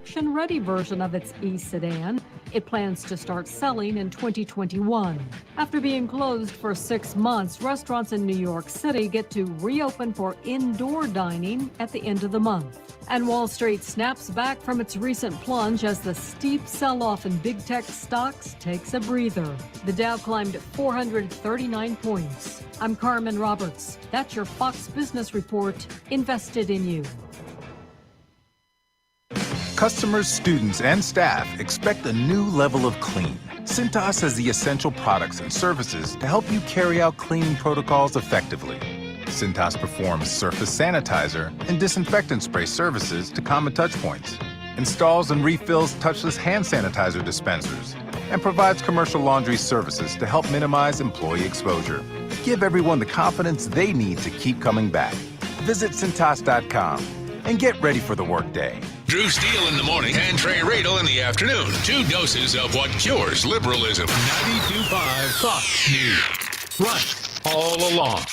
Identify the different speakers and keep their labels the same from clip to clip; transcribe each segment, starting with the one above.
Speaker 1: production-ready version of its e-sedan. It plans to start selling in 2021. After being closed for 6 months, restaurants in New York City get to reopen for indoor dining at the end of the month. And Wall Street snaps back from its recent plunge as the steep sell-off in big tech stocks takes a breather. The Dow climbed 439 points. I'm Carmen Roberts. That's your Fox Business Report, invested in you.
Speaker 2: Customers, students, and staff expect a new level of clean. Cintas has the essential products and services to help you carry out cleaning protocols effectively. Cintas performs surface sanitizer and disinfectant spray services to common touchpoints, installs and refills touchless hand sanitizer dispensers, and provides commercial laundry services to help minimize employee exposure. Give everyone the confidence they need to keep coming back. Visit Cintas.com and get ready for the workday.
Speaker 3: Drew Steele in the morning and Trey Radel in the afternoon. 2 doses of what cures liberalism. 92.5 Fox News. Right all along.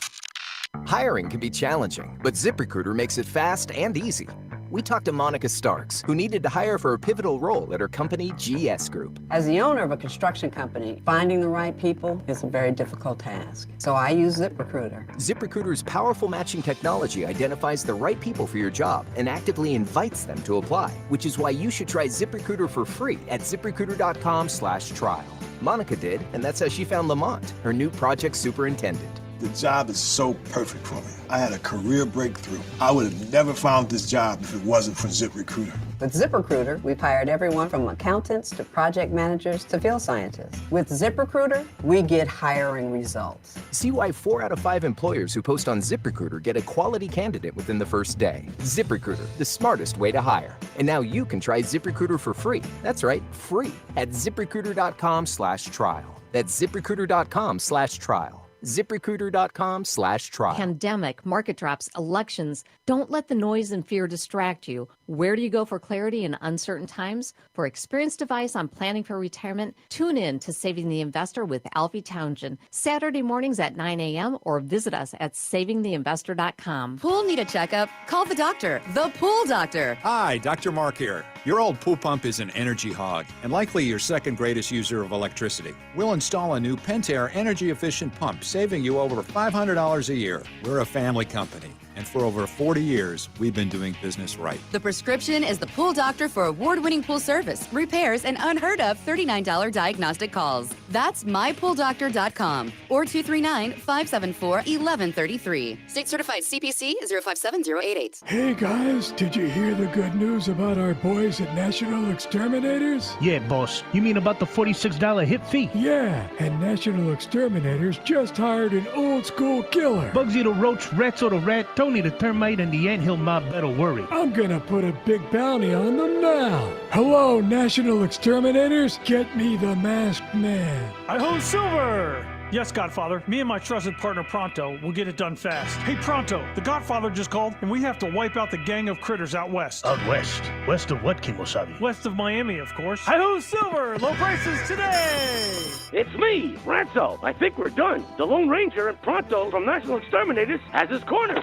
Speaker 4: Hiring can be challenging, but ZipRecruiter makes it fast and easy. We talked to Monica Starks, who needed to hire for a pivotal role at her company, GS Group.
Speaker 5: As the owner of a construction company, finding the right people is a very difficult task. So I use ZipRecruiter.
Speaker 4: ZipRecruiter's powerful matching technology identifies the right people for your job and actively invites them to apply, which is why you should try ZipRecruiter for free at ZipRecruiter.com/trial. Monica did, and that's how she found Lamont, her new project superintendent.
Speaker 6: The job is so perfect for me. I had a career breakthrough. I would have never found this job if it wasn't for ZipRecruiter.
Speaker 5: With ZipRecruiter, we've hired everyone from accountants to project managers to field scientists. With ZipRecruiter, we get hiring results.
Speaker 4: See why 4 out of 5 employers who post on ZipRecruiter get a quality candidate within the first day. ZipRecruiter, the smartest way to hire. And now you can try ZipRecruiter for free. That's right, free at ZipRecruiter.com/trial. That's ZipRecruiter.com/trial. ZipRecruiter.com/trial.
Speaker 7: Pandemic, market drops, elections. Don't let the noise and fear distract you. Where do you go for clarity in uncertain times? For experienced advice on planning for retirement, tune in to Saving the Investor with Alfie Townsend, Saturday mornings at 9 a.m. or visit us at savingtheinvestor.com.
Speaker 8: Pool need a checkup? Call the doctor, the Pool Doctor.
Speaker 9: Hi, Dr. Mark here. Your old pool pump is an energy hog and likely your second greatest user of electricity. We'll install a new Pentair energy-efficient pump, saving you over $500 a year. We're a family company, and for over 40 years, we've been doing business right.
Speaker 8: The prescription is the Pool Doctor for award-winning pool service, repairs, and unheard of $39 diagnostic calls. That's mypooldoctor.com or 239-574-1133. State certified CPC 057088.
Speaker 10: Hey guys, did you hear the good news about our boys at National Exterminators?
Speaker 11: Yeah, boss. You mean about the $46 hip fee?
Speaker 10: Yeah, and National Exterminators just hired an old school killer.
Speaker 11: Bugsy the roach, Rats or the rat, Tony the termite, and the anthill mob better worry.
Speaker 10: I'm gonna put a big bounty on them now. Hello, National Exterminators. Get me the masked man.
Speaker 12: Hi-ho, Silver! Yes, Godfather. Me and my trusted partner Pronto will get it done fast. Hey, Pronto, the Godfather just called, and we have to wipe out the gang of critters out west.
Speaker 11: Out west? West of what, Kimosabi?
Speaker 12: West of Miami, of course. Hi-ho, Silver! Low prices today!
Speaker 13: It's me, Ranzo. I think we're done. The Lone Ranger and Pronto from National Exterminators has his corner.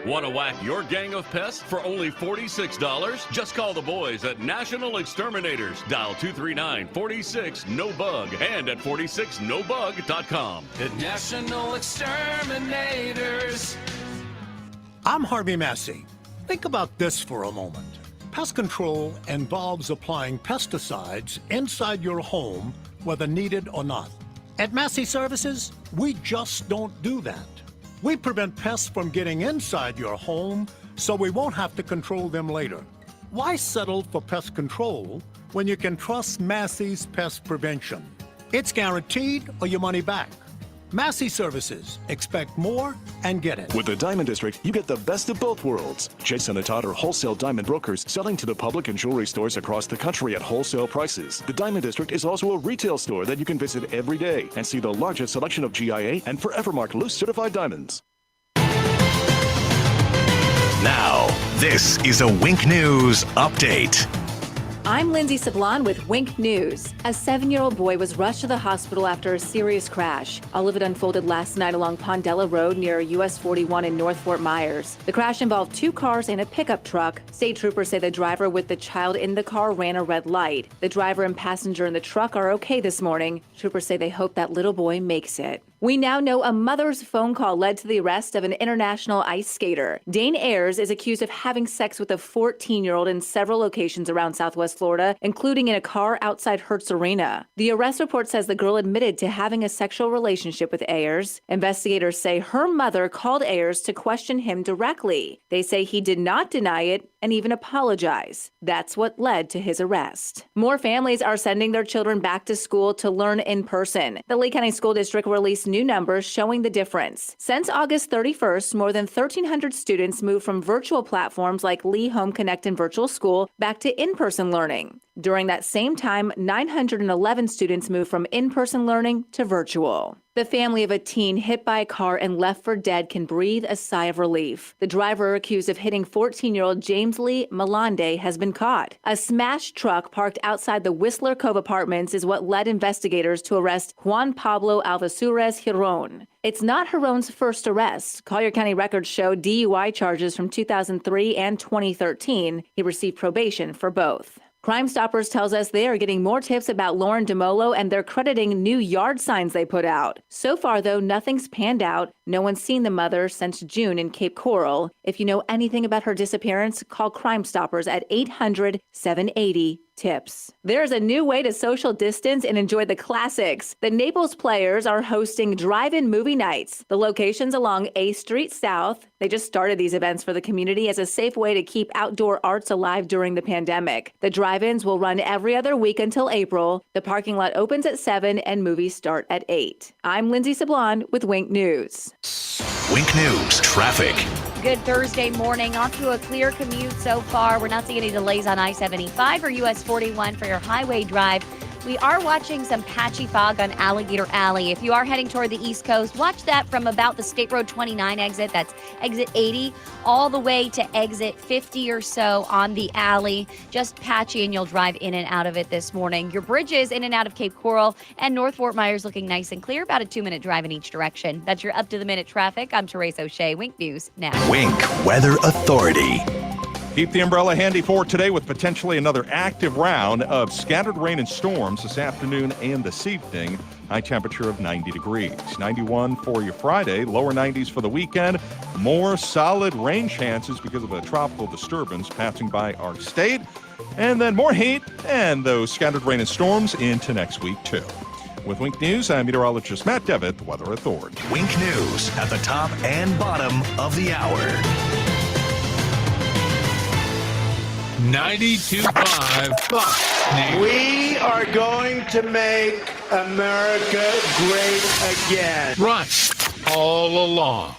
Speaker 14: Want to whack your gang of pests for only $46? Just call the boys at National Exterminators. Dial 239-46-NO-BUG and at 46nobug.com.
Speaker 15: The National Exterminators.
Speaker 16: I'm Harvey Massey. Think about this for a moment. Pest control involves applying pesticides inside your home, whether needed or not. At Massey Services, we just don't do that. We prevent pests from getting inside your home so we won't have to control them later. Why settle for pest control when you can trust Massey's pest prevention? It's guaranteed or your money back. Massey Services. Expect more and get it.
Speaker 17: With the Diamond District, you get the best of both worlds. Jason and Todd are wholesale diamond brokers selling to the public and jewelry stores across the country at wholesale prices. The Diamond District is also a retail store that you can visit every day and see the largest selection of GIA and Forevermark loose certified diamonds.
Speaker 18: Now, this is a Wink News update. I'm Lindsay Sablon with Wink News. A 7-year-old boy was rushed to the hospital after a serious crash. All of it unfolded last night along Pondella Road near U.S. 41 in North Fort Myers. The crash involved 2 cars and a pickup truck. State troopers say the driver with the child in the car ran a red light. The driver and passenger in the truck are okay this morning. Troopers say they hope that little boy makes it. We now know a mother's phone call led to the arrest of an international ice skater. Dane Ayers is accused of having sex with a 14-year-old in several locations around Southwest Florida, including in a car outside Hertz Arena. The arrest report says the girl admitted to having a sexual relationship with Ayers. Investigators say her mother called Ayers to question him directly. They say he did not deny it and even apologize. That's what led to his arrest. More families are sending their children back to school to learn in person. The Lee County School District released new numbers showing the difference. Since August 31st, more than 1,300 students moved from virtual platforms like Lee Home Connect and Virtual School back to in-person learning. During that same time, 911 students moved from in-person learning to virtual. The family of a teen hit by a car and left for dead can breathe a sigh of relief. The driver accused of hitting 14-year-old James Lee Malande has been caught. A smashed truck parked outside the Whistler Cove Apartments is what led investigators to arrest Juan Pablo Alvasures Giron. It's not Giron's first arrest. Collier County records show DUI charges from 2003 and 2013. He received probation for both. Crime Stoppers tells us they are getting more tips about Lauren DeMolo, and they're crediting new yard signs they put out. So far, though, nothing's panned out. No one's seen the mother since June in Cape Coral. If you know anything about her disappearance, call Crime Stoppers at 800-780-TIPS. There's a new way to social distance and enjoy the classics. The Naples Players are hosting drive-in movie nights. The location's along A Street South. They just started these events for the community as a safe way to keep outdoor arts alive during the pandemic. The drive-ins will run every other week until April. The parking lot opens at 7 and movies start at 8. I'm Lindsay Sablon with Wink News.
Speaker 3: Wink News traffic.
Speaker 19: Good Thursday morning. Off to a clear commute so far. We're not seeing any delays on I-75 or US 41 for your highway drive. We are watching some patchy fog on Alligator Alley. If you are heading toward the East Coast, watch that from about the State Road 29 exit. That's exit 80 all the way to exit 50 or so on the alley. Just patchy, and you'll drive in and out of it this morning. Your bridges in and out of Cape Coral and North Fort Myers looking nice and clear. About a 2-minute drive in each direction. That's your up-to-the-minute traffic. I'm Therese O'Shea. Wink News now.
Speaker 3: Wink Weather Authority.
Speaker 20: Keep the umbrella handy for today with potentially another active round of scattered rain and storms this afternoon and this evening. High temperature of 90 degrees. 91 for your Friday, lower 90s for the weekend. More solid rain chances because of a tropical disturbance passing by our state. And then more heat and those scattered rain and storms into next week, too. With Wink News, I'm meteorologist Matt Devitt, the Weather Authority.
Speaker 3: Wink News at the top and bottom of the hour. 92.5 Fox News.
Speaker 21: We are going to make America great again.
Speaker 3: Right, all along.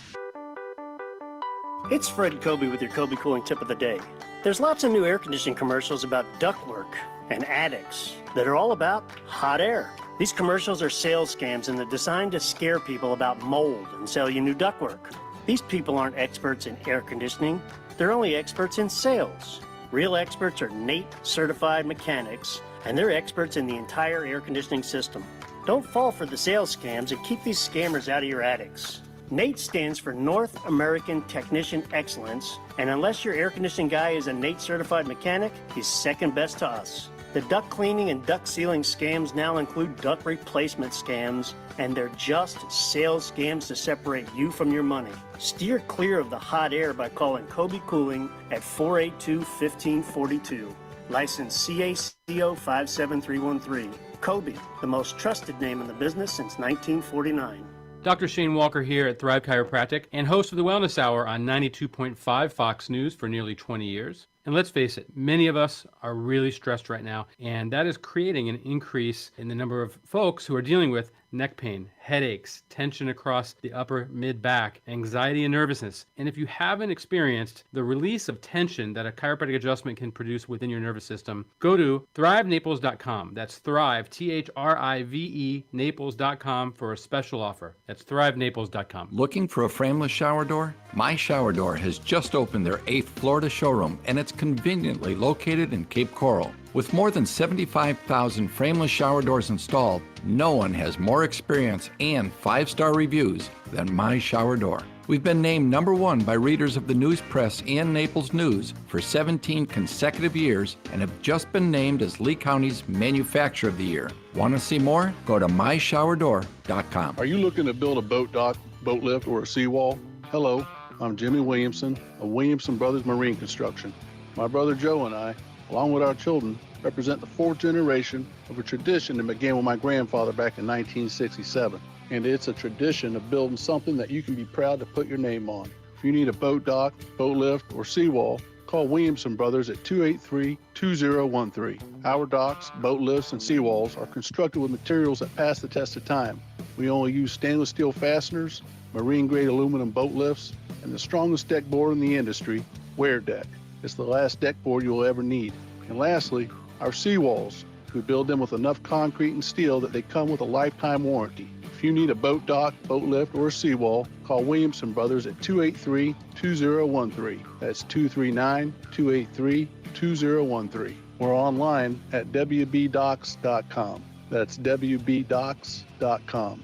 Speaker 22: It's Fred Kobe with your Kobe Cooling Tip of the Day. There's lots of new air conditioning commercials about ductwork and attics that are all about hot air. These commercials are sales scams, and they're designed to scare people about mold and sell you new ductwork. These people aren't experts in air conditioning. They're only experts in sales. Real experts are NATE certified mechanics, and they're experts in the entire air conditioning system. Don't fall for the sales scams and keep these scammers out of your attics. NATE stands for North American Technician Excellence, and unless your air conditioning guy is a NATE certified mechanic, he's second best to us. The duct cleaning and duct sealing scams now include duct replacement scams, and they're just sales scams to separate you from your money. Steer clear of the hot air by calling Kobe Cooling at 482-1542. License CACO 57313. Kobe, the most trusted name in the business since 1949.
Speaker 23: Dr. Shane Walker here at Thrive Chiropractic and host of the Wellness Hour on 92.5 Fox News for nearly 20 years. And let's face it, many of us are really stressed right now, and that is creating an increase in the number of folks who are dealing with neck pain, headaches, tension across the upper mid-back, anxiety and nervousness. And if you haven't experienced the release of tension that a chiropractic adjustment can produce within your nervous system, go to thrivenaples.com. That's Thrive, Thrive, Naples.com for a special offer. That's thrivenaples.com.
Speaker 9: Looking for a frameless shower door? My Shower Door has just opened their 8th Florida showroom, and it's
Speaker 1: conveniently located in Cape Coral. With more than 75,000 frameless shower doors installed, no one has more experience and 5-star reviews than My Shower Door. We've been named #1 by readers of the News Press and Naples News for 17 consecutive years and have just been named as Lee County's Manufacturer of the Year. Want to see more? Go to myshowerdor.com.
Speaker 2: Are you looking to build a boat dock, boat lift, or a seawall? Hello, I'm Jimmy Williamson of Williamson Brothers Marine Construction. My brother Joe and I, along with our children, represent the 4th generation of a tradition that began with my grandfather back in 1967. And it's a tradition of building something that you can be proud to put your name on. If you need a boat dock, boat lift, or seawall, call Williamson Brothers at 283-2013. Our docks, boat lifts, and seawalls are constructed with materials that pass the test of time. We only use stainless steel fasteners, marine-grade aluminum boat lifts, and the strongest deck board in the industry, Wear Deck. It's the last deck board you will ever need. And lastly, our seawalls. We build them with enough concrete and steel that they come with a lifetime warranty. If you need a boat dock, boat lift, or a seawall, call Williamson Brothers at 283-2013. That's 239-283-2013. Or online at wbdocks.com. That's wbdocks.com.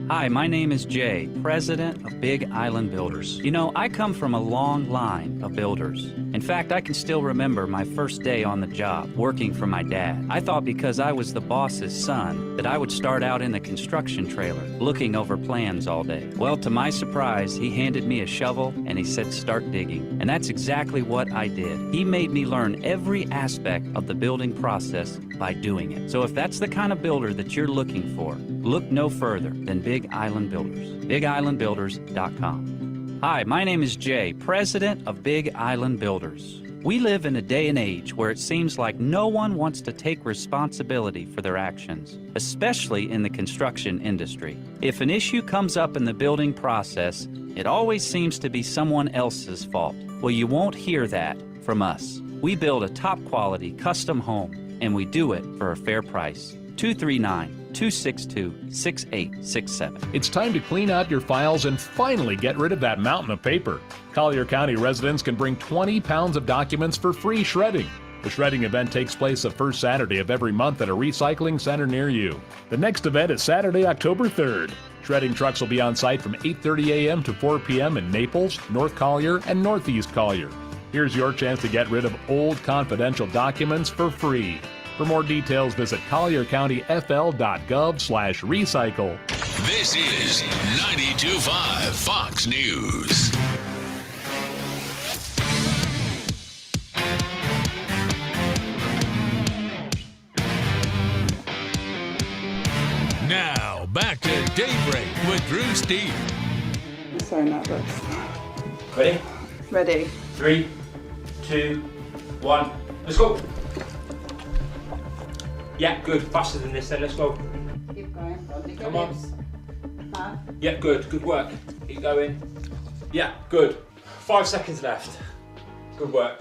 Speaker 6: Hi, my name is Jay, president of Big Island Builders. You know, I come from a long line of builders. In fact, I can still remember my first day on the job, working for my dad. I thought because I was the boss's son that I would start out in the construction trailer, looking over plans all day. Well, to my surprise, he handed me a shovel and he said, start digging. And that's exactly what I did. He made me learn every aspect of the building process by doing it. So if that's the kind of builder that you're looking for, look no further than Big Island Builders. BigIslandBuilders.com. Hi, my name is Jay, president of Big Island Builders. We live in a day and age where it seems like no one wants to take responsibility for their actions, especially in the construction industry. If an issue comes up in the building process, it always seems to be someone else's fault. Well, you won't hear that from us. We build a top-quality custom home, and we do it for a fair price. 239-262-6867.
Speaker 24: It's time to clean out your files and finally get rid of that mountain of paper. Collier County residents can bring 20 pounds of documents for free shredding. The shredding event takes place the first Saturday of every month at a recycling center near you. The next event is Saturday, October 3rd. Shredding trucks will be on site from 8:30 a.m. to 4 p.m. in Naples, North Collier, and Northeast Collier. Here's your chance to get rid of old confidential documents for free. For more details, visit colliercountyfl.gov/recycle.
Speaker 3: This is 92.5 Fox News. Now, back to Daybreak with Drew Steve.
Speaker 25: I'm so nervous.
Speaker 26: Ready?
Speaker 25: Ready.
Speaker 26: 3, 2, 1, let's go. Yeah, good. Faster than this then, let's go.
Speaker 25: Keep going.
Speaker 26: Come on. Yeah, good. Good work. Keep going. Yeah, good. 5 seconds left. Good work.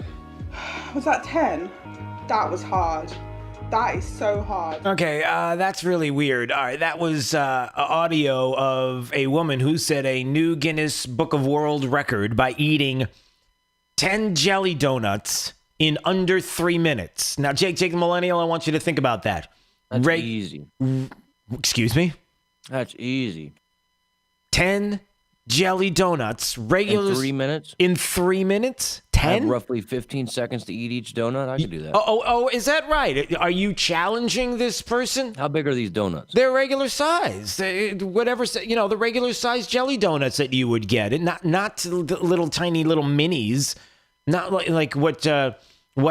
Speaker 25: Was that 10? That was hard. That is so hard.
Speaker 27: Okay, that's really weird. All right, that was audio of a woman who set a new Guinness Book of World Record by eating 10 jelly donuts in under 3 minutes. Now, Jake the Millennial, I want you to think about that.
Speaker 28: That's easy.
Speaker 27: Excuse me?
Speaker 28: That's easy.
Speaker 27: 10 jelly donuts, regular.
Speaker 28: In 3 minutes?
Speaker 27: In 3 minutes? 10?
Speaker 28: I have roughly 15 seconds to eat each donut. I can do that.
Speaker 27: Oh, is that right? Are you challenging this person?
Speaker 28: How big are these donuts?
Speaker 27: They're regular size. Whatever, the regular size jelly donuts that you would get. And not little tiny little minis. Not like what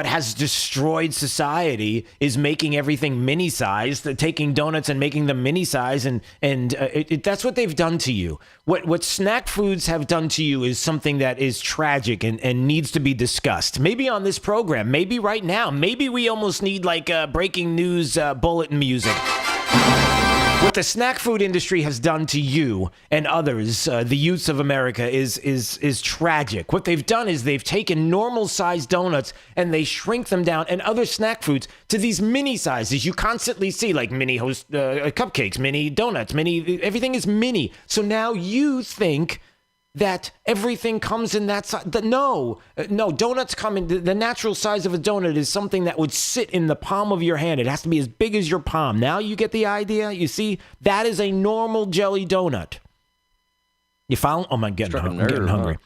Speaker 27: has destroyed society is making everything mini-sized, taking donuts and making them mini-sized, and that's what they've done to you. What snack foods have done to you is something that is tragic and needs to be discussed. Maybe on this program, maybe right now, maybe we almost need like breaking news bulletin music. What the snack food industry has done to you and others, the youths of America, is tragic. What they've done is they've taken normal-sized donuts and they shrink them down, and other snack foods, to these mini sizes. You constantly see like mini cupcakes, mini donuts, everything is mini. So now you think that everything comes in that size. No, donuts come in. The natural size of a donut is something that would sit in the palm of your hand. It has to be as big as your palm. Now you get the idea? You see, that is a normal jelly donut. You follow? Oh, I'm getting hungry.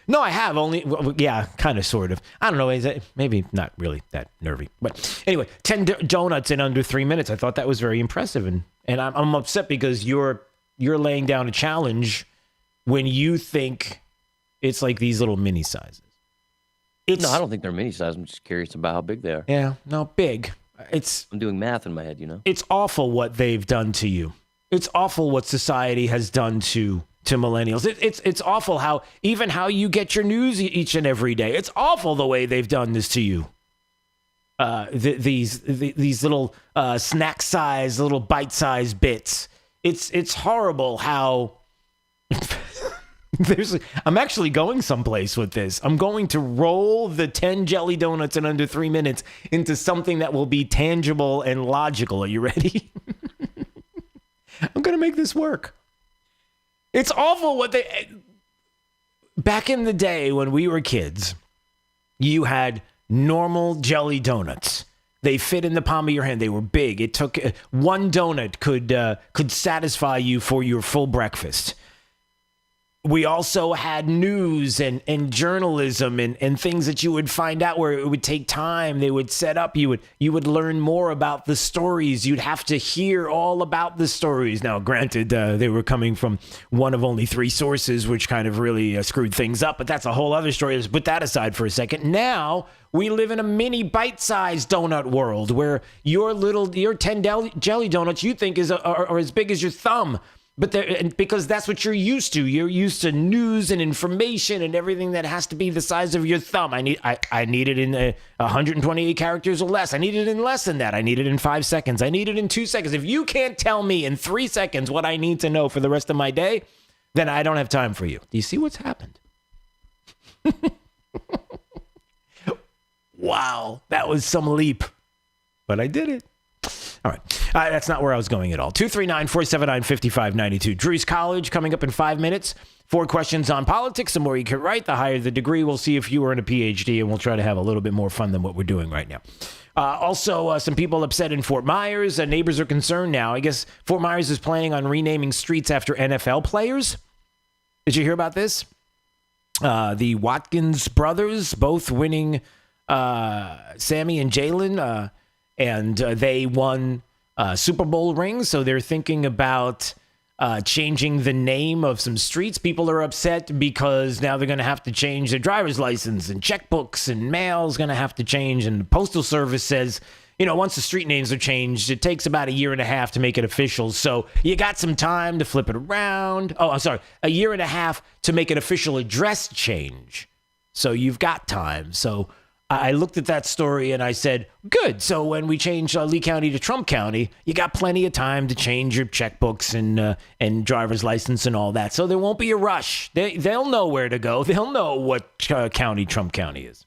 Speaker 27: No, I have only, yeah, kind of, sort of. I don't know, is it, maybe not really that nervy. But anyway, 10 donuts in under 3 minutes. I thought that was very impressive. And I'm upset because you're laying down a challenge when you think it's like these little mini sizes.
Speaker 28: No, I don't think they're mini size. I'm just curious about how big they are.
Speaker 27: Yeah, no, big. I'm
Speaker 28: doing math in my head, you know?
Speaker 27: It's awful what they've done to you. It's awful what society has done to millennials. It's awful how you get your news each and every day. It's awful the way they've done this to you. These little snack size, little bite size bits. It's horrible how I'm actually going someplace with this. I'm going to roll the 10 jelly donuts in under 3 minutes into something that will be tangible and logical. Are you ready? I'm going to make this work. It's awful what back in the day when we were kids, you had normal jelly donuts. They fit in the palm of your hand. They were big. It took one donut could satisfy you for your full breakfast. We also had news and journalism and things that you would find out where it would take time. They would set up. You would learn more about the stories. You'd have to hear all about the stories. Now, granted, they were coming from one of only 3 sources, which kind of really screwed things up. But that's a whole other story. Let's put that aside for a second. Now we live in a mini bite-sized donut world where your 10 jelly donuts you think are as big as your thumb. But because that's what you're used to. You're used to news and information and everything that has to be the size of your thumb. I need it in 128 characters or less. I need it in less than that. I need it in 5 seconds. I need it in 2 seconds. If you can't tell me in 3 seconds what I need to know for the rest of my day, then I don't have time for you. Do you see what's happened? Wow, that was some leap. But I did it. All right. That's not where I was going at all. 239-479-5592. Drew's College coming up in 5 minutes. 4 questions on politics. The more you can write, the higher the degree. We'll see if you earn a PhD, and we'll try to have a little bit more fun than what we're doing right now. Also, some people upset in Fort Myers. Neighbors are concerned now. I guess Fort Myers is planning on renaming streets after NFL players. Did you hear about this? The Watkins brothers, both winning Sammy and Jalen, and they won Super Bowl rings, so they're thinking about changing the name of some streets. People are upset because now they're going to have to change their driver's license, and checkbooks and mail's going to have to change. And the Postal Service says, once the street names are changed, it takes about 1.5 years to make it official. So you got some time to flip it around. Oh, I'm sorry, 1.5 years to make an official address change. So you've got time. So I looked at that story and I said, good. So when we change Lee County to Trump County, you got plenty of time to change your checkbooks and driver's license and all that. So there won't be a rush. They'll know where to go. They'll know what county Trump County is.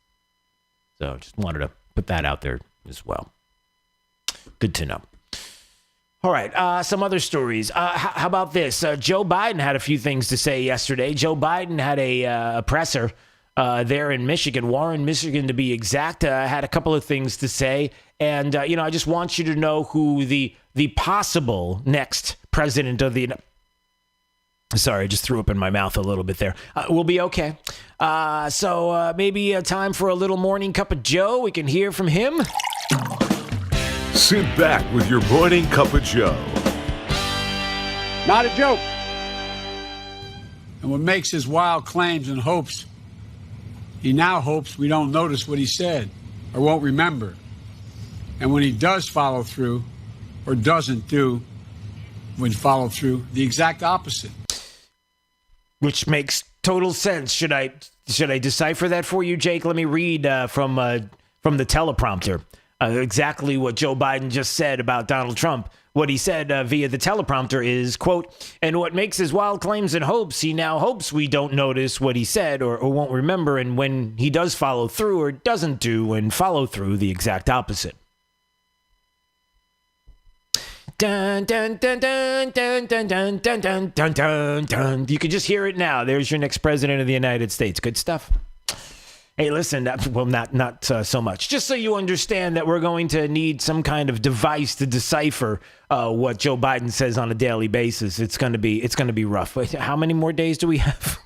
Speaker 27: So just wanted to put that out there as well. Good to know. All right, some other stories. How about this? Joe Biden had a few things to say yesterday. Joe Biden had a presser there in Michigan, Warren, Michigan, to be exact. Had a couple of things to say. And, I just want you to know who the possible next president of the... Sorry, I just threw up in my mouth a little bit there. We'll be okay. So maybe time for a little morning cup of Joe. We can hear from him.
Speaker 4: Sit back with your morning cup of Joe.
Speaker 5: Not a joke. And what makes his wild claims and hopes, he now hopes we don't notice what he said or won't remember. And when he does follow through or doesn't do, when follow through, the exact opposite.
Speaker 27: Which makes total sense. Should I decipher that for you, Jake? Let me read from the teleprompter exactly what Joe Biden just said about Donald Trump. What he said via the teleprompter is, quote, and what makes his wild claims and hopes, he now hopes we don't notice what he said or won't remember. And when he does follow through or doesn't do and follow through, the exact opposite. Dun, dun, dun, dun, dun, dun, dun, dun, dun, dun, dun, dun. You can just hear it now. There's your next president of the United States. Good stuff. Hey, listen, not so much. Just so you understand that we're going to need some kind of device to decipher what Joe Biden says on a daily basis. It's going to be rough. Wait, how many more days do we have?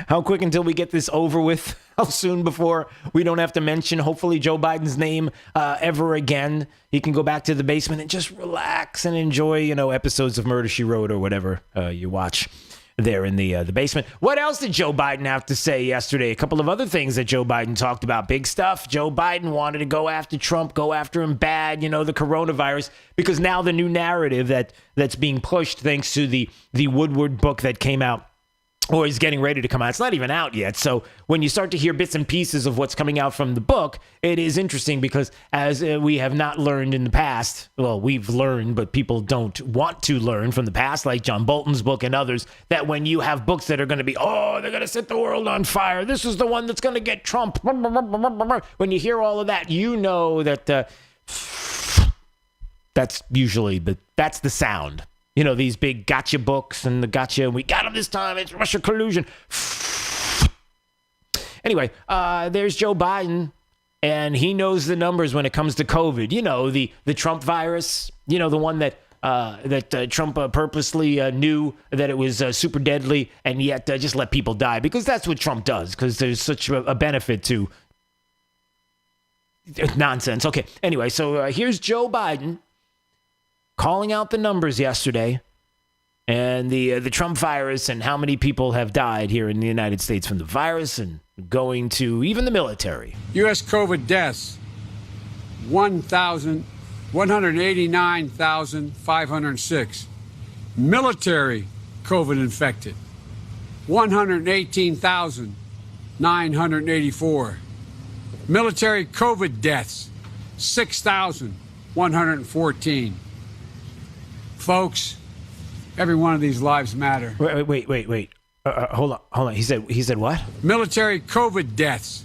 Speaker 27: How quick until we get this over with? How soon before we don't have to mention, hopefully, Joe Biden's name ever again? He can go back to the basement and just relax and enjoy, episodes of Murder, She Wrote or whatever you watch there in the basement. What else did Joe Biden have to say yesterday? A couple of other things that Joe Biden talked about. Big stuff. Joe Biden wanted to go after Trump, go after him bad, the coronavirus, because now the new narrative that's being pushed thanks to the Woodward book that came out, or is getting ready to come out. It's not even out yet. So when you start to hear bits and pieces of what's coming out from the book, it is interesting because as we have not learned in the past, well, we've learned, but people don't want to learn from the past, like John Bolton's book and others, that when you have books that are going to be, they're going to set the world on fire. This is the one that's going to get Trump. When you hear all of that, you know that that's usually, that's the sound. These big gotcha books and the gotcha, we got him this time, it's Russia collusion. Anyway, there's Joe Biden, and he knows the numbers when it comes to COVID. The Trump virus, the one that Trump purposely knew that it was super deadly and yet just let people die, because that's what Trump does, because there's such a benefit to nonsense. Okay, anyway, so here's Joe Biden calling out the numbers yesterday and the Trump virus and how many people have died here in the United States from the virus and going to even the military.
Speaker 5: U.S. COVID deaths, 189,506. Military COVID infected, 118,984. Military COVID deaths, 6,114. Folks, every one of these lives matter.
Speaker 27: Wait. Hold on. He said what?
Speaker 5: Military COVID deaths,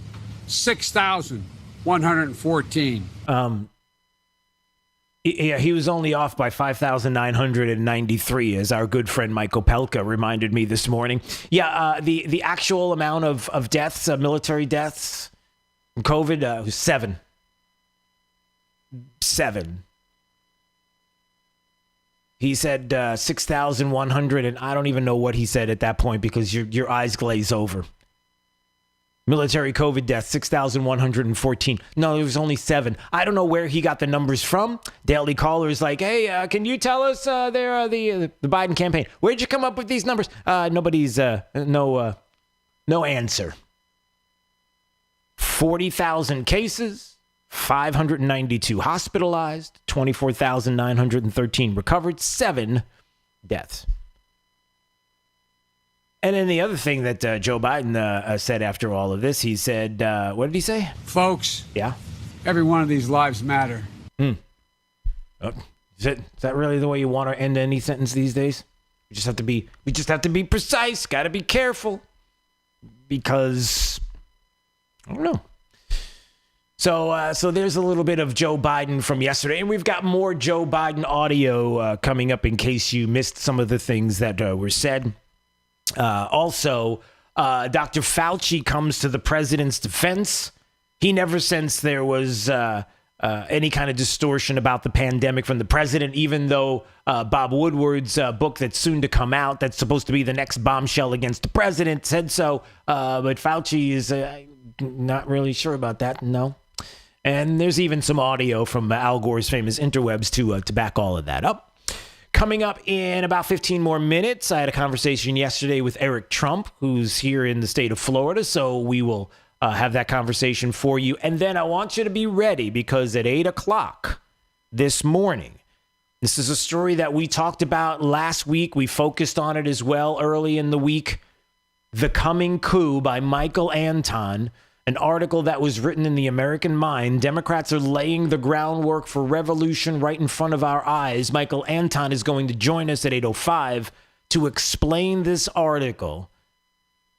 Speaker 5: 6,114.
Speaker 27: Yeah, he was only off by 5,993, as our good friend Mike Opelka reminded me this morning. Yeah, the actual amount of deaths, military deaths from COVID, was 7. 7. He said 6,100, and I don't even know what he said at that point because your eyes glaze over. Military COVID deaths, 6,114. No, it was only 7. I don't know where he got the numbers from. Daily Caller is like, hey, can you tell us the Biden campaign? Where'd you come up with these numbers? Nobody's, no answer. 40,000 cases. 592 hospitalized, 24,913 recovered, 7 deaths. And then the other thing that Joe Biden said after all of this, he said, what did he say?
Speaker 5: Folks,
Speaker 27: yeah,
Speaker 5: every one of these lives matter.
Speaker 27: Is that really the way you want to end any sentence these days? We just have to be precise, got to be careful, because I don't know. So there's a little bit of Joe Biden from yesterday, and we've got more Joe Biden audio coming up in case you missed some of the things that were said. Also, Dr. Fauci comes to the president's defense. He never sensed there was any kind of distortion about the pandemic from the president, even though Bob Woodward's book that's soon to come out, that's supposed to be the next bombshell against the president, said so. But Fauci is not really sure about that, no. And there's even some audio from Al Gore's famous interwebs to back all of that up. Coming up in about 15 more minutes, I had a conversation yesterday with Eric Trump, who's here in the state of Florida, so we will have that conversation for you. And then I want you to be ready, because at 8 o'clock this morning, this is a story that we talked about last week. We focused on it as well early in the week. The Coming Coup by Michael Anton, an article that was written in the American Mind. Democrats are laying the groundwork for revolution right in front of our eyes. Michael Anton is going to join us at 8:05 to explain this article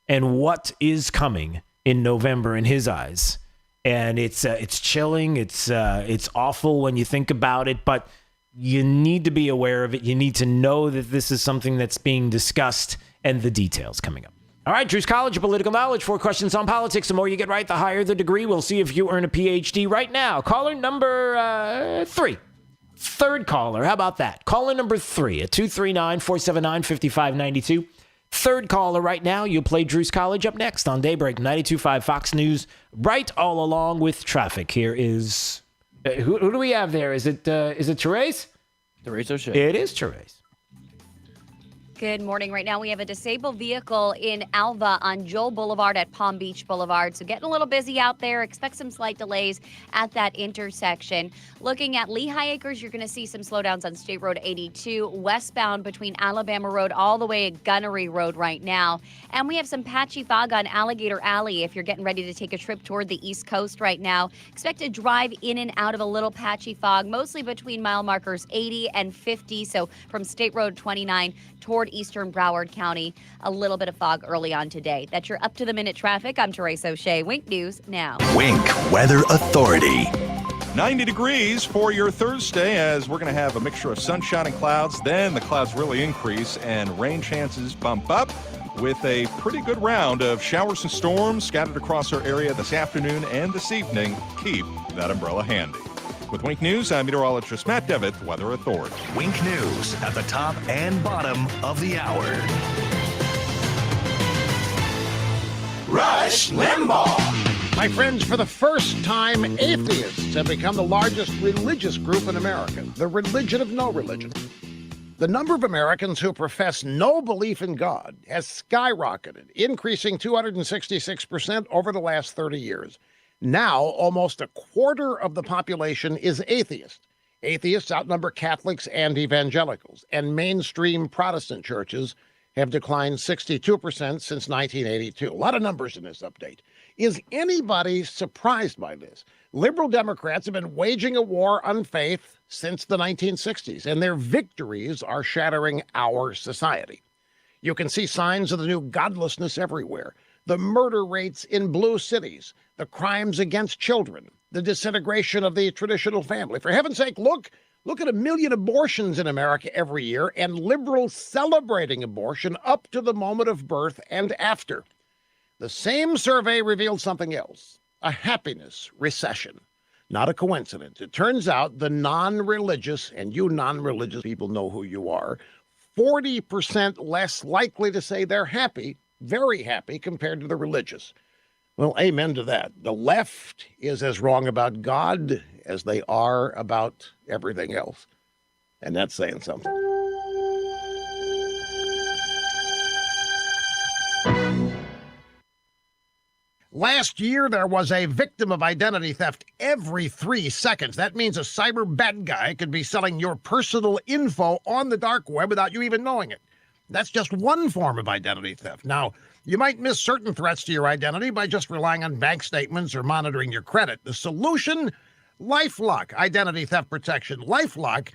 Speaker 27: and what is coming in November in his eyes. And it's chilling. It's awful when you think about it, but you need to be aware of it. You need to know that this is something that's being discussed and the details coming up. All right, Drew's College of Political Knowledge. 4 questions on politics. The more you get right, the higher the degree. We'll see if you earn a PhD right now. Caller number 3. Third caller. How about that? Caller number 3 at 239-479-5592. Third caller right now. You'll play Drew's College up next on Daybreak 92.5 Fox News. Right all along with traffic. Here is... who do we have there? Is it Therese?
Speaker 28: Therese O'Shea.
Speaker 27: It is Therese.
Speaker 19: Good morning. Right now we have a disabled vehicle in Alva on Joel Boulevard at Palm Beach Boulevard. So getting a little busy out there. Expect some slight delays at that intersection. Looking at Lehigh Acres, you're going to see some slowdowns on State Road 82 westbound between Alabama Road all the way at Gunnery Road right now. And we have some patchy fog on Alligator Alley if you're getting ready to take a trip toward the East Coast right now. Expect to drive in and out of a little patchy fog, mostly between mile markers 80 and 50. So from State Road 29 toward eastern Broward County, a little bit of fog early on today. That's your up-to-the-minute traffic. I'm Therese O'Shea. Wink News now.
Speaker 3: Wink Weather Authority.
Speaker 20: 90 degrees for your Thursday, as we're going to have a mixture of sunshine and clouds. Then the clouds really increase and rain chances bump up with a pretty good round of showers and storms scattered across our area this afternoon and this evening. Keep that umbrella handy. With Wink News, I'm meteorologist Matt Devitt, Weather Authority.
Speaker 3: Wink News at the top and bottom of the hour. Rush Limbaugh.
Speaker 7: My friends, for the first time, atheists have become the largest religious group in America, the religion of no religion. The number of Americans who profess no belief in God has skyrocketed, increasing 266% over the last 30 years. Now, almost a quarter of the population is atheist. Atheists outnumber Catholics and evangelicals, and mainstream Protestant churches have declined 62% since 1982. A lot of numbers in this update. Is anybody surprised by this? Liberal Democrats have been waging a war on faith since the 1960s, and their victories are shattering our society. You can see signs of the new godlessness everywhere. The murder rates in blue cities, the crimes against children, the disintegration of the traditional family. For heaven's sake, look at 1 million abortions in America every year, and liberals celebrating abortion up to the moment of birth and after. The same survey revealed something else, a happiness recession. Not a coincidence. It turns out the non-religious, and you non-religious people know who you are, 40% less likely to say they're happy, very happy, compared to the religious. Well, amen to that. The left is as wrong about God as they are about everything else. And that's saying something. Last year, there was a victim of identity theft every 3 seconds. That means a cyber bad guy could be selling your personal info on the dark web without you even knowing it. That's just one form of identity theft. Now, you might miss certain threats to your identity by just relying on bank statements or monitoring your credit. The solution? LifeLock identity theft protection. LifeLock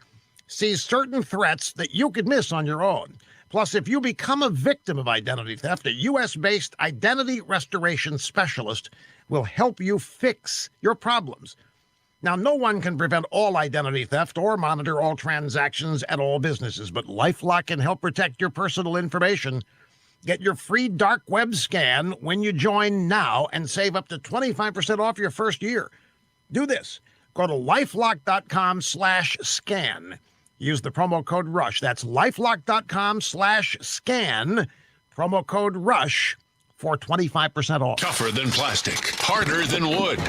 Speaker 7: sees certain threats that you could miss on your own. Plus, if you become a victim of identity theft, a U.S.-based identity restoration specialist will help you fix your problems. Now, no one can prevent all identity theft or monitor all transactions at all businesses, but LifeLock can help protect your personal information. Get your free dark web scan when you join now and save up to 25% off your first year. Do this. Go to lifelock.com/scan. Use the promo code RUSH. That's lifelock.com/scan. Promo code RUSH for 25% off.
Speaker 3: Tougher than plastic, harder than wood.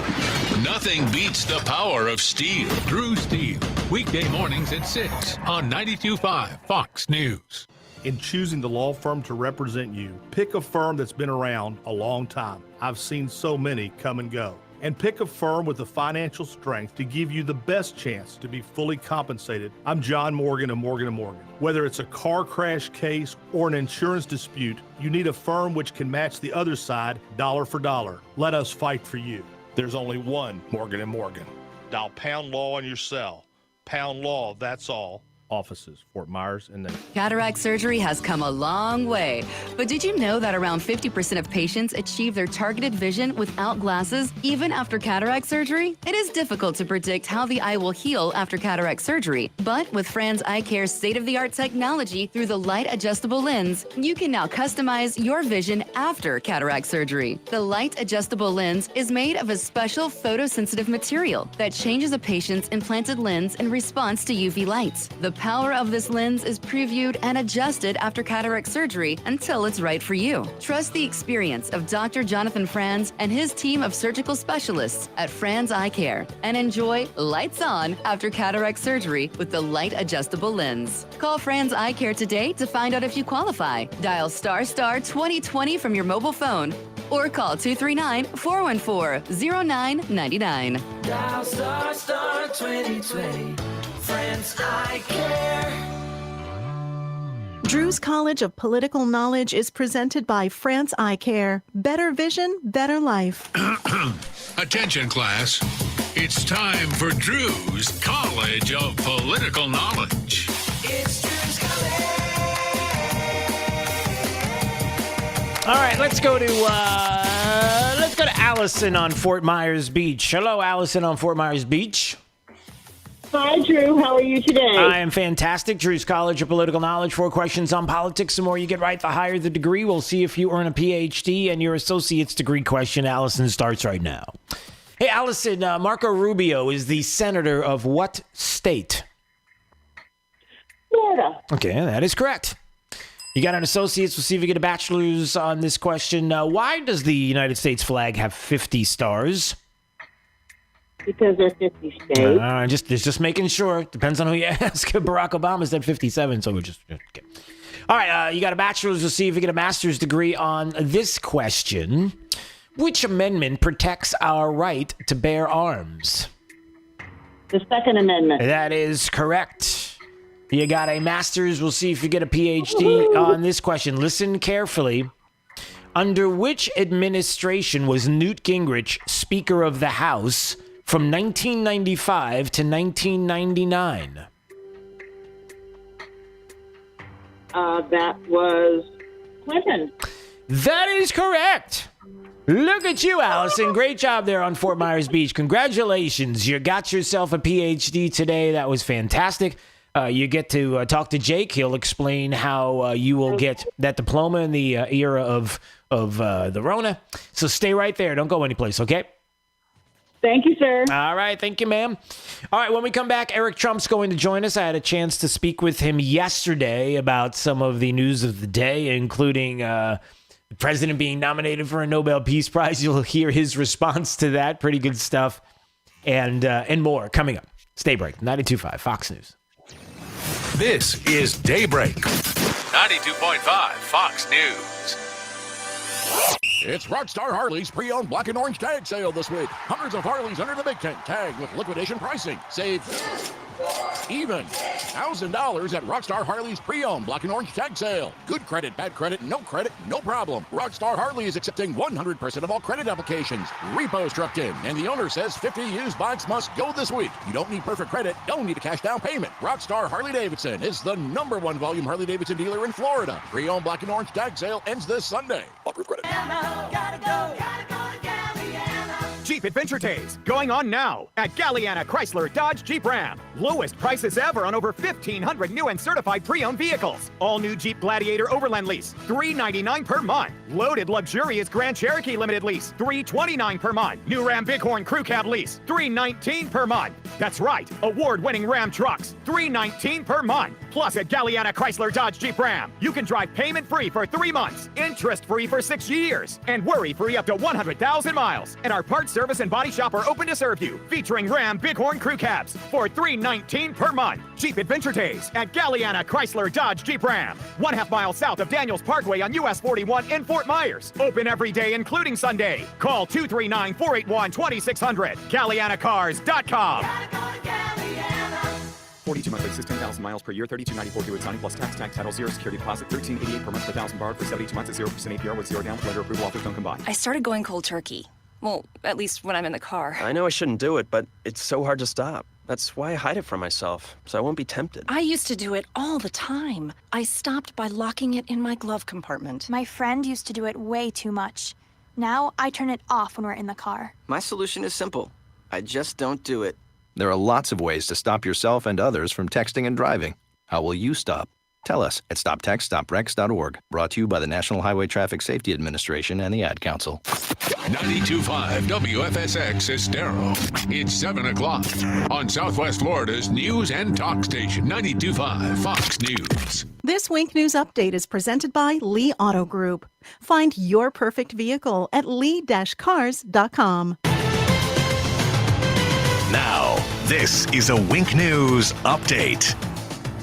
Speaker 3: Nothing beats the power of steel. Drew Steel, weekday mornings at 6 on 92.5 Fox News.
Speaker 8: In choosing the law firm to represent you, pick a firm that's been around a long time. I've seen so many come and go. And pick a firm with the financial strength to give you the best chance to be fully compensated. I'm John Morgan of Morgan & Morgan. Whether it's a car crash case or an insurance dispute, you need a firm which can match the other side dollar for dollar. Let us fight for you. There's only one Morgan & Morgan. Dial pound law on your cell. Pound law, that's all. offices, Fort Myers and then.
Speaker 10: Cataract surgery has come a long way. But did you know that around 50% of patients achieve their targeted vision without glasses, even after cataract surgery? It is difficult to predict how the eye will heal after cataract surgery. But with Franz Eye Care's state-of-the-art technology through the light adjustable lens, you can now customize your vision after cataract surgery. The light adjustable lens is made of a special photosensitive material that changes a patient's implanted lens in response to UV lights. The power of this lens is previewed and adjusted after cataract surgery until it's right for you. Trust the experience of Dr. Jonathan Franz and his team of surgical specialists at Franz Eye Care and enjoy lights on after cataract surgery with the light adjustable lens. Call Franz Eye Care today to find out if you qualify. Dial ** 2020 from your mobile phone or call 239-414-0999.
Speaker 11: Dial ** 2020. Friends I Care.
Speaker 12: Drew's College of Political Knowledge is presented by France Eye Care. Better vision, better life.
Speaker 3: Attention, class. It's time for Drew's College of Political Knowledge.
Speaker 11: It's Drew's College.
Speaker 27: All right, let's go to Allison on Fort Myers Beach. Hello, Allison on Fort Myers Beach.
Speaker 13: Hi, Drew. How are you today?
Speaker 27: I am fantastic. Drew's College of Political Knowledge. 4 questions on politics. The more you get right, the higher the degree. We'll see if you earn a PhD and your associate's degree question. Allison starts right now. Hey, Allison, Marco Rubio is the senator of what state?
Speaker 13: Florida.
Speaker 27: Okay, that is correct. You got an associate's. We'll see if you get a bachelor's on this question. Why does the United States flag have 50 stars?
Speaker 13: Because they're 50 states.
Speaker 27: Just making sure. Depends on who you ask. Barack Obama said 57, so we're just okay. All right, you got a bachelor's. We'll see if you get a master's degree on this question. Which amendment protects our right to bear arms?
Speaker 13: The Second Amendment.
Speaker 27: That is correct. You got a master's. We'll see if you get a PhD on this question. Listen carefully. Under which administration was Newt Gingrich Speaker of the House from 1995 to 1999?
Speaker 13: That was Clinton.
Speaker 27: That is correct. Look at you, Allison. Great job there on Fort Myers Beach. Congratulations. You got yourself a PhD today. That was fantastic. You get to talk to Jake. He'll explain how you will get that diploma in the era of the Rona. So stay right there. Don't go anyplace, okay?
Speaker 13: Thank you, sir.
Speaker 27: All right. Thank you, ma'am. All right. When we come back, Eric Trump's going to join us. I had a chance to speak with him yesterday about some of the news of the day, including the president being nominated for a Nobel Peace Prize. You'll hear his response to that. Pretty good stuff. And more coming up. Stay break. 92.5 Fox News.
Speaker 3: This is Daybreak. 92.5 Fox News.
Speaker 14: It's Rockstar Harley's pre-owned black and orange tag sale this week. Hundreds of Harleys under the big tent tag with liquidation pricing. Save even $1,000 at Rockstar Harley's pre-owned black and orange tag sale. Good credit, bad credit, no problem. Rockstar Harley is accepting 100% of all credit applications. Repo's trucked in, and the owner says 50 used bikes must go this week. You don't need perfect credit, don't need a cash down payment. Rockstar Harley-Davidson is the #1 volume Harley-Davidson dealer in Florida. Pre-owned black and orange tag sale ends this Sunday. Approved credit.
Speaker 15: Jeep Adventure Days going on now at Galliana Chrysler Dodge Jeep Ram. Lowest prices ever on over 1,500 new and certified pre-owned vehicles. All new Jeep Gladiator Overland lease, $399 per month. Loaded luxurious Grand Cherokee Limited lease, $329 per month. New Ram Bighorn Crew Cab lease, $319 per month. That's right, award-winning Ram trucks, $319 per month. Plus at Galliana Chrysler Dodge Jeep Ram, you can drive payment-free for 3 months, interest-free for 6 years, and worry-free up to 100,000 miles. And our parts service and body shop are open to serve you, featuring Ram Bighorn Crew Cabs for $319 per month. Jeep Adventure Days at Galliana Chrysler Dodge Jeep Ram, 1/2 mile south of Daniels Parkway on US 41 in Fort Myers. Open every day, including Sunday. Call 239-481-2600. GallianaCars.com.
Speaker 16: 42 monthly leases, 10,000 miles per year, $32.94 due at signing plus tax title, 0 security deposit, $13.88 per month per 1,000 borrowed for 72 months at 0% APR with 0 down. Letter approval offers don't combine.
Speaker 17: I started going cold turkey.
Speaker 1: Well, at least when I'm in the car.
Speaker 2: I know I shouldn't do it, but it's so hard to stop. That's why I hide it from myself, so I won't be tempted.
Speaker 1: I used to do it all the time. I stopped by locking it in my glove compartment.
Speaker 9: My friend used to do it way too much. Now I turn it off when we're in the car.
Speaker 17: My solution is simple. I just don't do it. There are lots of ways to stop yourself and others from texting and driving. How will you stop? Tell us at stoptextstoprex.org. Brought to you by the National Highway Traffic Safety Administration and the Ad Council.
Speaker 3: 92.5 WFSX Estero. It's 7 o'clock on Southwest Florida's news and talk station, 92.5 Fox News.
Speaker 12: This Wink News Update is presented by Lee Auto Group. Find your perfect vehicle at lee-cars.com.
Speaker 18: Now, this is a Wink News Update.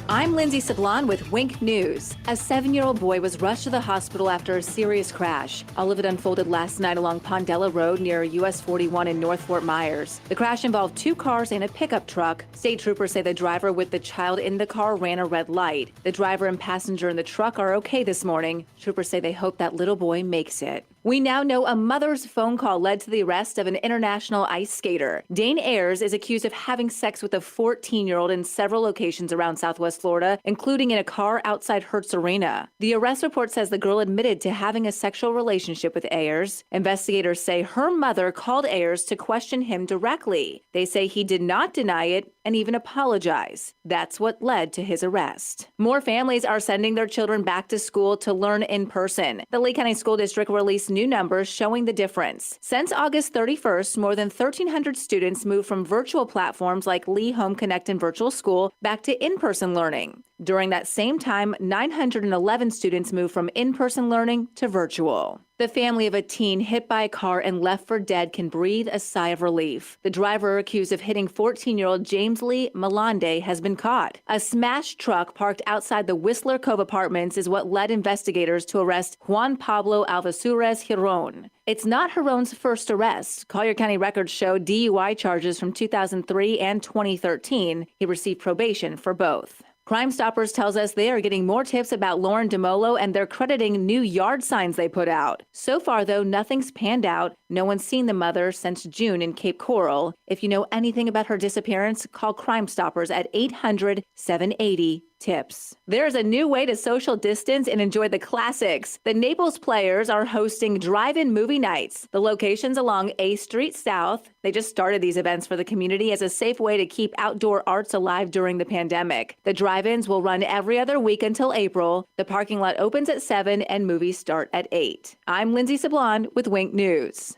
Speaker 21: I'm Lindsay Sablon with Wink News. A 7-year-old boy was rushed to the hospital after a serious crash. All of it unfolded last night along Pondella Road near U.S. 41 in North Fort Myers. The crash involved 2 cars and a pickup truck. State troopers say the driver with the child in the car ran a red light. The driver and passenger in the truck are okay this morning. Troopers say they hope that little boy makes it. We now know a mother's phone call led to the arrest of an international ice skater. Dane Ayers is accused of having sex with a 14-year-old in several locations around Southwest Florida, including in a car outside Hertz Arena. The arrest report says the girl admitted to having a sexual relationship with Ayers. Investigators say her mother called Ayers to question him directly. They say he did not deny it and even apologize. That's what led to his arrest. More families are sending their children back to school to learn in person. The Lee County School District released new numbers showing the difference. Since August 31st, more than 1,300 students moved from virtual platforms like Lee Home Connect and Virtual School back to in-person learning. During that same time, 911 students moved from in-person learning to virtual. The family of a teen hit by a car and left for dead can breathe a sigh of relief. The driver accused of hitting 14-year-old James Lee Malande has been caught. A smashed truck parked outside the Whistler Cove Apartments is what led investigators to arrest Juan Pablo Alvasures Giron. It's not Giron's first arrest. Collier County records show DUI charges from 2003 and 2013. He received probation for both. Crime Stoppers tells us they are getting more tips about Lauren DeMolo, and they're crediting new yard signs they put out. So far, though, nothing's panned out. No one's seen the mother since June in Cape Coral. If you know anything about her disappearance, call Crime Stoppers at 800-780-TIPS. There's a new way to social distance and enjoy the classics. The Naples Players are hosting drive-in movie nights. The location's along A Street South. They just started these events for the community as a safe way to keep outdoor arts alive during the pandemic. The drive-ins will run every other week until April. The parking lot opens at 7 and movies start at 8. I'm Lindsay Sablon with Wink News.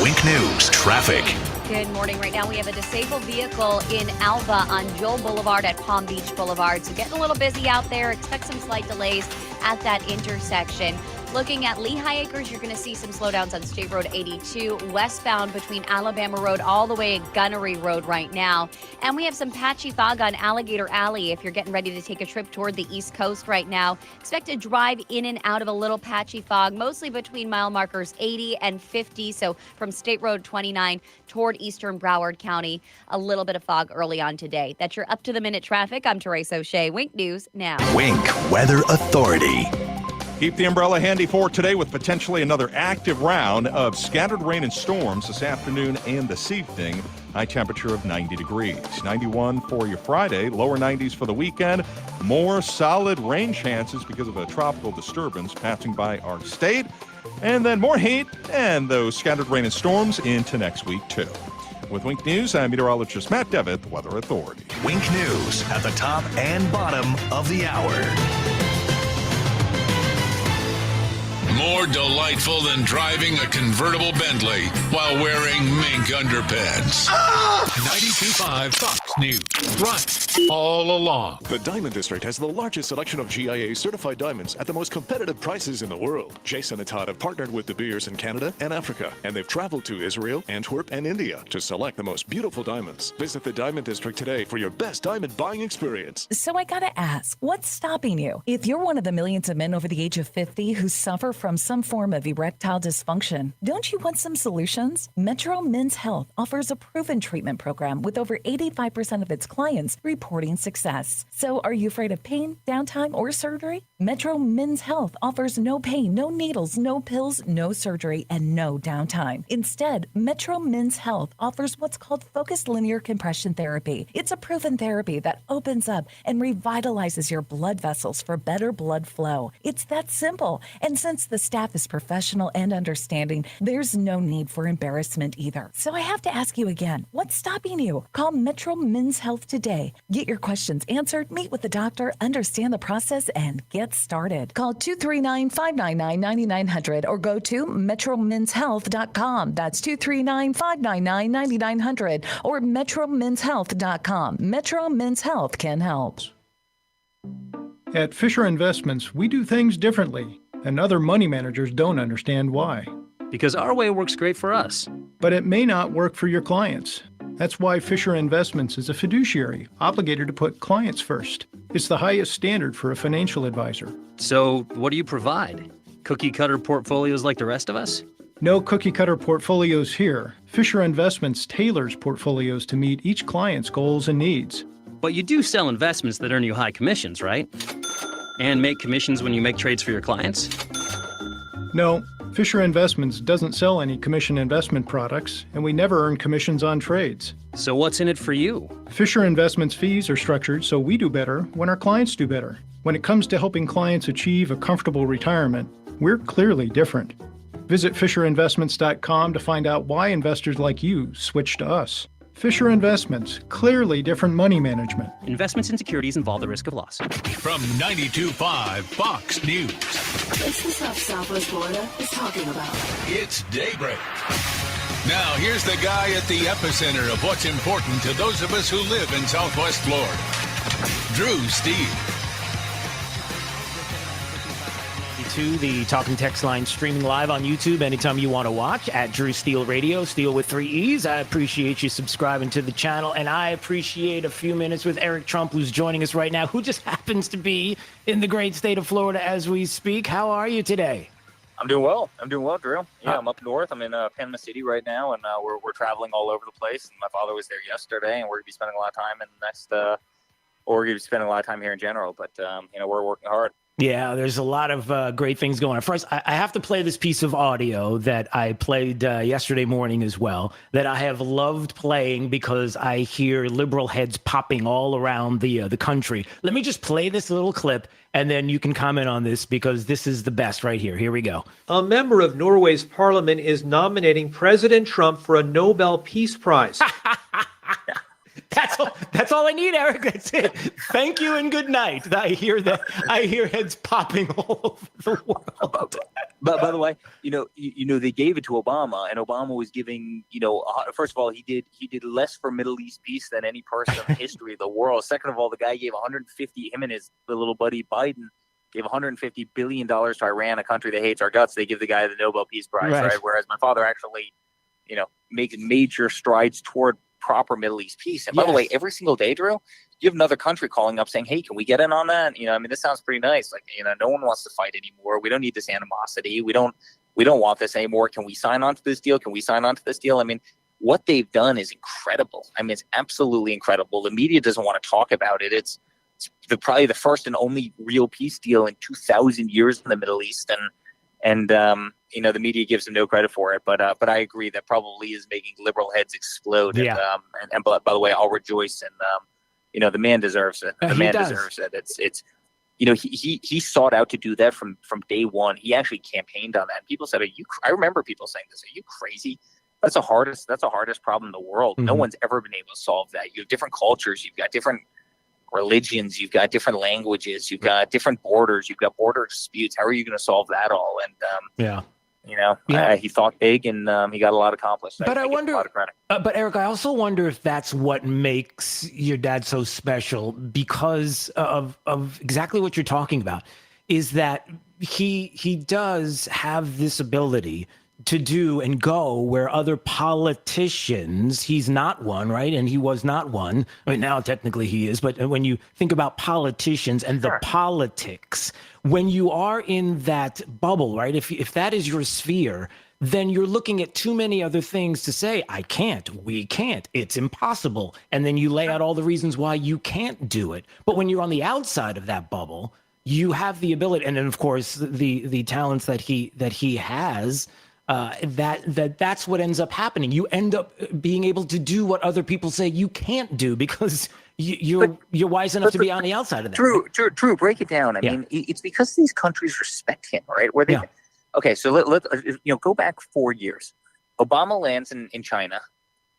Speaker 18: Wink News Traffic.
Speaker 19: Good morning. Right now we have a disabled vehicle in Alva on Joel Boulevard at Palm Beach Boulevard. So getting a little busy out there. Expect some slight delays at that intersection. Looking at Lehigh Acres, you're going to see some slowdowns on State Road 82 westbound between Alabama Road all the way at Gunnery Road right now. And we have some patchy fog on Alligator Alley if you're getting ready to take a trip toward the East Coast right now. Expect to drive in and out of a little patchy fog, mostly between mile markers 80 and 50. So from State Road 29 toward eastern Broward County, a little bit of fog early on today. That's your up-to-the-minute traffic. I'm Teresa O'Shea. Wink News now.
Speaker 18: Wink Weather Authority.
Speaker 20: Keep the umbrella handy for today with potentially another active round of scattered rain and storms this afternoon and this evening. High temperature of 90 degrees. 91 for your Friday, lower 90s for the weekend. More solid rain chances because of a tropical disturbance passing by our state. And then more heat and those scattered rain and storms into next week, too. With Wink News, I'm meteorologist Matt Devitt, Weather Authority.
Speaker 18: Wink News at the top and bottom of the hour.
Speaker 3: More delightful than driving a convertible Bentley while wearing mink underpants. 92.5 Fox News. Right all along.
Speaker 22: The Diamond District has the largest selection of GIA certified diamonds at the most competitive prices in the world. Jason and Todd have partnered with De Beers in Canada and Africa, and they've traveled to Israel, Antwerp, and India to select the most beautiful diamonds. Visit the Diamond District today for your best diamond buying experience.
Speaker 23: So I gotta ask, what's stopping you? If you're one of the millions of men over the age of 50 who suffer from some form of erectile dysfunction, don't you want some solutions? Metro Men's Health offers a proven treatment program with over 85% of its clients reporting success. So are you afraid of pain, downtime, or surgery? Metro Men's Health offers no pain, no needles, no pills, no surgery, and no downtime. Instead, Metro Men's Health offers what's called focused linear compression therapy. It's a proven therapy that opens up and revitalizes your blood vessels for better blood flow. It's that simple. And since the staff is professional and understanding, there's no need for embarrassment either. So I have to ask you again, what's stopping you? Call Metro Men's Health today. Get your questions answered, meet with the doctor, understand the process, and get started. Call 239-599-9900 or go to metromenshealth.com. That's 239-599-9900 or metromenshealth.com. Metro Men's Health can help.
Speaker 4: At Fisher Investments, we do things differently, and other money managers don't understand why.
Speaker 5: Because our way works great for us.
Speaker 4: But it may not work for your clients. That's why Fisher Investments is a fiduciary, obligated to put clients first. It's the highest standard for a financial advisor.
Speaker 5: So, what do you provide? Cookie-cutter portfolios like the rest of us?
Speaker 4: No cookie-cutter portfolios here. Fisher Investments tailors portfolios to meet each client's goals and needs.
Speaker 5: But you do sell investments that earn you high commissions, right? And make commissions when you make trades for your clients?
Speaker 4: No, Fisher Investments doesn't sell any commission investment products, and we never earn commissions on trades.
Speaker 5: So what's in it for you?
Speaker 4: Fisher Investments fees are structured so we do better when our clients do better. When it comes to helping clients achieve a comfortable retirement, we're clearly different. Visit FisherInvestments.com to find out why investors like you switch to us. Fisher Investments, clearly different money management.
Speaker 5: Investments in securities involve the risk of loss.
Speaker 3: From 92.5 Fox News.
Speaker 11: It's the stuff Southwest Florida is talking about.
Speaker 3: It's Daybreak. Now, here's the guy at the epicenter of what's important to those of us who live in Southwest Florida. Drew Steele.
Speaker 27: To the Talking Text line streaming live on YouTube anytime you want to watch at Drew Steele Radio, Steele with 3 E's. I appreciate you subscribing to the channel, and I appreciate a few minutes with Eric Trump, who's joining us right now, who just happens to be in the great state of Florida as we speak. How are you today?
Speaker 6: I'm doing well. Drew. Yeah, I'm up north. I'm in Panama City right now, and we're traveling all over the place. And my father was there yesterday, and we're going to be spending a lot of time in the next, or we're going to be spending a lot of time here in general. But, we're working hard.
Speaker 27: Yeah, there's a lot of great things going on. First, I have to play this piece of audio that I played yesterday morning as well, that I have loved playing because I hear liberal heads popping all around the country. Let me just play this little clip, and then you can comment on this because this is the best right here. Here we go.
Speaker 7: A member of Norway's parliament is nominating President Trump for a Nobel Peace Prize.
Speaker 27: That's all I need, Eric. That's it. Thank you and good night. I hear heads popping all over the world.
Speaker 6: But by the way, they gave it to Obama, and Obama was giving, first of all, he did less for Middle East peace than any person in the history of the world. Second of all, the guy gave him and his little buddy Biden gave $150 billion to Iran, a country that hates our guts. They give the guy the Nobel Peace Prize, right? Whereas my father actually, makes major strides toward proper Middle East peace. And by the way, every single day, Drew, you have another country calling up saying, hey, can we get in on that? This sounds pretty nice. Like, no one wants to fight anymore. We don't need this animosity. We don't want this anymore. Can we sign on to this deal? What they've done is incredible. It's absolutely incredible. The media doesn't want to talk about it. It's probably the first and only real peace deal in 2,000 years in the Middle East. And the media gives them no credit for it, but I agree that probably is making liberal heads explode.
Speaker 27: Yeah.
Speaker 6: And by the way, I'll rejoice, and the man deserves it. The man deserves it. It's he sought out to do that from day one. He actually campaigned on that. And people said, I remember people saying this, are you crazy? That's the hardest problem in the world. Mm-hmm. No one's ever been able to solve that. You have different cultures, you've got different religions, you've got different languages, you've got different borders, you've got border disputes. How are you going to solve that all? And he thought big, and he got a lot accomplished.
Speaker 27: But I wonder, a lot of credit. But Eric, I also wonder if that's what makes your dad so special, because of exactly what you're talking about, is that he does have this ability to do and go where other politicians, he's not one, right? And he was not one. Now technically he is, but when you think about politicians and the politics, when you are in that bubble, right? If that is your sphere, then you're looking at too many other things to say, I can't, we can't, it's impossible. And then you lay out all the reasons why you can't do it. But when you're on the outside of that bubble, you have the ability, and then of course the talents that he has. That's what ends up happening. You end up being able to do what other people say you can't do because you're wise enough to be on the outside of that.
Speaker 6: True. Break it down. I mean, it's because these countries respect him, right? Where they, okay, so let go back 4 years. Obama lands in China.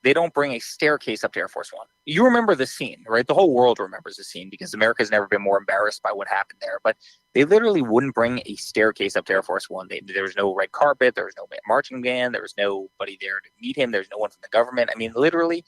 Speaker 6: They don't bring a staircase up to Air Force One. You remember the scene, right? The whole world remembers the scene because America's never been more embarrassed by what happened there. But they literally wouldn't bring a staircase up to Air Force One. There was no red carpet. There was no marching band. There was nobody there to meet him. There's no one from the government. I mean, literally,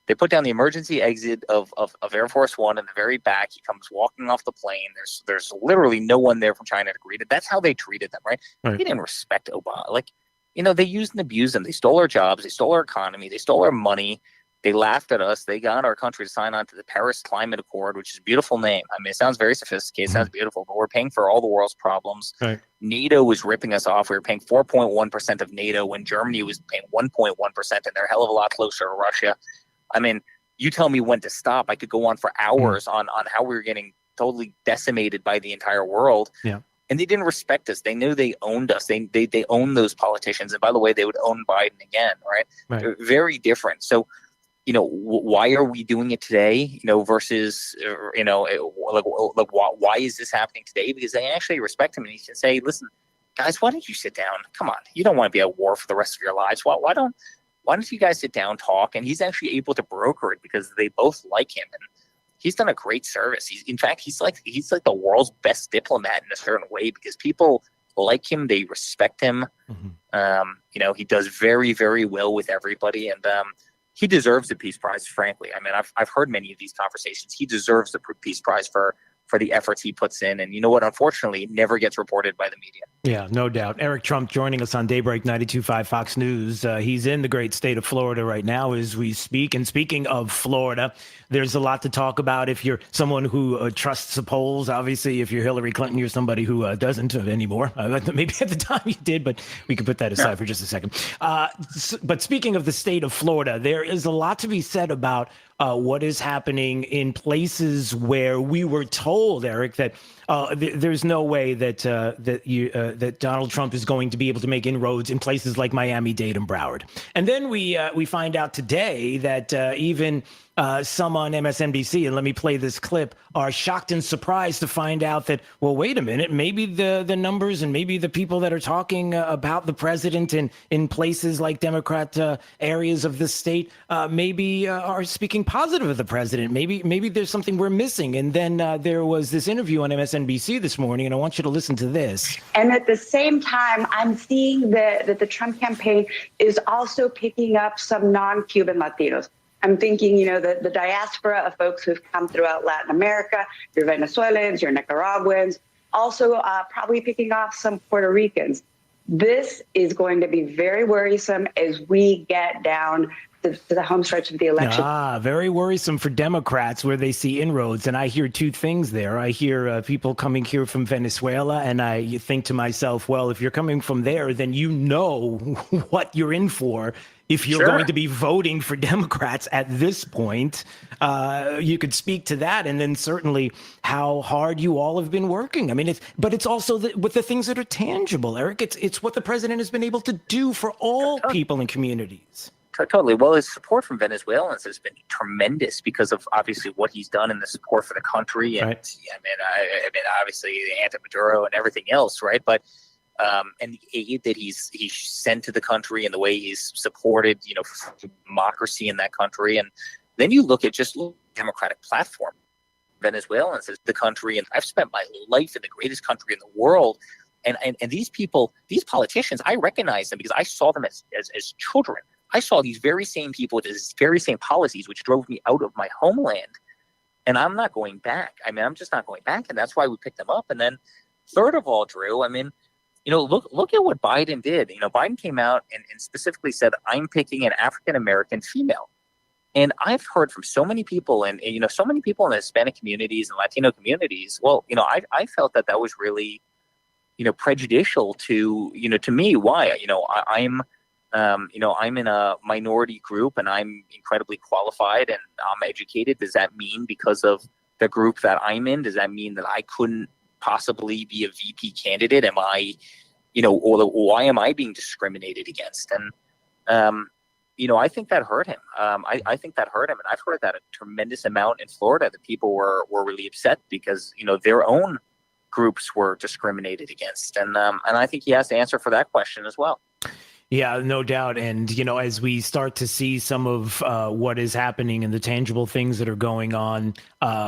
Speaker 6: they put down the emergency exit of Air Force One in the very back. He comes walking off the plane. There's literally no one there from China to greet him. That's how they treated them, right? They didn't respect Obama. Like, they used and abused them. They stole our jobs. They stole our economy. They stole our money. They laughed at us. They got our country to sign on to the Paris Climate Accord, which is a beautiful name. I mean, it sounds very sophisticated. It sounds beautiful, but we're paying for all the world's problems.
Speaker 27: Right.
Speaker 6: NATO was ripping us off. We were paying 4.1% of NATO when Germany was paying 1.1%, and they're a hell of a lot closer to Russia. I mean, you tell me when to stop. I could go on for hours on how we were getting totally decimated by the entire world.
Speaker 27: Yeah.
Speaker 6: And they didn't respect us. They knew they owned us. They owned those politicians. And by the way, they would own Biden again, right? They're very different. So, why are we doing it today? Versus, why is this happening today? Because they actually respect him, and he can say, "Listen, guys, why don't you sit down? Come on, you don't want to be at war for the rest of your lives. Why don't you guys sit down, talk?" And he's actually able to broker it because they both like him, and he's done a great service. He's like the world's best diplomat in a certain way because people like him, they respect him. He does very, very well with everybody, and he deserves the Peace Prize. Frankly, I mean, I've heard many of these conversations. He deserves the Peace Prize for the efforts he puts in, and you know what? Unfortunately, it never gets reported by the media.
Speaker 27: Yeah, no doubt. Eric Trump joining us on Daybreak 92.5 Fox News. He's in the great state of Florida right now as we speak. And speaking of Florida, there's a lot to talk about. If you're someone who trusts the polls, obviously, if you're Hillary Clinton, you're somebody who doesn't anymore. Maybe at the time you did, but we can put that aside for just a second. But speaking of the state of Florida, there is a lot to be said about what is happening in places where we were told, Eric, that there's no way that Donald Trump is going to be able to make inroads in places like Miami-Dade and Broward. And then we find out today that even some on MSNBC, and let me play this clip, are shocked and surprised to find out that, well, wait a minute, maybe the numbers and maybe the people that are talking about the president in places like Democrat areas of the state maybe are speaking positive of the president. Maybe there's something we're missing. And then there was this interview on MSNBC this morning, and I want you to listen to this.
Speaker 8: And at the same time, I'm seeing that the Trump campaign is also picking up some non-Cuban Latinos. I'm thinking, the diaspora of folks who've come throughout Latin America, your Venezuelans, your Nicaraguans, also probably picking off some Puerto Ricans. This is going to be very worrisome as we get down to the home stretch of the election.
Speaker 27: Very worrisome for Democrats where they see inroads. And I hear two things there. I hear people coming here from Venezuela, and I think to myself, well, if you're coming from there, then you know what you're in for. If you're going to be voting for Democrats at this point, you could speak to that, and then certainly how hard you all have been working. I mean, it's also with the things that are tangible, Eric. It's what the president has been able to do for all people and communities.
Speaker 6: Totally. Well, his support from Venezuelans has been tremendous because of obviously what he's done and the support for the country, and I mean, obviously anti-Maduro and everything else, right? But and the aid that he's sent to the country and the way he's supported, democracy in that country. And then you look at just the Democratic platform. Venezuelans is the country, and I've spent my life in the greatest country in the world. And these people, these politicians, I recognize them because I saw them as children. I saw these very same people with these very same policies, which drove me out of my homeland. And I'm not going back. I mean, I'm just not going back. And that's why we picked them up. And then third of all, Drew, I mean, look at what Biden did. Biden came out and specifically said, I'm picking an African-American female. And I've heard from so many people and so many people in the Hispanic communities and Latino communities. Well, I felt that was really, prejudicial to me. Why? I'm in a minority group and I'm incredibly qualified and I'm educated. Does that mean because of the group that I'm in, does that mean that I couldn't possibly be a VP candidate? Am I, or why am I being discriminated against? And, I think that hurt him. I think that hurt him. And I've heard that a tremendous amount in Florida, that people were really upset because, their own groups were discriminated against. And I think he has to answer for that question as well.
Speaker 27: Yeah, no doubt. And, as we start to see some of what is happening and the tangible things that are going on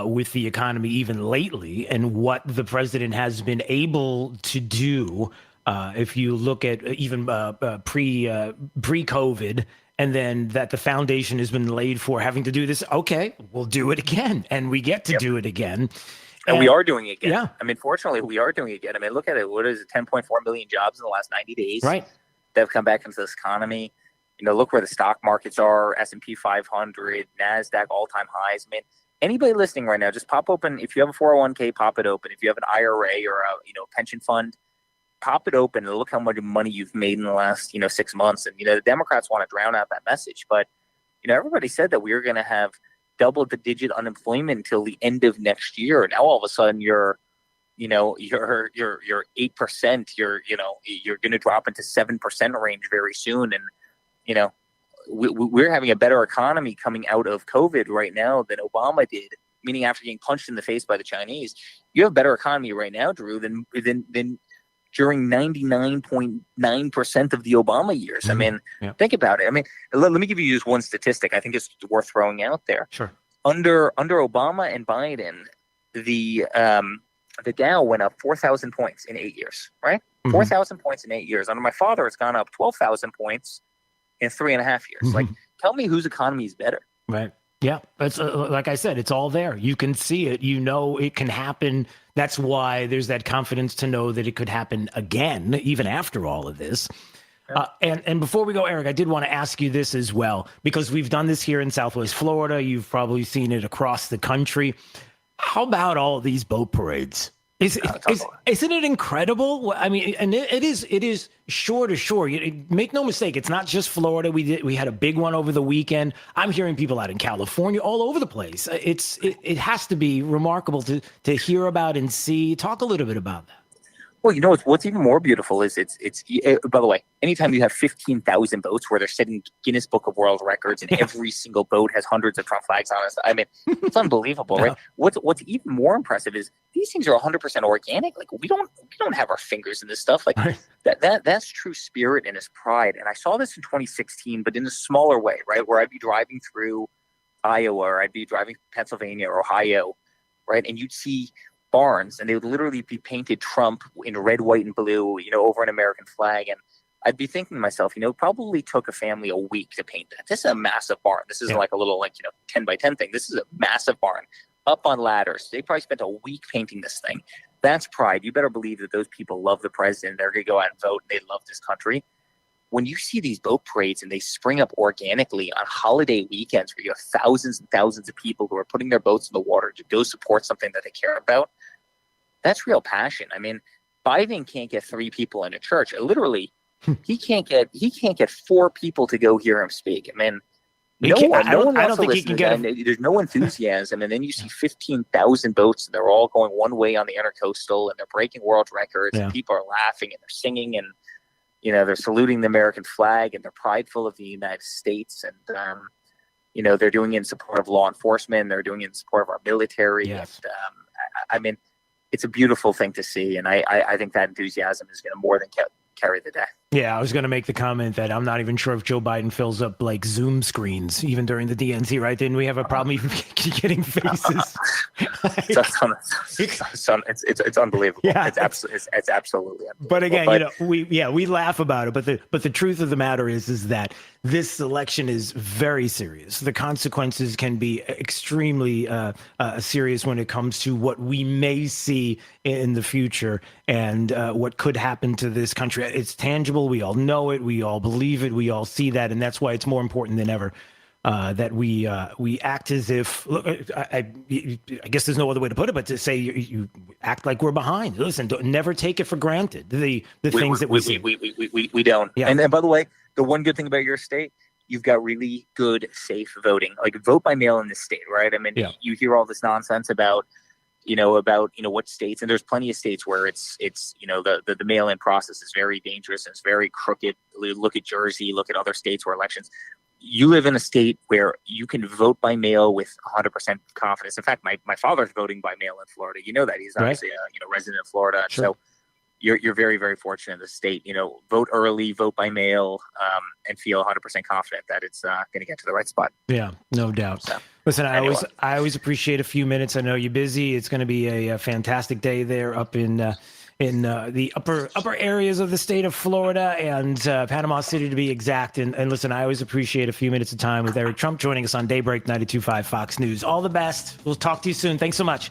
Speaker 27: with the economy even lately, and what the president has been able to do, if you look at even pre-COVID, and then that the foundation has been laid for having to do this, okay, we'll do it again. And we get to do it again.
Speaker 6: And we are doing it again.
Speaker 27: Yeah.
Speaker 6: I mean, fortunately, we are doing it again. I mean, look at it. What is it? 10.4 million jobs in the last 90 days.
Speaker 27: Right.
Speaker 6: That have come back into this economy. Look where the stock markets are, S&P 500, NASDAQ, all-time highs. I mean, anybody listening right now, just pop open. If you have a 401k, pop it open. If you have an IRA or a pension fund, pop it open and look how much money you've made in the last 6 months. And the Democrats want to drown out that message, but everybody said that we were going to have double-digit unemployment until the end of next year. Now all of a sudden you're 8%. You're going to drop into 7% range very soon, and we're having a better economy coming out of COVID right now than Obama did. Meaning, after getting punched in the face by the Chinese, you have a better economy right now, Drew, than during 99.9% of the Obama years. I mean, think about it. I mean, let me give you just one statistic. I think it's worth throwing out there.
Speaker 27: Sure.
Speaker 6: Under Obama and Biden, the Dow went up 4,000 points in 8 years, right? 4,000 points in 8 years. Under my father, it's gone up 12,000 points in 3.5 years. Like, tell me whose economy is better.
Speaker 27: Right. Yeah. It's like I said, it's all there. You can see it. It can happen. That's why there's that confidence to know that it could happen again, even after all of this. And before we go, Eric, I did want to ask you this as well, because we've done this here in Southwest Florida. You've probably seen it across the country. How about all of these boat parades? Isn't it incredible? I mean, and it is shore to shore. Make no mistake, it's not just Florida. We had a big one over the weekend. I'm hearing people out in California, all over the place. It has to be remarkable to hear about and see. Talk a little bit about that.
Speaker 6: Well, what's even more beautiful is it's by the way, anytime you have 15,000 boats where they're setting Guinness Book of World Records and every single boat has hundreds of Trump flags on it. I mean, it's unbelievable, right? What's even more impressive is these things are 100% organic. Like, we don't have our fingers in this stuff. Like, that's true spirit and his pride. And I saw this in 2016, but in a smaller way, right? Where I'd be driving through Iowa, or I'd be driving Pennsylvania or Ohio, right? And you'd see barns, and they would literally be painted Trump in red, white, and blue, over an American flag. And I'd be thinking to myself, it probably took a family a week to paint that. This is a massive barn. This isn't like a little 10 by 10 thing. This is a massive barn up on ladders. They probably spent a week painting this thing. That's pride. You better believe that those people love the president. They're going to go out and vote. And they love this country. When you see these boat parades and they spring up organically on holiday weekends where you have thousands and thousands of people who are putting their boats in the water to go support something that they care about, that's real passion. I mean, Biden can't get 3 people in a church. Literally, he can't get 4 people to go hear him speak. I mean, no one wants to listen to that. There's no enthusiasm. And then you see 15,000 boats, and they're all going one way on the intercoastal, and they're breaking world records. And people are laughing, and they're singing, and they're saluting the American flag, and they're prideful of the United States. And they're doing it in support of law enforcement. They're doing it in support of our military. Yes. And I mean, it's a beautiful thing to see, and I think that enthusiasm is going to more than carry the day.
Speaker 27: Yeah, I was going to make the comment that I'm not even sure if Joe Biden fills up like Zoom screens even during the DNC, right? Didn't we have a problem even getting faces?
Speaker 6: It's unbelievable.
Speaker 27: Yeah,
Speaker 6: it's absolutely unbelievable.
Speaker 27: But again, we laugh about it, but the truth of the matter is that this election is very serious. The consequences can be extremely serious when it comes to what we may see in the future and what could happen to this country. It's tangible. We all know it. We all believe it. We all see that. And that's why it's more important than ever that we act as if, look, I guess there's no other way to put it, but to say you act like we're behind. Listen, never take it for granted. The things that we see.
Speaker 6: We don't. Yeah. And by the way, the one good thing about your state, you've got really good, safe voting. Like, vote by mail in this state, right? I mean, you hear all this nonsense about, about, what states, and there's plenty of states where it's the mail-in process is very dangerous and it's very crooked. Look at Jersey, look at other states where elections. You live in a state where you can vote by mail with 100% confidence. In fact, my father's voting by mail in Florida. You know that he's obviously a resident of Florida.
Speaker 27: Sure.
Speaker 6: So you're very, very fortunate in the state. Vote early, vote by mail, and feel 100% confident that it's going to get to the right spot.
Speaker 27: Yeah, no doubt. So, listen, I always appreciate a few minutes. I know you're busy. It's going to be a fantastic day there up in the upper areas of the state of Florida and Panama City, to be exact. And listen, I always appreciate a few minutes of time with Eric Trump joining us on Daybreak 92.5 Fox News. All the best. We'll talk to you soon. Thanks so much.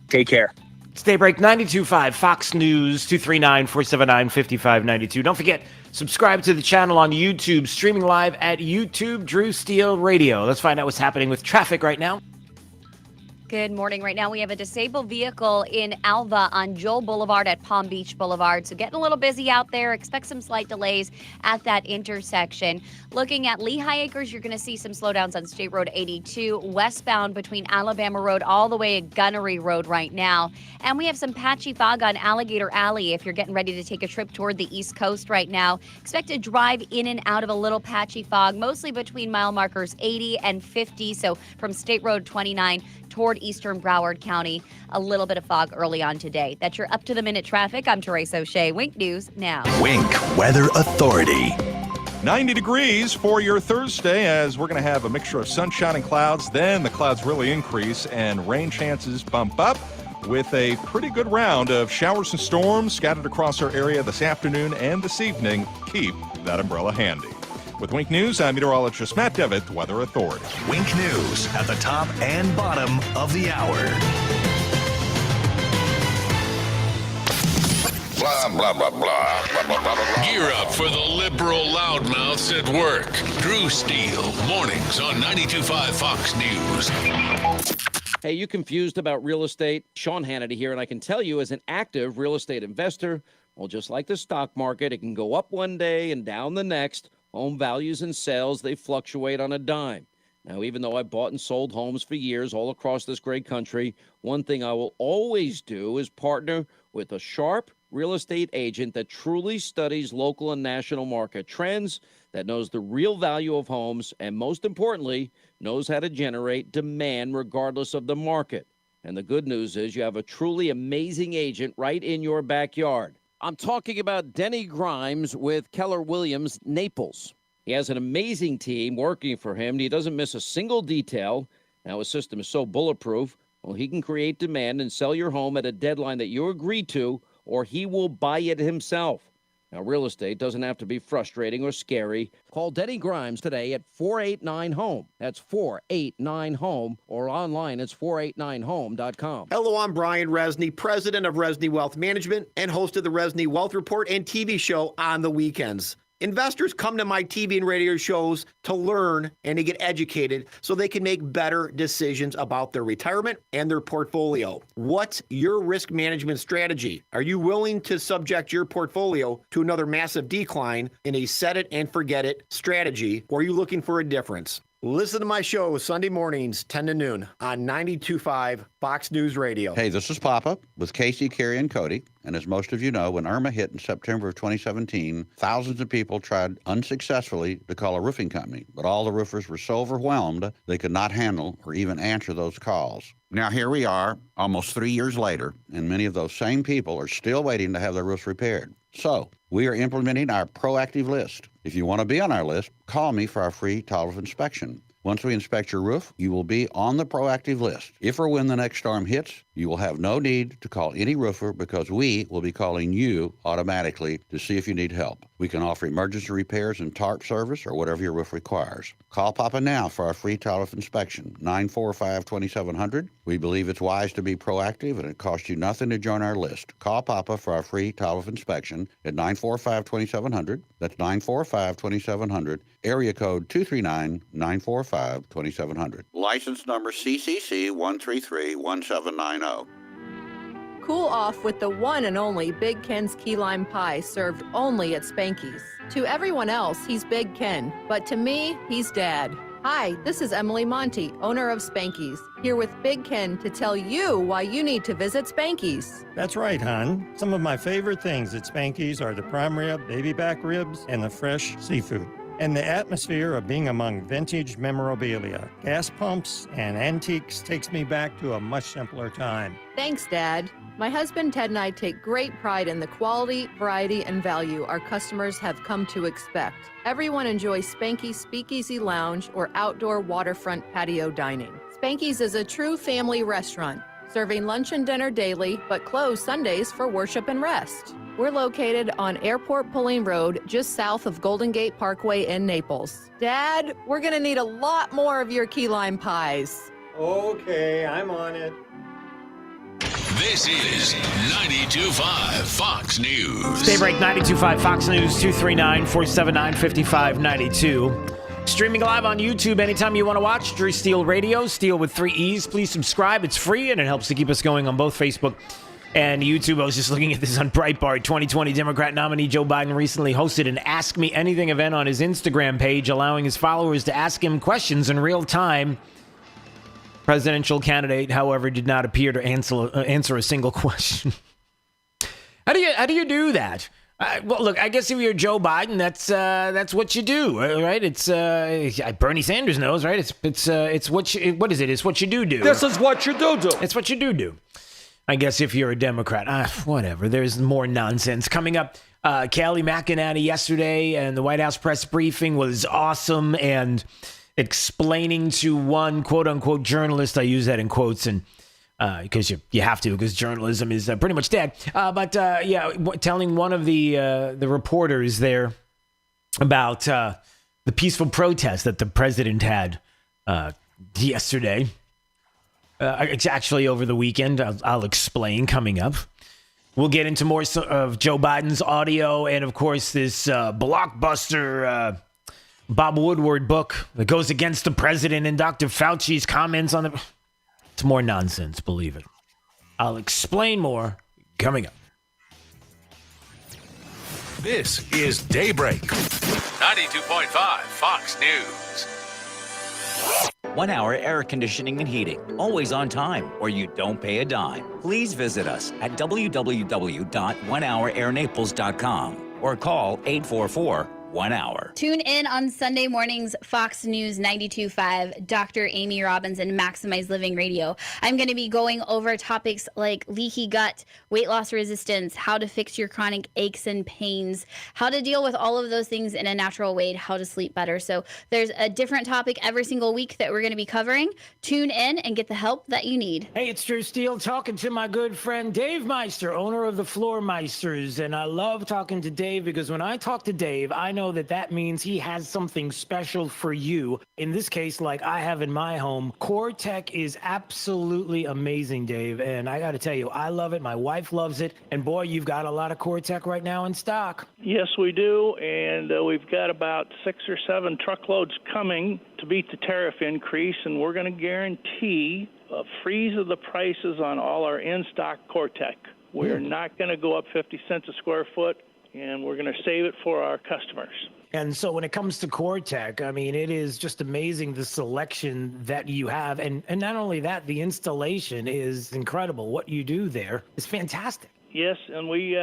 Speaker 6: Take care.
Speaker 27: It's Daybreak 92.5 Fox News, 239-479-5592. Don't forget, subscribe to the channel on YouTube, streaming live at YouTube Drew Steele Radio. Let's find out what's happening with traffic right now.
Speaker 19: Good morning. Right now we have a disabled vehicle in Alva on Joel Boulevard at Palm Beach Boulevard. So getting a little busy out there. Expect some slight delays at that intersection. Looking at Lehigh Acres, you're going to see some slowdowns on State Road 82 westbound between Alabama Road all the way to Gunnery Road right now. And we have some patchy fog on Alligator Alley if you're getting ready to take a trip toward the East Coast right now. Expect to drive in and out of a little patchy fog, mostly between mile markers 80 and 50. So from State Road 29 toward eastern Broward County, a little bit of fog early on today. That's your up-to-the-minute traffic. I'm Therese O'Shea. Wink News now.
Speaker 18: Wink Weather Authority.
Speaker 20: 90 degrees for your Thursday, as we're going to have a mixture of sunshine and clouds. Then the clouds really increase and rain chances bump up with a pretty good round of showers and storms scattered across our area this afternoon and this evening. Keep that umbrella handy. With Wink News, I'm meteorologist Matt Devitt, Weather Authority.
Speaker 18: Wink News at the top and bottom of the hour.
Speaker 3: Blah, blah, blah, blah, blah, blah, blah, blah. Gear up for the liberal loudmouths at work. Drew Steele, mornings on 92.5 Fox News.
Speaker 10: Hey, you confused about real estate? Sean Hannity here, and I can tell you as an active real estate investor, well, just like the stock market, it can go up one day and down the next. Home values and sales, they fluctuate on a dime. Now, even though I bought and sold homes for years all across this great country, one thing I will always do is partner with a sharp real estate agent that truly studies local and national market trends, that knows the real value of homes, and most importantly, knows how to generate demand regardless of the market. And the good news is you have a truly amazing agent right in your backyard. I'm talking about Denny Grimes with Keller Williams Naples. He has an amazing team working for him, and he doesn't miss a single detail. Now, his system is so bulletproof, well, he can create demand and sell your home at a deadline that you agree to, or he will buy it himself. Now, real estate doesn't have to be frustrating or scary. Call Denny Grimes today at 489-HOME. That's 489-HOME, or online it's 489home.com.
Speaker 13: Hello, I'm Brian Resney, president of Resney Wealth Management and host of the Resney Wealth Report and TV show on the weekends. Investors come to my TV and radio shows to learn and to get educated so they can make better decisions about their retirement and their portfolio. What's your risk management strategy? Are you willing to subject your portfolio to another massive decline in a set it and forget it strategy, or are you looking for a difference? Listen to my show Sunday mornings, 10 to noon on 92.5 Fox News Radio.
Speaker 14: Hey, this is Papa with Casey, Carrie, and Cody. And as most of you know, when Irma hit in September of 2017, thousands of people tried unsuccessfully to call a roofing company. But all the roofers were so overwhelmed, they could not handle or even answer those calls. Now, here we are, almost 3 years later, and many of those same people are still waiting to have their roofs repaired. So, we are implementing our proactive list. If you want to be on our list, call me for our free total inspection. Once we inspect your roof, you will be on the proactive list. If or when the next storm hits, you will have no need to call any roofer because we will be calling you automatically to see if you need help. We can offer emergency repairs and tarp service or whatever your roof requires. Call Papa now for our free total inspection, 945-2700. We believe it's wise to be proactive and it costs you nothing to join our list. Call Papa for our free total inspection at 945-2700. That's 945-2700. Area code 239-945-2700. License number CCC 1331790.
Speaker 15: Cool off with the one and only Big Ken's Key Lime Pie, served only at Spanky's. To everyone else, he's Big Ken, but to me, he's Dad. Hi, this is Emily Monty, owner of Spanky's, here with Big Ken to tell you why you need to visit Spanky's.
Speaker 1: That's right, hon. Some of my favorite things at Spanky's are the prime rib, baby back ribs, and the fresh seafood. And the atmosphere of being among vintage memorabilia, gas pumps, and antiques takes me back to a much simpler time.
Speaker 15: Thanks, Dad. My husband Ted and I take great pride in the quality, variety, and value our customers have come to expect. Everyone enjoys Spanky's Speakeasy Lounge or outdoor waterfront patio dining. Spanky's is a true family restaurant, serving lunch and dinner daily, but closed Sundays for worship and rest. We're located on Airport Pulling Road, just south of Golden Gate Parkway in Naples. Dad, we're gonna need a lot more of your key lime pies.
Speaker 1: Okay, I'm on it.
Speaker 3: This is 92.5 Fox News.
Speaker 27: Daybreak 92.5 Fox News, 239-479-5592. Streaming live on YouTube anytime you want to watch. Drew Steele Radio, Steele with 3 E's. Please subscribe. It's free and it helps to keep us going on both Facebook and YouTube. I was just looking at this on Breitbart. 2020 Democrat nominee Joe Biden recently hosted an Ask Me Anything event on his Instagram page, allowing his followers to ask him questions in real time. Presidential candidate, however, did not appear to answer a single question. How do you do that? Well, look, I guess if you're Joe Biden, that's what you do, right? It's Bernie Sanders knows, right? It's what is it? It's what you do.
Speaker 7: This is what you do.
Speaker 27: It's what you do. I guess if you're a Democrat, whatever. There's more nonsense coming up. Kayleigh McEnany yesterday and the White House press briefing was awesome, and explaining to one quote-unquote journalist, I use that in quotes, and because you have to, because journalism is pretty much dead. Telling one of the reporters there about the peaceful protest that the president had yesterday. It's actually over the weekend. I'll explain coming up. We'll get into more of Joe Biden's audio and, of course, this blockbuster Bob Woodward book that goes against the president and Dr. Fauci's comments on the... It's more nonsense, believe it. I'll explain more coming up.
Speaker 18: This is Daybreak. 92.5 Fox News.
Speaker 2: 1 hour air conditioning and heating, always on time, or you don't pay a dime. Please visit us at www.onehourairnaples.com or call 844-1-HOUR.
Speaker 19: Tune in on Sunday mornings, Fox News 92.5, Dr. Amy Robbins and Maximize Living Radio. I'm going to be going over topics like leaky gut, weight loss resistance, how to fix your chronic aches and pains, how to deal with all of those things in a natural way, how to sleep better. So there's a different topic every single week that we're going to be covering. Tune in and get the help that you need.
Speaker 27: Hey, it's Drew Steele talking to my good friend Dave Meister, owner of the Floor Meisters. And I love talking to Dave because when I talk to Dave, I know that means he has something special for you. In this case, like I have in my home, Core Tech is absolutely amazing, Dave. And I got to tell you, I love it. My wife loves it. And boy, you've got a lot of Core Tech right now in stock.
Speaker 9: Yes, we do. And we've got about 6 or 7 truckloads coming to beat the tariff increase. And we're going to guarantee a freeze of the prices on all our in-stock Core Tech. We're not going to go up 50 cents a square foot, and we're going to save it for our customers.
Speaker 27: And so when it comes to Core Tech, I mean, it is just amazing the selection that you have. And not only that, the installation is incredible. What you do there is fantastic.
Speaker 9: Yes, and we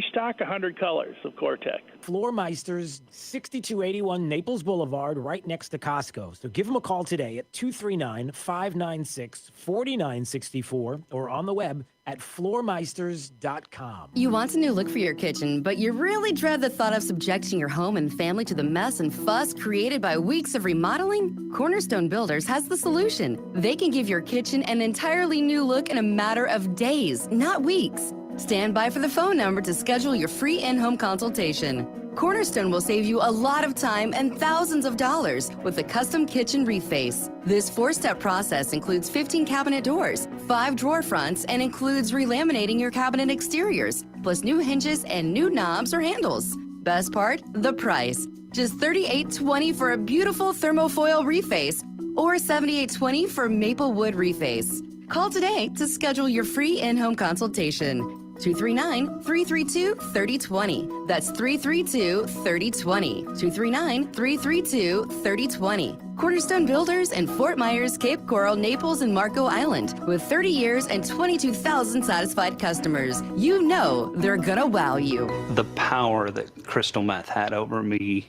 Speaker 9: stock 100 colors of Core Tech.
Speaker 27: Floor Meisters, 6281 Naples Boulevard, right next to Costco. So give them a call today at 239-596-4964 or on the web at floormeisters.com.
Speaker 16: You want a new look for your kitchen, but you really dread the thought of subjecting your home and family to the mess and fuss created by weeks of remodeling? Cornerstone Builders has the solution. They can give your kitchen an entirely new look in a matter of days, not weeks. Stand by for the phone number to schedule your free in-home consultation. Cornerstone will save you a lot of time and thousands of dollars with a custom kitchen reface. This 4-step process includes 15 cabinet doors, 5 drawer fronts, and includes relaminating your cabinet exteriors, plus new hinges and new knobs or handles. Best part, the price. Just $38.20 for a beautiful thermofoil reface or $78.20 for maple wood reface. Call today to schedule your free in-home consultation. 239-332-3020. That's 332-3020. 239-332-3020. Cornerstone Builders in Fort Myers, Cape Coral, Naples, and Marco Island. With 30 years and 22,000 satisfied customers. You know they're gonna wow you.
Speaker 12: The power that crystal meth had over me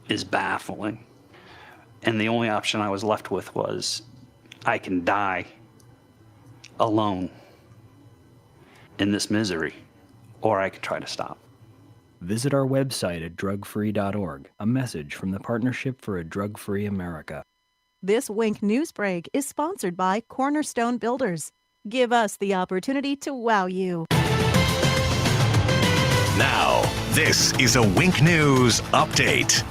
Speaker 12: is baffling. And the only option I was left with was I can die alone in this misery, or I could try to stop.
Speaker 17: Visit our website at drugfree.org. A message from the Partnership for a Drug-Free America.
Speaker 21: This Wink News Break is sponsored by Cornerstone Builders. Give us the opportunity to wow you.
Speaker 18: Now, this is a Wink News Update.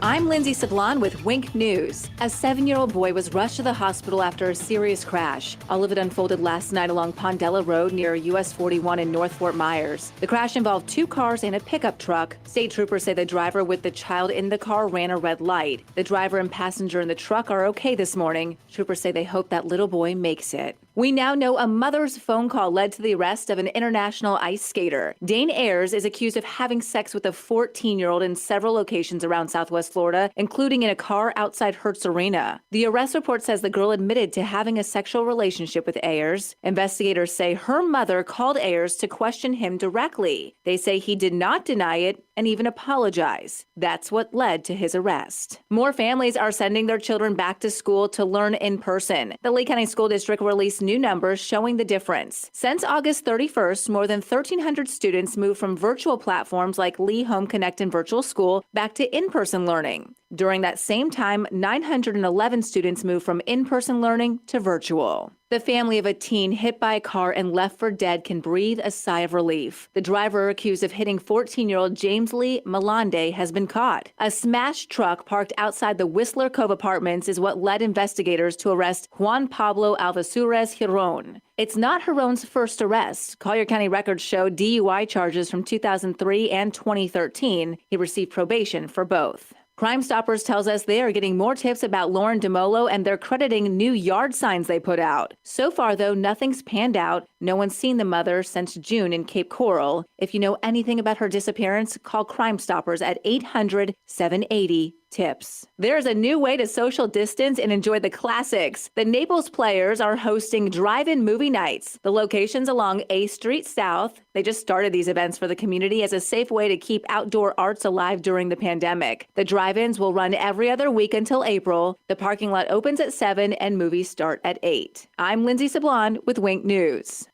Speaker 22: I'm Lindsay Sablon with Wink News. A 7-year-old boy was rushed to the hospital after a serious crash. All of it unfolded last night along Pondella Road near U.S. 41 in North Fort Myers. The crash involved 2 cars and a pickup truck. State troopers say the driver with the child in the car ran a red light. The driver and passenger in the truck are okay this morning. Troopers say they hope that little boy makes it. We now know a mother's phone call led to the arrest of an international ice skater. Dane Ayers is accused of having sex with a 14-year-old in several locations around Southwest Florida, including in a car outside Hertz Arena. The arrest report says the girl admitted to having a sexual relationship with Ayers. Investigators say her mother called Ayers to question him directly. They say he did not deny it and even apologize. That's what led to his arrest. More families are sending their children back to school to learn in person. The Lee County School District released new numbers showing the difference. Since August 31st, more than 1,300 students moved from virtual platforms like Lee Home Connect and Virtual School back to in-person learning. During that same time, 911 students moved from in-person learning to virtual. The family of a teen hit by a car and left for dead can breathe a sigh of relief. The driver accused of hitting 14-year-old James Lee Malande has been caught. A smashed truck parked outside the Whistler Cove Apartments is what led investigators to arrest Juan Pablo Alvasures Giron. It's not Giron's first arrest. Collier County records show DUI charges from 2003 and 2013. He received probation for both. Crime Stoppers tells us they are getting more tips about Lauren DeMolo, and they're crediting new yard signs they put out. So far, though, nothing's panned out. No one's seen the mother since June in Cape Coral. If you know anything about her disappearance, call Crime Stoppers at 800-780-TIPS. There's a new way to social distance and enjoy the classics. The Naples Players are hosting drive-in movie nights. The location's along A Street South. They just started these events for the community as a safe way to keep outdoor arts alive during the pandemic. The drive-ins will run every other week until April. The parking lot opens at 7 and movies start at 8. I'm Lindsay Sablon with Wink News.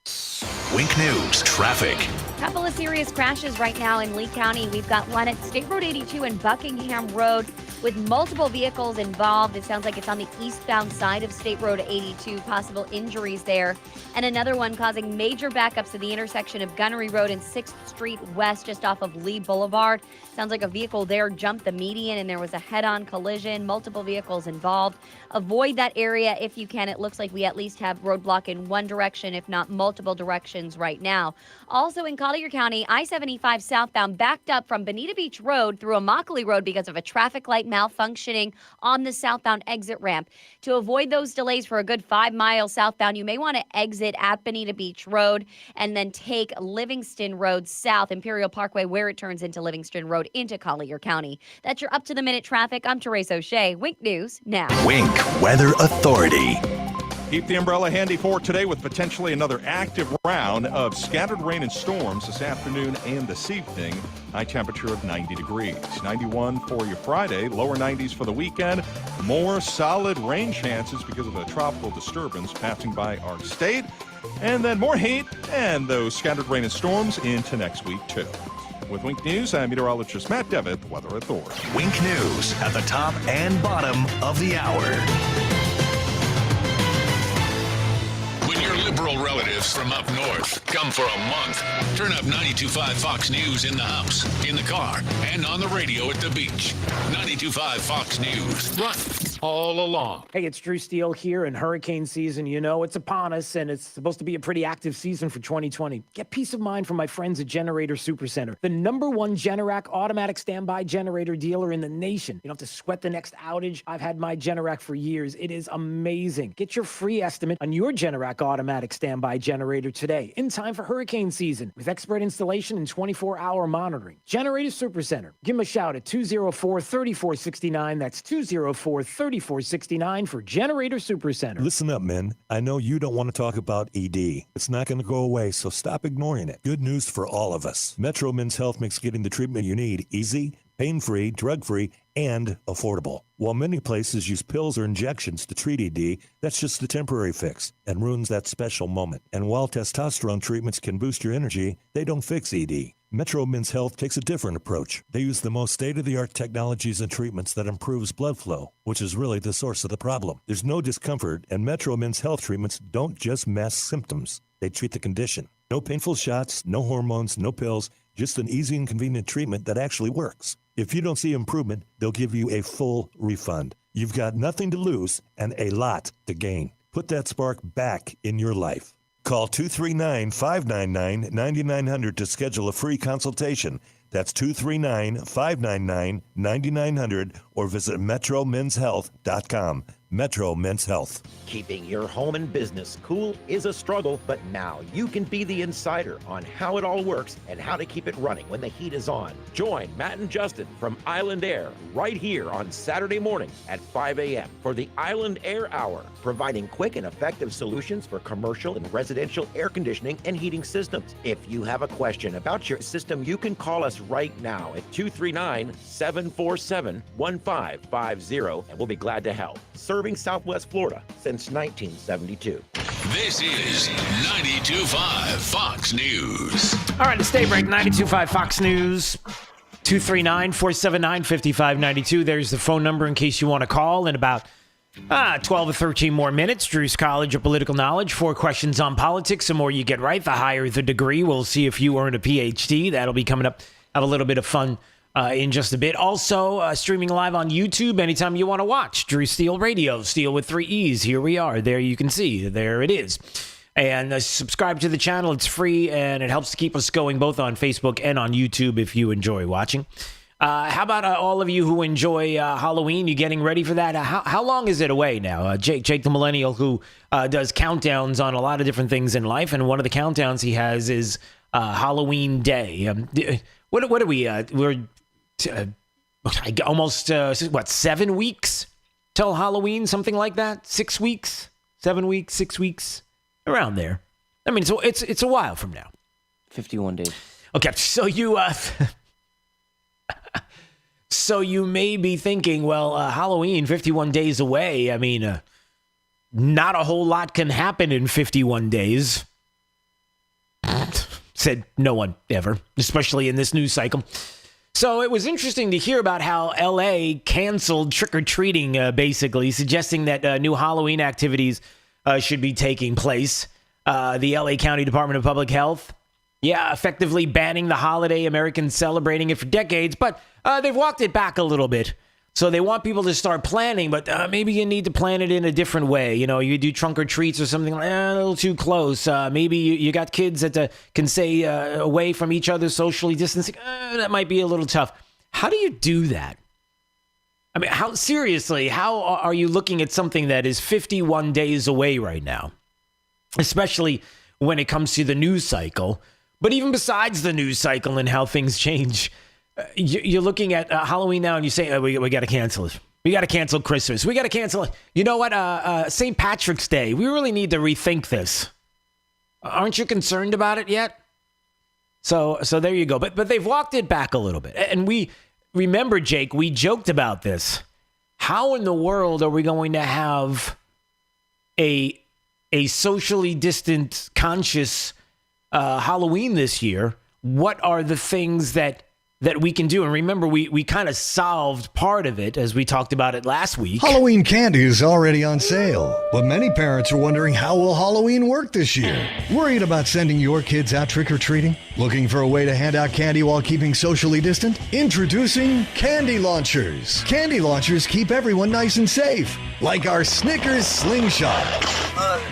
Speaker 18: Wink News Traffic.
Speaker 19: Couple of serious crashes right now in Lee County. We've got one at State Road 82 and Buckingham Road with multiple vehicles involved. It sounds like it's on the eastbound side of State Road 82, possible injuries there. And another one causing major backups at the intersection of Gunnery Road and 6th Street West, just off of Lee Boulevard. Sounds like a vehicle there jumped the median and there was a head-on collision, multiple vehicles involved. Avoid that area if you can. It looks like we at least have roadblock in one direction, if not multiple directions right now. Also in Collier County, I-75 southbound backed up from Bonita Beach Road through Immokalee Road because of a traffic light malfunctioning on the southbound exit ramp. To avoid those delays for a good 5 miles southbound, you may want to exit at Bonita Beach Road and then take Livingston Road south, Imperial Parkway, where it turns into Livingston Road into Collier County. That's your up-to-the-minute traffic. I'm Therese O'Shea. Wink News now.
Speaker 18: Wink Weather Authority.
Speaker 20: Keep the umbrella handy for today with potentially another active round of scattered rain and storms this afternoon and this evening. High temperature of 90 degrees. 91 for your Friday, lower 90s for the weekend. More solid rain chances because of a tropical disturbance passing by our state. And then more heat and those scattered rain and storms into next week, too. With Wink News, I'm meteorologist Matt Devitt, Weather Authority.
Speaker 18: Wink News at the top and bottom of the hour.
Speaker 3: When your liberal relatives from up north come for a month, turn up 92.5 Fox News in the house, in the car, and on the radio at the beach. 92.5 Fox News. Run. us all along.
Speaker 4: Hey, it's Drew Steele here, and hurricane season, you know, it's upon us, and it's supposed to be a pretty active season for 2020. Get peace of mind from my friends at Generator Supercenter, the #1 Generac automatic standby generator dealer in the nation. You don't have to sweat the next outage. I've had my Generac for years. It is amazing. Get your free estimate on your Generac automatic standby generator today, in time for hurricane season, with expert installation and 24-hour monitoring. Generator Supercenter. Give them a shout at 204-3469. That's 204-3469 for Generator Supercenter.
Speaker 5: Listen up, men. I know you don't want to talk about ED. It's not going to go away, so stop ignoring it. Good news for all of us. Metro Men's Health makes getting the treatment you need easy, pain-free, drug-free, and affordable. While many places use pills or injections to treat ED, that's just a temporary fix and ruins that special moment. And while testosterone treatments can boost your energy, they don't fix ED. Metro Men's Health takes a different approach. They use the most state-of-the-art technologies and treatments that improves blood flow, which is really the source of the problem. There's no discomfort, and Metro Men's Health treatments don't just mask symptoms. They treat the condition. No painful shots, no hormones, no pills, just an easy and convenient treatment that actually works. If you don't see improvement, they'll give you a full refund. You've got nothing to lose and a lot to gain. Put that spark back in your life. Call 239-599-9900 to schedule a free consultation. That's 239-599-9900 or visit metromenshealth.com. Metro Men's Health.
Speaker 11: Keeping your home and business cool is a struggle, but now you can be the insider on how it all works and how to keep it running when the heat is on. Join Matt and Justin from Island Air right here on Saturday mornings at 5 a.m. for the Island Air Hour, providing quick and effective solutions for commercial and residential air conditioning and heating systems. If you have a question about your system, you can call us right now at 239-747-1550, and we'll be glad to help. Serving Southwest Florida since 1972.
Speaker 3: This is 92.5 Fox News.
Speaker 27: All right, the State Break, 92.5 Fox News, 239-479-5592. There's the phone number in case you want to call in about 12 or 13 more minutes. Drew's College of Political Knowledge, 4 questions on politics. The more you get right, the higher the degree. We'll see if you earn a PhD. That'll be coming up. Have a little bit of fun in just a bit. Also, streaming live on YouTube anytime you want to watch. Drew Steele Radio, Steele with 3 E's. Here we are. There you can see. There it is. And subscribe to the channel. It's free, and it helps to keep us going both on Facebook and on YouTube if you enjoy watching. How about all of you who enjoy Halloween? You getting ready for that? How long is it away now? Jake the Millennial, who does countdowns on a lot of different things in life, and one of the countdowns he has is Halloween Day. What are we? We're almost 7 weeks till Halloween, something like that. 6 weeks, 7 weeks, 6 weeks, around there. I mean, it's a while from now.
Speaker 23: 51 days.
Speaker 27: Okay, so you so you may be thinking, well, Halloween, 51 days away. I mean, not a whole lot can happen in 51 days. Said no one ever, especially in this news cycle. So it was interesting to hear about how L.A. canceled trick-or-treating, basically, suggesting that new Halloween activities should be taking place. The L.A. County Department of Public Health, effectively banning the holiday, Americans celebrating it for decades, but they've walked it back a little bit. So they want people to start planning, but maybe you need to plan it in a different way. You know, you do trunk or treats or something a little too close. Maybe you got kids that can stay away from each other, socially distancing. That might be a little tough. How do you do that? I mean, how are you looking at something that is 51 days away right now? Especially when it comes to the news cycle. But even besides the news cycle and how things change, you're looking at Halloween now and you say, we got to cancel it. We got to cancel Christmas. We got to cancel it. You know what? St. Patrick's Day. We really need to rethink this. Aren't you concerned about it yet? So there you go. But they've walked it back a little bit. And we remember, Jake, we joked about this. How in the world are we going to have a socially distant, conscious Halloween this year? What are the things that that we can do. And remember, we kind of solved part of it as we talked about it last week.
Speaker 6: Halloween candy is already on sale, but many parents are wondering how will Halloween work this year? Worried about sending your kids out trick-or-treating? Looking for a way to hand out candy while keeping socially distant? Introducing Candy Launchers. Candy Launchers keep everyone nice and safe, like our Snickers Slingshot.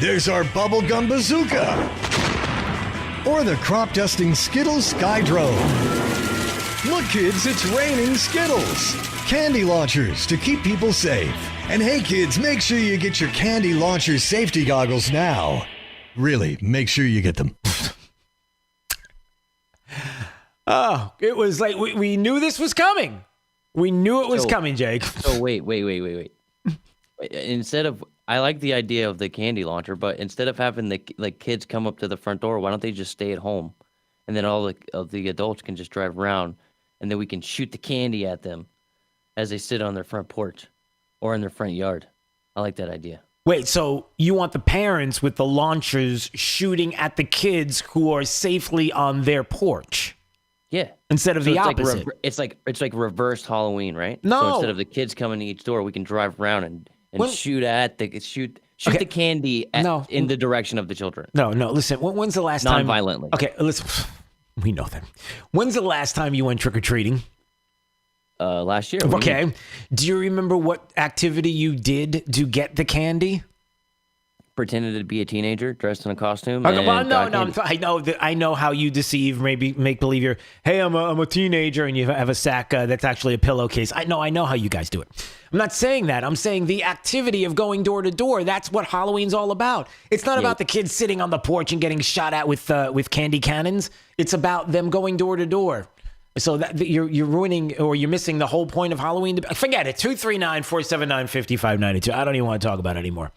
Speaker 6: There's our Bubblegum Bazooka. Or the crop-dusting Skittles Sky Drone. Look, kids, it's raining Skittles. Candy launchers to keep people safe. And hey, kids, make sure you get your Candy Launcher safety goggles now. Really, make sure you get them.
Speaker 27: Oh, it was like we knew this was coming. We knew it was coming, Jake.
Speaker 8: So wait. Instead of, I like the idea of the candy launcher, but instead of having the kids come up to the front door, why don't they just stay at home, and then all the adults can just drive around, and then we can shoot the candy at them as they sit on their front porch or in their front yard. I like that idea.
Speaker 27: Wait, so you want the parents with the launchers shooting at the kids who are safely on their porch?
Speaker 8: Yeah.
Speaker 27: Instead of the opposite.
Speaker 8: It's like reversed Halloween, right?
Speaker 27: No.
Speaker 8: So instead of the kids coming to each door, we can drive around and shoot the candy in the direction of the children.
Speaker 27: No. Listen, when's the last time?
Speaker 8: Non-violently.
Speaker 27: Okay, listen. We know that. When's the last time you went trick-or-treating?
Speaker 8: Last year.
Speaker 27: Okay. Do you remember what activity you did to get the candy?
Speaker 8: Pretended to be a teenager dressed in a costume.
Speaker 27: I know how you deceive, maybe make believe you're, hey, I'm a teenager, and you have a sack that's actually a pillowcase. I know how you guys do it. I'm not saying that. I'm saying the activity of going door to door. That's what Halloween's all about. It's not about the kids sitting on the porch and getting shot at with candy cannons. It's about them going door to door. So that you're ruining, or you're missing the whole point of Halloween. Forget it. 239-479-5592. I don't even want to talk about it anymore.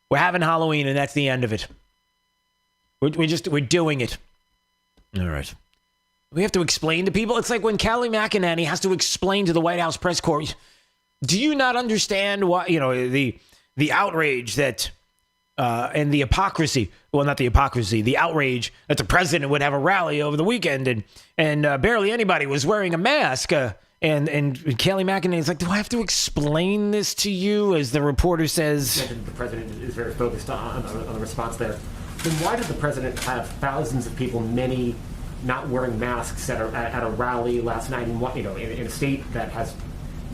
Speaker 27: We're having Halloween, and that's the end of it. We're doing it. All right. We have to explain to people. It's like when Kayleigh McEnany has to explain to the White House press corps. Do you not understand why, the outrage that, and the hypocrisy, well, not the hypocrisy, the outrage that the president would have a rally over the weekend and barely anybody was wearing a mask. And Kayleigh McEnany is like, do I have to explain this to you? As the reporter says,
Speaker 10: the president is very focused on the response there. Then why did the president have thousands of people, many not wearing masks at a rally last night in a state that has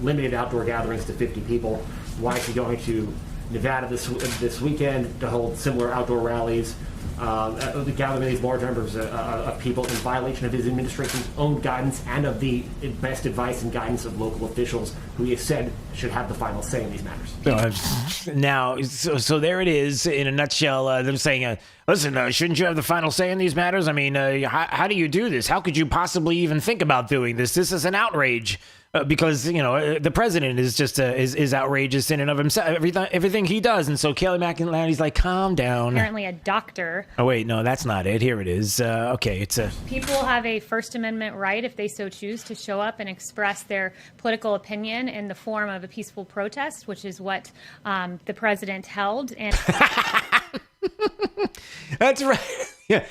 Speaker 10: limited outdoor gatherings to 50 people? Why is he going to Nevada this weekend to hold similar outdoor rallies? Gathering these large numbers of people in violation of his administration's own guidance and of the best advice and guidance of local officials who he has said should have the final say in these matters.
Speaker 27: Now, so there it is in a nutshell. Them saying, listen, shouldn't you have the final say in these matters? I mean, how do you do this? How could you possibly even think about doing this? This is an outrage. Because the president is just is outrageous in and of himself, everything he does, and so Kayleigh McEnany's like, calm down.
Speaker 23: Apparently, a doctor.
Speaker 27: Oh wait, no, that's not it. Here it is. Okay, it's a.
Speaker 23: People have a First Amendment right, if they so choose, to show up and express their political opinion in the form of a peaceful protest, which is what the president held. And
Speaker 27: that's right. Yeah,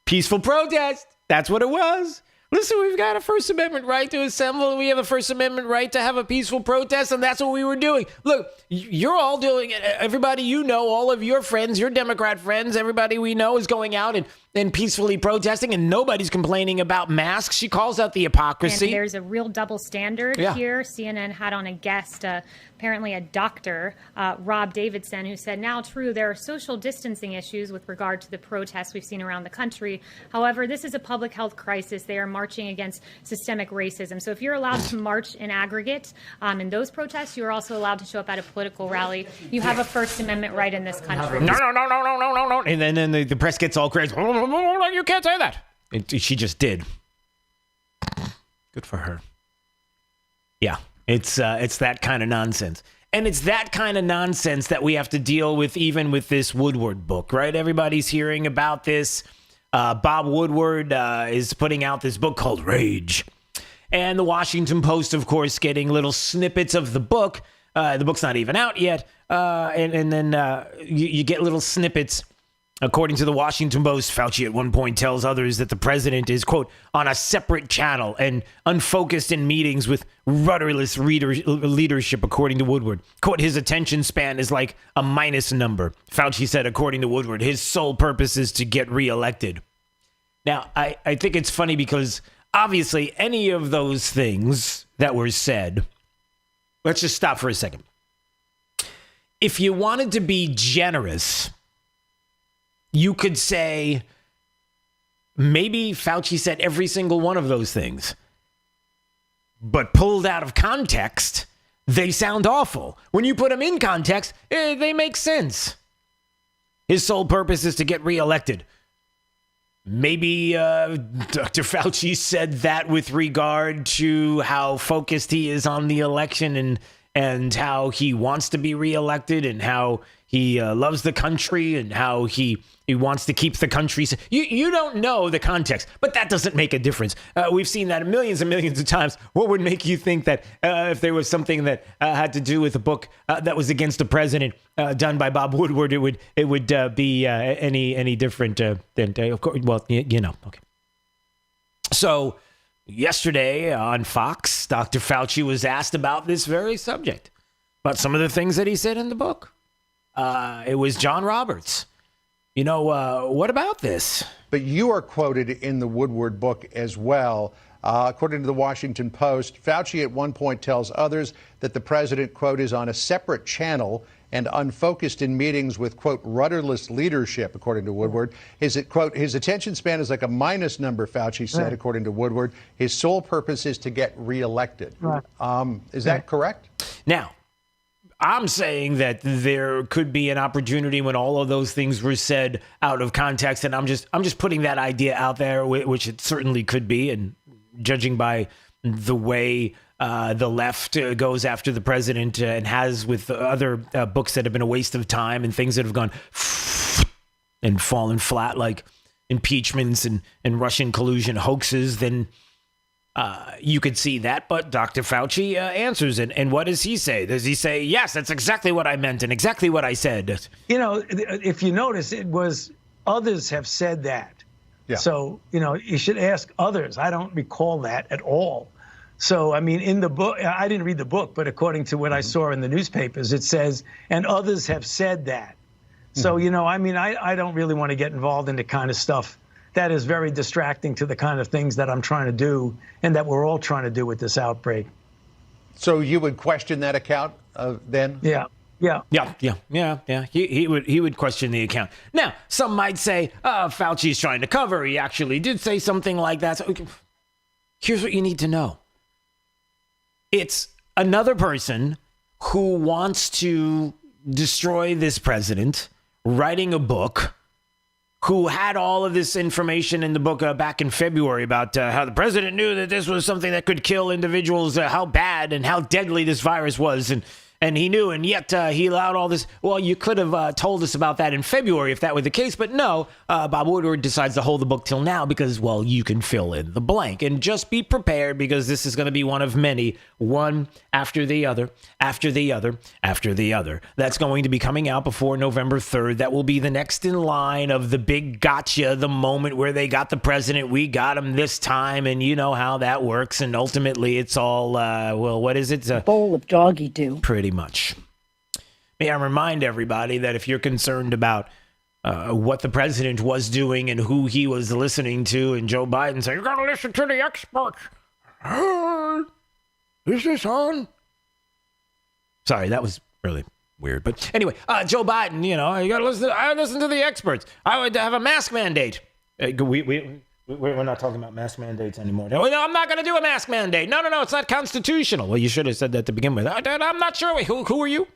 Speaker 27: peaceful protest. That's what it was. Listen, we've got a First Amendment right to assemble, and we have a First Amendment right to have a peaceful protest, and that's what we were doing. Look, you're all doing it. Everybody all of your friends, your Democrat friends, everybody we know is going out and peacefully protesting, and nobody's complaining about masks. She calls out the hypocrisy.
Speaker 23: And there's a real double standard here. CNN had on a guest, apparently a doctor, Rob Davidson, who said, now, true, there are social distancing issues with regard to the protests we've seen around the country. However, this is a public health crisis. They are marching against systemic racism. So if you're allowed to march in aggregate in those protests, you're also allowed to show up at a political rally. You have a First Amendment right in this country.
Speaker 27: No. And then the press gets all crazy. You can't say that. She just did. Good for her. Yeah, it's that kind of nonsense. And it's that kind of nonsense that we have to deal with even with this Woodward book, right? Everybody's hearing about this. Bob Woodward is putting out this book called Rage. And the Washington Post, of course, getting little snippets of the book. The book's not even out yet. And then you get little snippets According to the Washington Post, Fauci at one point tells others that the president is, quote, on a separate channel and unfocused in meetings with rudderless leadership, according to Woodward. Quote, his attention span is like a minus number. Fauci said, according to Woodward, his sole purpose is to get reelected. Now, I think it's funny because obviously any of those things that were said, let's just stop for a second. If you wanted to be generous, you could say maybe Fauci said every single one of those things, but pulled out of context, they sound awful. When you put them in context, they make sense. His sole purpose is to get reelected. Maybe Dr. Fauci said that with regard to how focused he is on the election and how he wants to be reelected and how he loves the country and how he wants to keep the country. You don't know the context, but that doesn't make a difference. We've seen that millions and millions of times. What would make you think that if there was something that had to do with a book that was against the president done by Bob Woodward, it would be any different than, of course, well, you know. Okay. So yesterday on Fox, Dr. Fauci was asked about this very subject, about some of the things that he said in the book. It was John Roberts. You know, what about this?
Speaker 1: But you are quoted in the Woodward book as well. According to the Washington Post, Fauci at one point tells others that the president, quote, is on a separate channel and unfocused in meetings with, quote, rudderless leadership, according to Woodward. Quote, his attention span is like a minus number, Fauci said, according to Woodward. His sole purpose is to get reelected. Is that correct?
Speaker 27: Now, I'm saying that there could be an opportunity when all of those things were said out of context, and I'm just putting that idea out there, which it certainly could be, and judging by the way the left goes after the president and has with other books that have been a waste of time and things that have gone and fallen flat, like impeachments and Russian collusion hoaxes, then you could see that. But Dr. Fauci answers it. And what does he say? Does he say, yes, that's exactly what I meant and exactly what I said?
Speaker 13: You know, if you notice, it was others have said that. Yeah. So, you know, you should ask others. I don't recall that at all. So, I mean, in the book, I didn't read the book, but according to what I saw in the newspapers, it says, and others have said that. So, you know, I mean, I don't really want to get involved in the kind of stuff that is very distracting to the kind of things that I'm trying to do and that we're all trying to do with this outbreak.
Speaker 1: So you would question that account then?
Speaker 27: Yeah. He would question the account. Now, some might say, Fauci's trying to cover. He actually did say something like that. So, here's what you need to know. It's another person who wants to destroy this president, writing a book, who had all of this information in the book back in February about how the president knew that this was something that could kill individuals, how bad and how deadly this virus was. And he knew, and yet he allowed all this. Well, you could have told us about that in February if that were the case. But no, Bob Woodward decides to hold the book till now because, well, you can fill in the blank. And just be prepared because this is going to be one of many, one after the other, after the other, after the other. That's going to be coming out before November 3rd. That will be the next in line of the big gotcha, the moment where they got the president. We got him this time, and you know how that works. And ultimately, it's all, well, what is it?
Speaker 14: A bowl of doggy do.
Speaker 27: Pretty much. May I remind everybody that if you're concerned about what the president was doing and who he was listening to, and Joe Biden saying, you got to listen to the experts. Is this on? Sorry, that was really weird. But anyway, Joe Biden, you know, you got to listen. I listen to the experts. I would have a mask mandate. We're not talking about mask mandates anymore. No, I'm not going to do a mask mandate. No, it's not constitutional. Well, you should have said that to begin with. I'm not sure. Wait, who are you?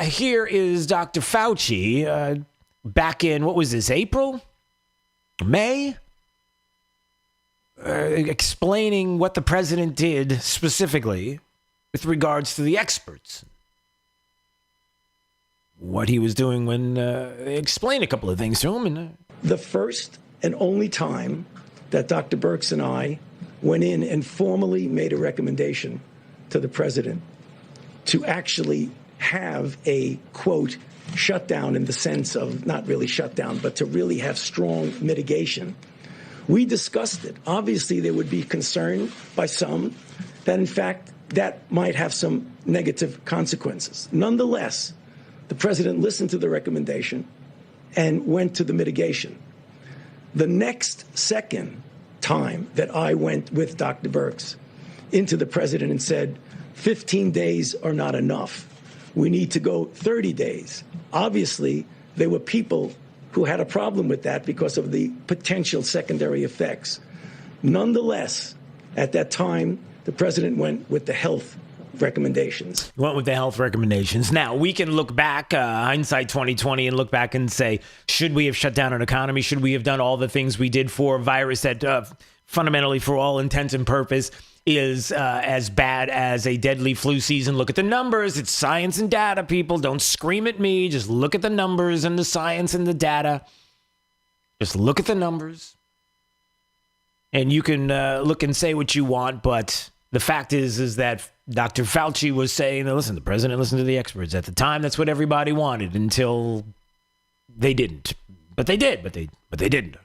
Speaker 27: Here is Dr. Fauci back in, what was this, April? May? Explaining what the president did specifically with regards to the experts. What he was doing when explained a couple of things to him.
Speaker 15: The first and only time that Dr. Birx and I went in and formally made a recommendation to the president to actually have a, quote, shut down in the sense of not really shut down, but to really have strong mitigation. We discussed it. Obviously, there would be concern by some that, in fact, that might have some negative consequences. Nonetheless, the president listened to the recommendation and went to the mitigation. The next second time that I went with Dr. Birx into the president and said, 15 days are not enough. We need to go 30 days. Obviously, there were people who had a problem with that because of the potential secondary effects. Nonetheless, at that time, the president went with the health recommendations.
Speaker 27: Went with the health recommendations. Now, we can look back, hindsight 2020, and look back and say, should we have shut down an economy? Should we have done all the things we did for a virus that fundamentally, for all intents and purpose, is as bad as a deadly flu season? Look at the numbers. It's science and data, people. Don't scream at me. Just look at the numbers and the science and the data. Just look at the numbers. And you can look and say what you want, but the fact is that Dr. Fauci was saying, listen, the president listened to the experts. At the time, that's what everybody wanted until they didn't. But they did, but they didn't.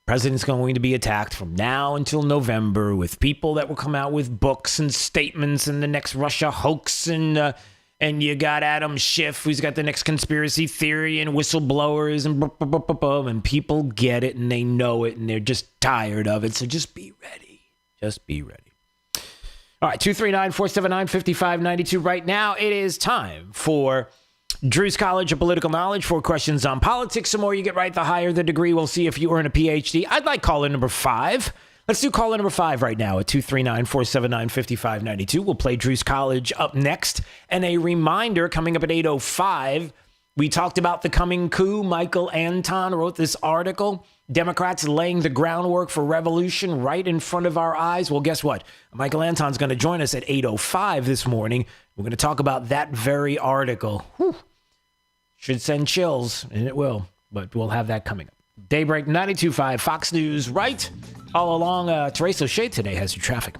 Speaker 27: President's going to be attacked from now until November with people that will come out with books and statements and the next Russia hoax. And you got Adam Schiff, who's got the next conspiracy theory, and whistleblowers, and people get it and they know it and they're just tired of it. So just be ready. Just be ready. All right, 239-479-5592. Right now, it is time for Drew's College of Political Knowledge. 4 questions on politics. The more you get right, the higher the degree. We'll see if you earn a PhD. I'd like caller number 5. Let's do caller number 5 right now at 239-479-5592. We'll play Drew's College up next. And a reminder, coming up at 8:05, we talked about the coming coup. Michael Anton wrote this article. Democrats laying the groundwork for revolution right in front of our eyes. Well, guess what? Michael Anton's going to join us at 8:05 this morning. We're going to talk about that very article. Whew. Should send chills, and it will, but we'll have that coming up. Daybreak 92.5 Fox News right all along. Teresa O'Shea today has your traffic.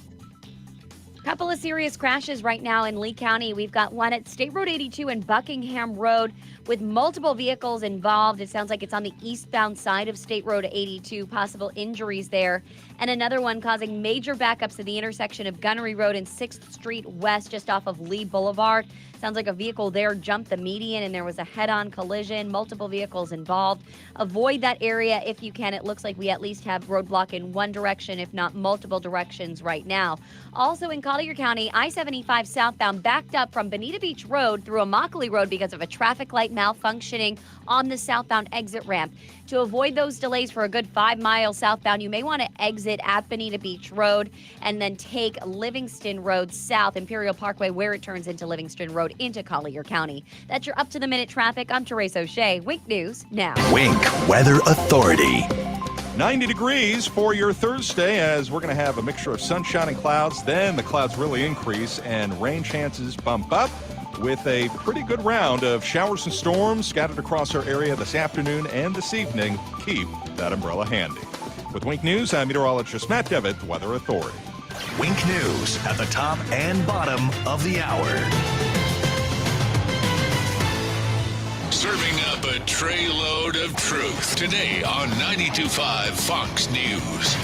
Speaker 19: Couple of serious crashes right now in Lee County. We've got one at State Road 82 and Buckingham Road with multiple vehicles involved. It sounds like it's on the eastbound side of State Road 82, possible injuries there. And another one causing major backups at the intersection of Gunnery Road and 6th Street West, just off of Lee Boulevard. Sounds like a vehicle there jumped the median and there was a head-on collision. Multiple vehicles involved. Avoid that area if you can. It looks like we at least have roadblock in one direction, if not multiple directions right now. Also in Collier County, I-75 southbound backed up from Bonita Beach Road through Immokalee Road because of a traffic light malfunctioning on the southbound exit ramp. To avoid those delays for a good 5 miles southbound, you may want to exit at Bonita Beach Road and then take Livingston Road south, Imperial Parkway, where it turns into Livingston Road into Collier County. That's your up-to-the-minute traffic. I'm Teresa O'Shea. Wink News now.
Speaker 18: Wink Weather Authority.
Speaker 20: 90 degrees for your Thursday, as we're going to have a mixture of sunshine and clouds. Then the clouds really increase and rain chances bump up with a pretty good round of showers and storms scattered across our area this afternoon and this evening. Keep that umbrella handy. With Wink News, I'm meteorologist Matt Devitt, Weather Authority.
Speaker 18: Wink News at the top and bottom of the hour.
Speaker 3: Serving up a tray load of truth today on 92.5 Fox News.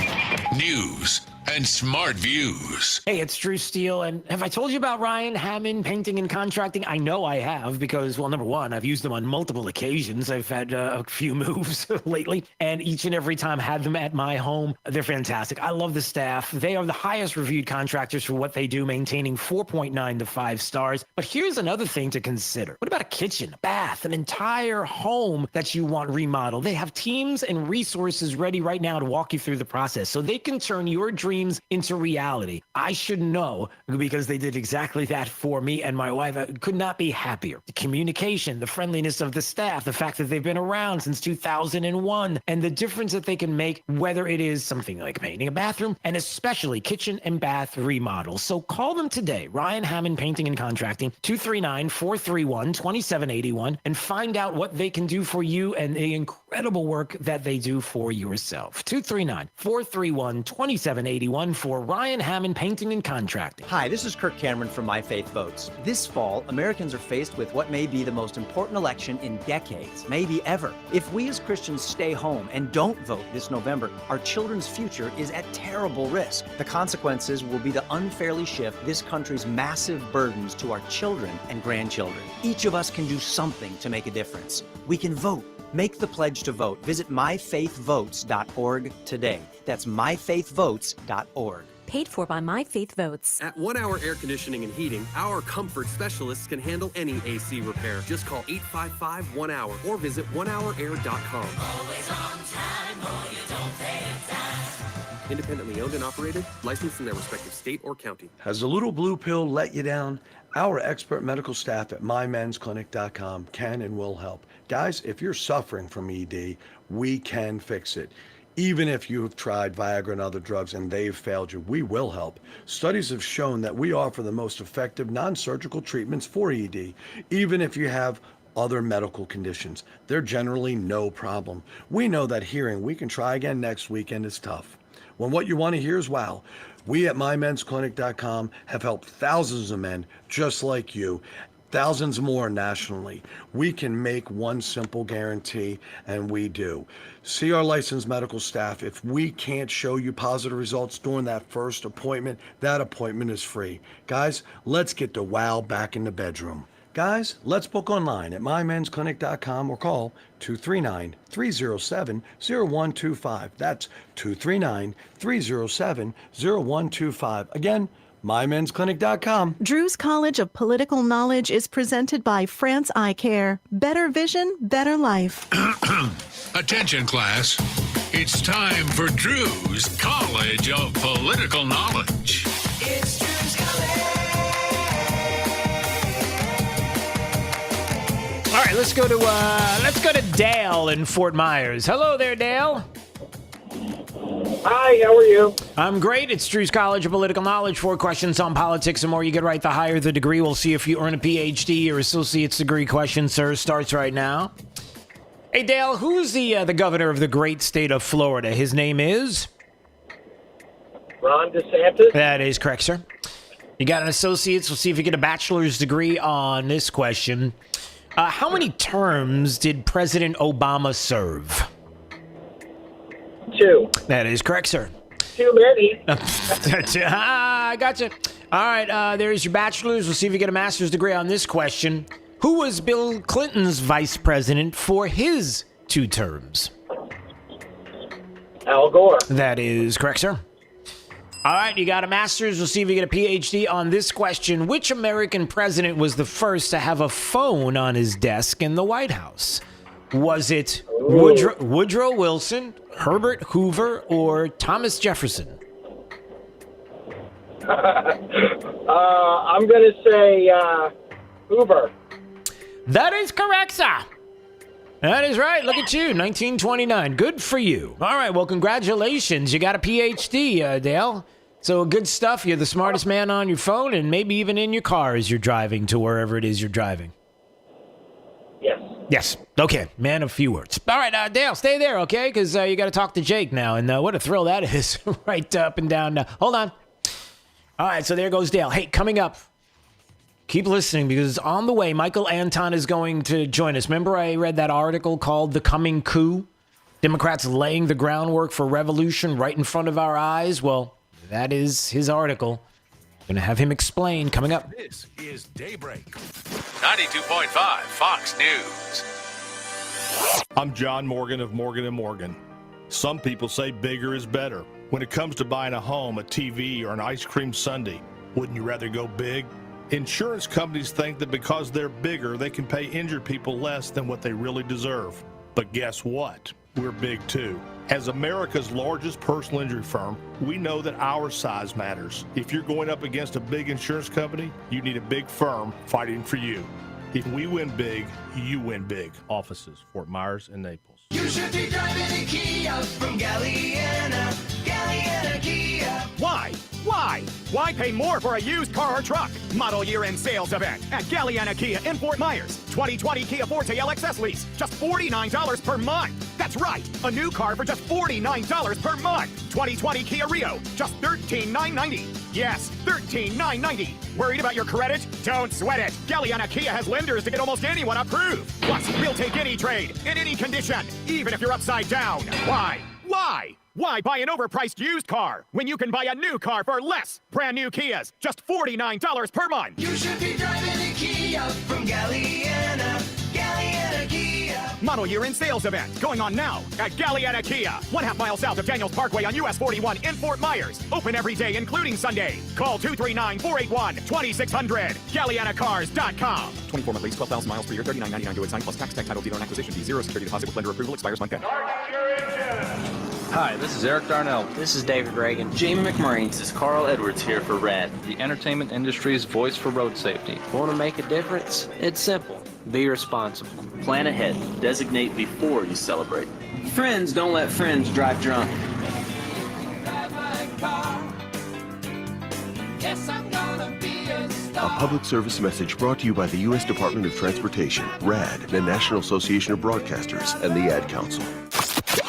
Speaker 3: News and smart views.
Speaker 4: Hey, it's Drew Steele, and have I told you about Ryan Hammond Painting and Contracting? I know I have because, well, number one, I've used them on multiple occasions. I've had a few moves lately, and each and every time had them at my home. They're fantastic. I love the staff. They are the highest reviewed contractors for what they do, maintaining 4.9 to 5 stars. But here's another thing to consider. What about a kitchen, a bath, an entire home that you want remodeled? They have teams and resources ready right now to walk you through the process so they can turn your dreams into reality. I should know because they did exactly that for me and my wife. I could not be happier. The communication, the friendliness of the staff, the fact that they've been around since 2001, and the difference that they can make, whether it is something like painting a bathroom and especially kitchen and bath remodels. So call them today, Ryan Hammond Painting and Contracting, 239-431-2781, and find out what they can do for you and the incredible work that they do for yourself. 239-431 481-2781 for Ryan Hammond Painting and Contracting.
Speaker 2: Hi, this is Kirk Cameron from My Faith Votes. This fall, Americans are faced with what may be the most important election in decades, maybe ever. If we as Christians stay home and don't vote this November, our children's future is at terrible risk. The consequences will be to unfairly shift this country's massive burdens to our children and grandchildren. Each of us can do something to make a difference. We can vote. Make the pledge to vote. Visit myfaithvotes.org today. That's myfaithvotes.org.
Speaker 7: Paid for by My Faith Votes.
Speaker 9: At 1 Hour Air Conditioning and Heating, our comfort specialists can handle any AC repair. Just call 855-1-HOUR or visit onehourair.com.
Speaker 14: Always on time, or you don't pay time.
Speaker 9: Independently owned and operated, licensed in their respective state or county.
Speaker 24: Has the little blue pill let you down? Our expert medical staff at mymensclinic.com can and will help. Guys, if you're suffering from ED, we can fix it. Even if you've tried Viagra and other drugs and they've failed you, we will help. Studies have shown that we offer the most effective non-surgical treatments for ED, even if you have other medical conditions. They're generally no problem. We know that hearing "we can try again next weekend" is tough. When what you want to hear is wow. We at mymensclinic.com have helped thousands of men just like you, thousands more nationally. We can make one simple guarantee, and we do. See our licensed medical staff. If we can't show you positive results during that first appointment, that appointment is free. Guys, let's get the wow back in the bedroom. Guys, let's book online at mymensclinic.com or call 239-307-0125. That's 239-307-0125. Again, mymensclinic.com.
Speaker 21: Drew's College of Political Knowledge is presented by France Eye Care. Better vision, better life.
Speaker 3: Attention, class. It's time for Drew's College of Political Knowledge.
Speaker 14: It's Drew's College.
Speaker 4: All right, let's go to Dale in Fort Myers. Hello there, Dale.
Speaker 25: Hi, how are you?
Speaker 4: I'm great. It's Drew's College of Political Knowledge. 4 questions on politics and more. You get right, the higher the degree. We'll see if you earn a PhD or associate's degree question, sir. Starts right now. Hey, Dale, who's the governor of the great state of Florida? His name is?
Speaker 25: Ron DeSantis.
Speaker 4: That is correct, sir. You got an associate's. We'll see if you get a bachelor's degree on this question. How many terms did President Obama serve?
Speaker 25: 2.
Speaker 4: That is correct, sir.
Speaker 25: Too many.
Speaker 4: I gotcha. All right, there's your bachelor's. We'll see if you get a master's degree on this question. Who was Bill Clinton's vice president for his 2 terms?
Speaker 25: Al Gore.
Speaker 4: That is correct, sir. All right, you got a master's. We'll see if you get a PhD on this question. Which American president was the first to have a phone on his desk in the White House? Was it Woodrow Wilson, Herbert Hoover, or Thomas Jefferson?
Speaker 25: I'm going to say Hoover.
Speaker 4: That is correct, sir. That is right. Look at you, 1929. Good for you. All right, well, congratulations. You got a PhD, Dale. So good stuff. You're the smartest man on your phone and maybe even in your car as you're driving to wherever it is you're driving.
Speaker 25: Yes.
Speaker 4: Yes. Okay. Man of few words. All right, Dale, stay there, okay? Because you got to talk to Jake now. And what a thrill that is. Right up and down. Hold on. All right, so there goes Dale. Hey, coming up. Keep listening because on the way, Michael Anton is going to join us. Remember I read that article called The Coming Coup? Democrats laying the groundwork for revolution right in front of our eyes? Well, that is his article. Going to have him explain coming up.
Speaker 3: This is Daybreak. 92.5 Fox News.
Speaker 26: I'm John Morgan of Morgan & Morgan. Some people say bigger is better. When it comes to buying a home, a TV, or an ice cream sundae, wouldn't you rather go big? Insurance companies think that because they're bigger, they can pay injured people less than what they really deserve. But guess what? We're big too. As America's largest personal injury firm, we know that our size matters. If you're going up against a big insurance company, you need a big firm fighting for you. If we win big, you win big.
Speaker 28: Offices, Fort Myers and Naples.
Speaker 14: You should be driving a Kia from Galliana Kia.
Speaker 11: Why?
Speaker 5: Why? Why pay more for a used car or truck? Model year-end sales event at Galliana Kia in Fort Myers. 2020 Kia Forte LXS lease, just $49 per month. That's right, a new car for just $49 per month. 2020 Kia Rio, just $13,990. Yes, $13,990. Worried about your credit? Don't sweat it. Galliana Kia has lenders to get almost anyone approved. Plus, we'll take any trade, in any condition, even if you're upside down. Why? Why? Why buy an overpriced used car when you can buy a new car for less? Brand new Kias, just $49 per month.
Speaker 14: You should be driving a Kia from Galliana. Galliana Kia.
Speaker 5: Model year in sales event going on now at Galliana Kia, 1/2 mile south of Daniels Parkway on US 41 in Fort Myers. Open every day, including Sunday. Call 239-481-2600. GallianaCars.com.
Speaker 6: 24-month lease, 12,000 miles per year, $39.99 to sign plus tax, tag, title, deed on acquisition fee, 0 security deposit with lender approval, expires month end.
Speaker 8: Hi, this is Eric Darnell.
Speaker 10: This is David Reagan. Jamie McMurray.
Speaker 8: This is Carl Edwards here for RAD, the entertainment industry's voice for road safety.
Speaker 10: Want to make a difference? It's simple. Be responsible.
Speaker 8: Plan ahead. Designate before you celebrate.
Speaker 10: Friends don't let friends drive drunk.
Speaker 12: A public service message brought to you by the U.S. Department of Transportation, RAD, the National Association of Broadcasters, and the Ad Council.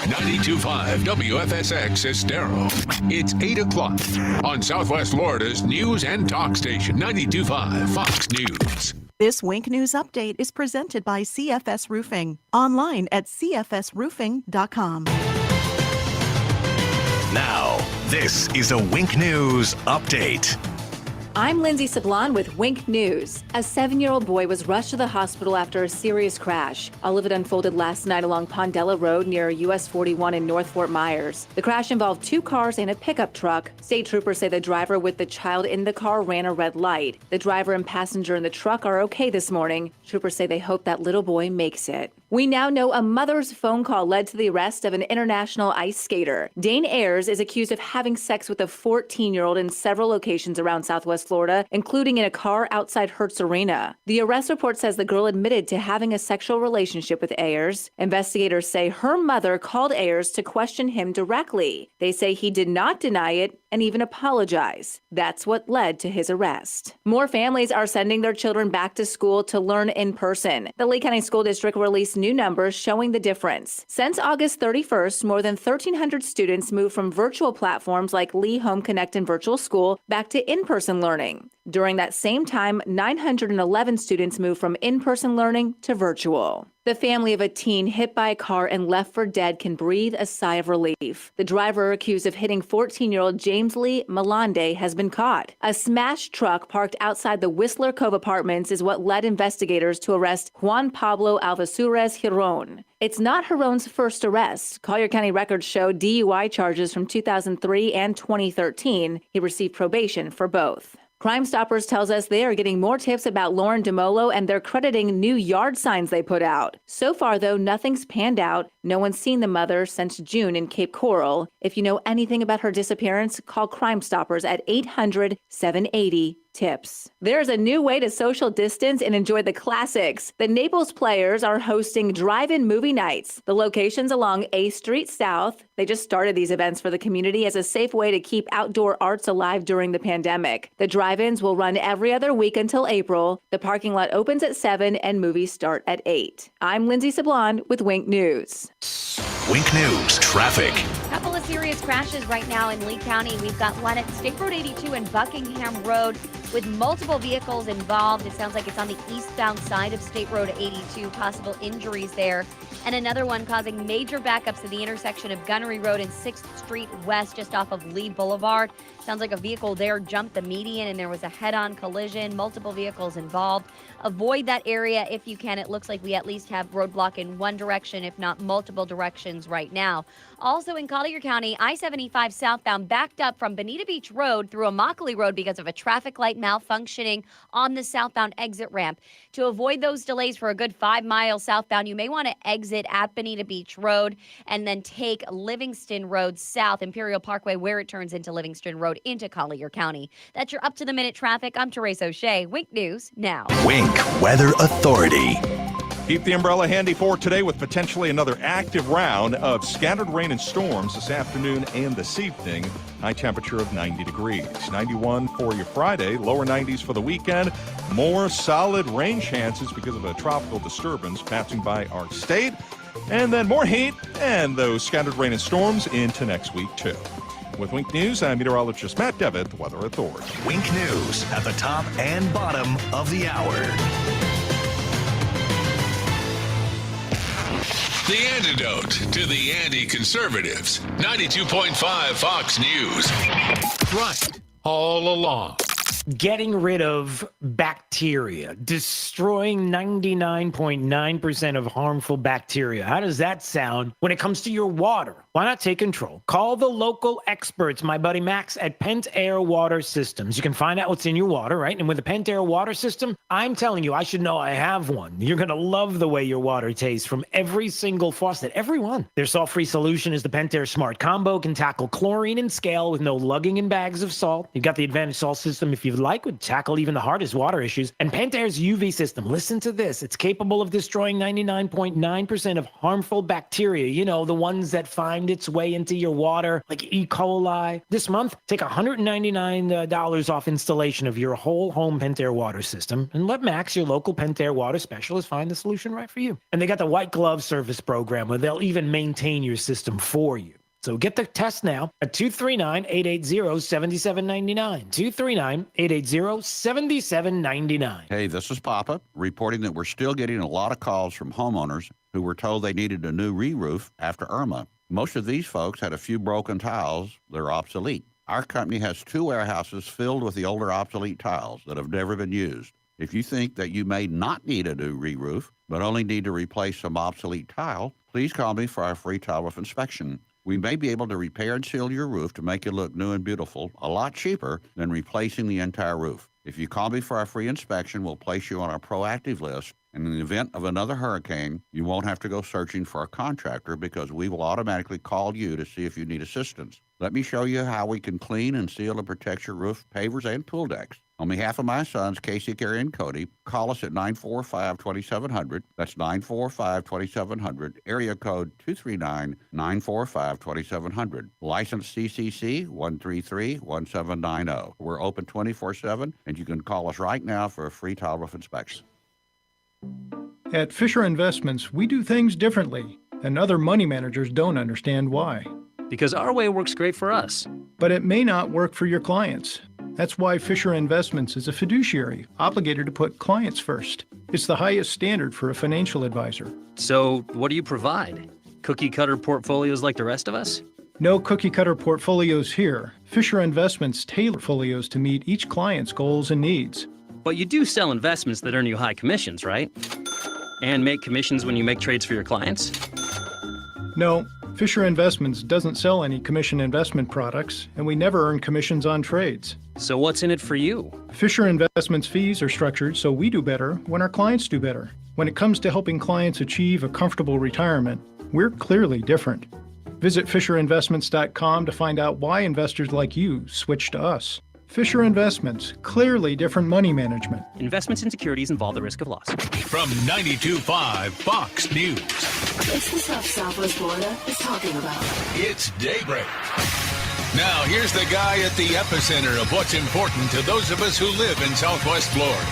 Speaker 3: 92.5 WFSX Estero. It's 8 o'clock on Southwest Florida's news and talk station, 92.5 Fox News.
Speaker 21: This Wink News update is presented by CFS Roofing. Online at cfsroofing.com.
Speaker 18: Now, this is a Wink News update.
Speaker 16: I'm Lindsay Sablon with Wink News. A 7-year-old boy was rushed to the hospital after a serious crash. All of it unfolded last night along Pondella Road near US 41 in North Fort Myers. The crash involved 2 cars and a pickup truck. State troopers say the driver with the child in the car ran a red light. The driver and passenger in the truck are okay this morning. Troopers say they hope that little boy makes it. We now know a mother's phone call led to the arrest of an international ice skater. Dane Ayers is accused of having sex with a 14-year-old in several locations around Southwest Florida, including in a car outside Hertz Arena. The arrest report says the girl admitted to having a sexual relationship with Ayers. Investigators say her mother called Ayers to question him directly. They say he did not deny it and even apologize. That's what led to his arrest. More families are sending their children back to school to learn in person. The Lake County School District released new numbers showing the difference. Since August 31st, more than 1,300 students moved from virtual platforms like Lee Home Connect and Virtual School back to in-person learning. During that same time, 911 students moved from in-person learning to virtual. The family of a teen hit by a car and left for dead can breathe a sigh of relief. The driver accused of hitting 14-year-old James Lee Malande has been caught. A smashed truck parked outside the Whistler Cove Apartments is what led investigators to arrest Juan Pablo Alvasurez Giron. It's not Giron's first arrest. Collier County records show DUI charges from 2003 and 2013. He received probation for both. Crime Stoppers tells us they are getting more tips about Lauren DeMolo, and they're crediting new yard signs they put out. So far, though, nothing's panned out. No one's seen the mother since June in Cape Coral. If you know anything about her disappearance, call Crime Stoppers at 800-780-TIPS. There's a new way to social distance and enjoy the classics. The Naples Players are hosting drive-in movie nights. The location's along A Street South. They just started these events for the community as a safe way to keep outdoor arts alive during the pandemic. The drive-ins will run every other week until April. The parking lot opens at 7 and movies start at 8. I'm Lindsay Sablon with Wink News.
Speaker 18: Wink News traffic.
Speaker 19: Couple of serious crashes right now in Lee County. We've got one at State Road 82 and Buckingham Road with multiple vehicles involved. It sounds like it's on the eastbound side of State Road 82. Possible injuries there. And another one causing major backups at the intersection of Gunnery Road and 6th Street West, just off of Lee Boulevard. Sounds like a vehicle there jumped the median and there was a head-on collision. Multiple vehicles involved. Avoid that area if you can. It looks like we at least have roadblock in one direction, if not multiple directions right now. Also in Collier County, I-75 southbound backed up from Bonita Beach Road through Immokalee Road because of a traffic light malfunctioning on the southbound exit ramp. To avoid those delays for a good 5 miles southbound, you may want to exit at Bonita Beach Road and then take Livingston Road south, Imperial Parkway, where it turns into Livingston Road into Collier County. That's your up-to-the-minute traffic. I'm Therese O'Shea. Wink News now.
Speaker 18: Wink Weather Authority.
Speaker 1: Keep the umbrella handy for today with potentially another active round of scattered rain and storms this afternoon and this evening. High temperature of 90 degrees. 91 for your Friday, lower 90s for the weekend. More solid rain chances because of a tropical disturbance passing by our state. And then more heat and those scattered rain and storms into next week, too. With Wink News, I'm meteorologist Matt Devitt, the Weather Authority.
Speaker 18: Wink News at the top and bottom of the hour.
Speaker 3: The antidote to the anti-conservatives. 92.5 Fox News. Right all along.
Speaker 4: Getting rid of bacteria, destroying 99.9% of harmful bacteria. How does that sound when it comes to your water? Why not take control? Call the local experts, my buddy Max at Pent Air Water Systems. You can find out what's in your water, right? And with the Pent Air Water System, I'm telling you, I should know I have one. You're going to love the way your water tastes from every single faucet, every one. Their salt-free solution is the Pent Air Smart Combo, can tackle chlorine and scale with no lugging in bags of salt. You've got the Advantage Salt System, if you like, would tackle even the hardest water issues. And Pent Air's UV system, listen to this, it's capable of destroying 99.9% of harmful bacteria. You know, the ones that find its way into your water, like E. coli. This month, take $199 off installation of your whole home Pent Air water system and let Max, your local Pent Air water specialist, find the solution right for you. And they got the white glove service program where they'll even maintain your system for you. So get the test now at 239-880-7799. 239-880-7799.
Speaker 13: Hey, this is Papa reporting that we're still getting a lot of calls from homeowners who were told they needed a new re-roof after Irma. Most of these folks had a few broken tiles that are obsolete. Our company has 2 warehouses filled with the older obsolete tiles that have never been used. If you think that you may not need a new re-roof, but only need to replace some obsolete tile, please call me for our free tile roof inspection. We may be able to repair and seal your roof to make it look new and beautiful, a lot cheaper than replacing the entire roof. If you call me for our free inspection, we'll place you on our proactive list. And in the event of another hurricane, you won't have to go searching for a contractor because we will automatically call you to see if you need assistance. Let me show you how we can clean and seal and protect your roof, pavers, and pool decks. On behalf of my sons, Casey, Carrie, and Cody, call us at 945-2700. That's 945-2700, area code 239-945-2700. License CCC 133-1790. We're open 24/7, and you can call us right now for a free tile roof inspection.
Speaker 15: At Fisher Investments, we do things differently, and other money managers don't understand why.
Speaker 17: Because our way works great for us.
Speaker 15: But it may not work for your clients. That's why Fisher Investments is a fiduciary, obligated to put clients first. It's the highest standard for a financial advisor.
Speaker 17: So, what do you provide? Cookie-cutter portfolios like the rest of us?
Speaker 15: No cookie-cutter portfolios here. Fisher Investments tailor portfolios to meet each client's goals and needs.
Speaker 17: But you do sell investments that earn you high commissions, right? And make commissions when you make trades for your clients?
Speaker 15: No, Fisher Investments doesn't sell any commission investment products, and we never earn commissions on trades.
Speaker 17: So what's in it for you?
Speaker 15: Fisher Investments fees are structured so we do better when our clients do better. When it comes to helping clients achieve a comfortable retirement, we're clearly different. Visit FisherInvestments.com to find out why investors like you switch to us. Fisher Investments, clearly different money management.
Speaker 17: Investments in securities involve the risk of loss.
Speaker 3: From 92.5 Fox News.
Speaker 14: It's the stuff Southwest Florida is talking about.
Speaker 3: It's Daybreak. Now, here's the guy at the epicenter of what's important to those of us who live in Southwest Florida.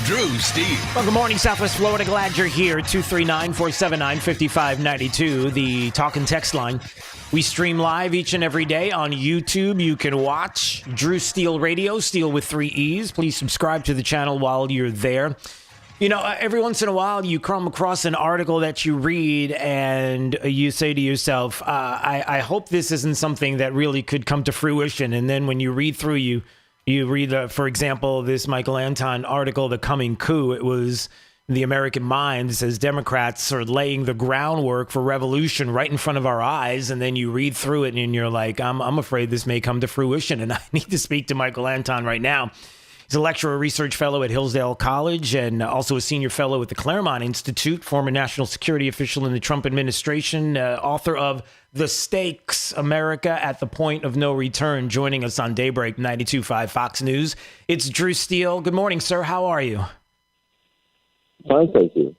Speaker 3: Drew Steele.
Speaker 4: Well, good morning, Southwest Florida. Glad you're here. 239-479-5592, the talk and text line. We stream live each and every day on YouTube. You can watch Drew Steele Radio, Steele with 3 E's. Please subscribe to the channel while you're there. You know, every once in a while you come across an article that you read and you say to yourself, I hope this isn't something that really could come to fruition. And then when you read through, you read, for example, this Michael Anton article, The Coming Coup. It was The American Mind. It says Democrats are laying the groundwork for revolution right in front of our eyes. And then you read through it and you're like, I'm afraid this may come to fruition. And I need to speak to Michael Anton right now. He's a lecturer, research fellow at Hillsdale College, and also a senior fellow at the Claremont Institute, former national security official in the Trump administration, author of The Stakes, America at the Point of No Return, joining us on Daybreak 92.5 Fox News. It's Drew Steele. Good morning, sir. How are you?
Speaker 20: Fine, thank you.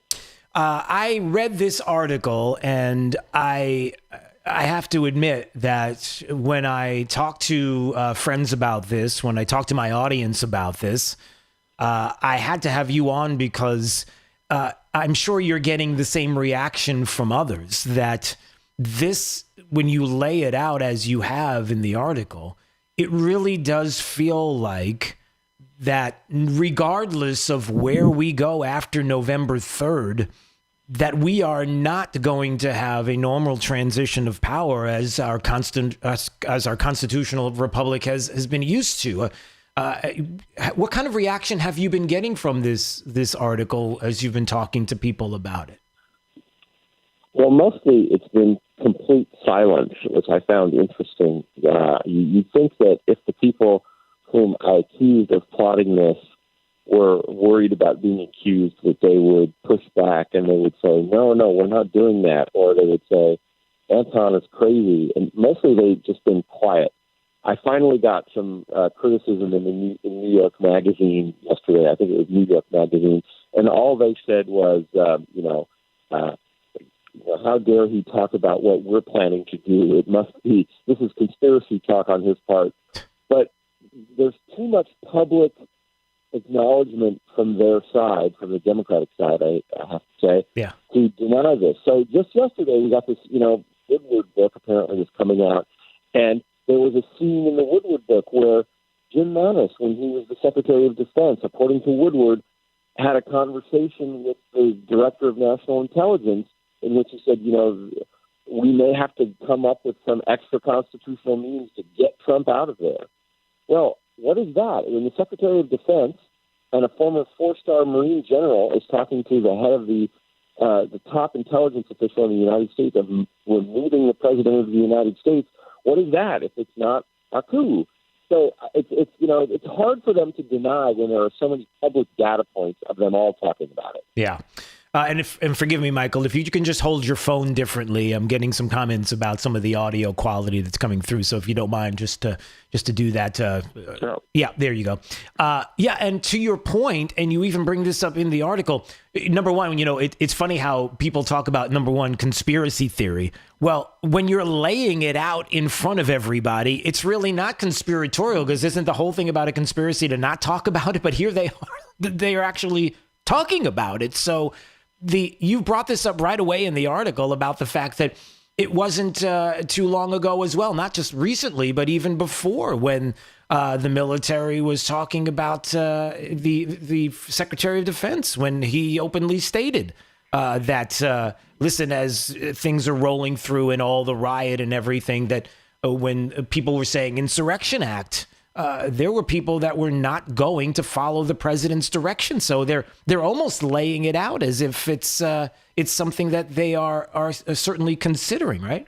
Speaker 4: I read this article, and I have to admit that when I talk to friends about this, when I talk to my audience about this, I had to have you on because I'm sure you're getting the same reaction from others, that this, when you lay it out as you have in the article, it really does feel like that regardless of where we go after November 3rd, that we are not going to have a normal transition of power as our constitutional republic has been used to. What kind of reaction have you been getting from this article as you've been talking to people about it?
Speaker 2: Well, mostly it's been complete silence, which I found interesting. You'd think that if the people whom I accused of plotting this were worried about being accused, that they would push back and they would say, no, we're not doing that. Or they would say, Anton is crazy. And mostly they've just been quiet. I finally got some criticism in New York Magazine yesterday. I think it was New York Magazine. And all they said was, how dare he talk about what we're planning to do? It must be, this is conspiracy talk on his part. But there's too much public acknowledgement from their side, from the Democratic side, I have to say, to deny this. So just yesterday, we got this, Woodward book apparently was coming out, and there was a scene in the Woodward book where Jim Mattis, when he was the Secretary of Defense, according to Woodward, had a conversation with the Director of National Intelligence in which he said, we may have to come up with some extra constitutional means to get Trump out of there. Well, what is that? When the Secretary of Defense and a former four-star Marine general is talking to the head of the top intelligence official in the United States of removing the President of the United States, what is that if it's not a coup? So it's hard for them to deny when there are so many public data points of them all talking about it.
Speaker 4: Yeah. And forgive me, Michael, if you can just hold your phone differently, I'm getting some comments about some of the audio quality that's coming through. So if you don't mind, just to do that.
Speaker 2: Sure.
Speaker 4: Yeah, there you go. And to your point, and you even bring this up in the article, number one, it's funny how people talk about, number one, conspiracy theory. Well, when you're laying it out in front of everybody, it's really not conspiratorial, because isn't the whole thing about a conspiracy to not talk about it? But here they are actually talking about it. So you brought this up right away in the article about the fact that it wasn't too long ago as well, not just recently, but even before, when the military was talking about the Secretary of Defense, when he openly stated that, listen, as things are rolling through and all the riot and everything, that when people were saying Insurrection Act, there were people that were not going to follow the president's direction. So they're almost laying it out as if it's something that they are certainly considering, right?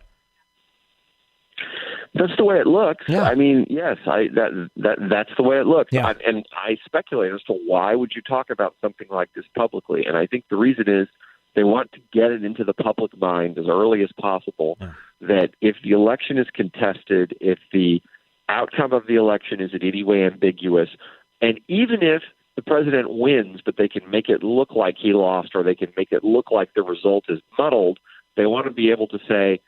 Speaker 2: That's the way it looks.
Speaker 4: Yeah.
Speaker 2: I mean, yes, that's the way it looks.
Speaker 4: Yeah.
Speaker 2: And I speculate as to why would you talk about something like this publicly. And I think the reason is they want to get it into the public mind as early as possible, that if the election is contested, if the outcome of the election is in any way ambiguous, and even if the president wins, but they can make it look like he lost, or they can make it look like the result is muddled, they want to be able to say,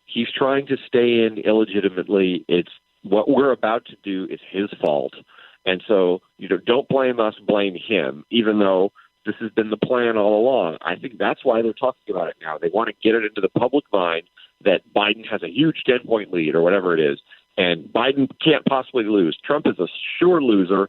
Speaker 2: he's trying to stay in illegitimately. It's what we're about to do is his fault. And so, don't blame us, blame him, even though this has been the plan all along. I think that's why they're talking about it now. They want to get it into the public mind that Biden has a huge 10-point lead or whatever it is, and Biden can't possibly lose. Trump is a sure loser,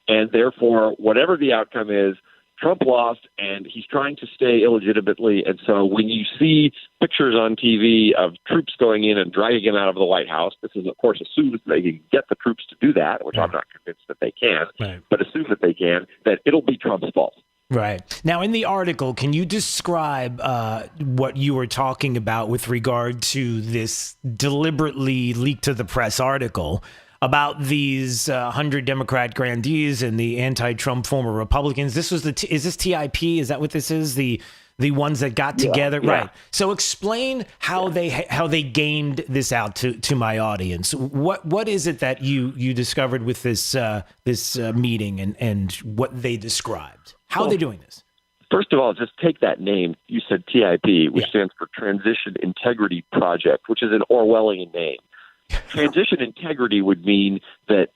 Speaker 2: and therefore, whatever the outcome is, Trump lost, and he's trying to stay illegitimately. And so when you see pictures on TV of troops going in and dragging him out of the White House, this is, of course, assumes they can get the troops to do that, which I'm not convinced that they can, but assume that they can, that it'll be Trump's fault.
Speaker 4: Right. Now, in the article, can you describe what you were talking about with regard to this deliberately leaked to the press article about these 100 Democrat grandees and the anti-Trump former Republicans? This was is this TIP? Is that what this is? The ones that got together?
Speaker 2: Yeah.
Speaker 4: Right. So explain how they gamed this out to my audience. What is it that you discovered with this meeting and what they described? How are they doing this?
Speaker 2: First of all, just take that name. You said TIP, which stands for Transition Integrity Project, which is an Orwellian name. Transition integrity would mean that,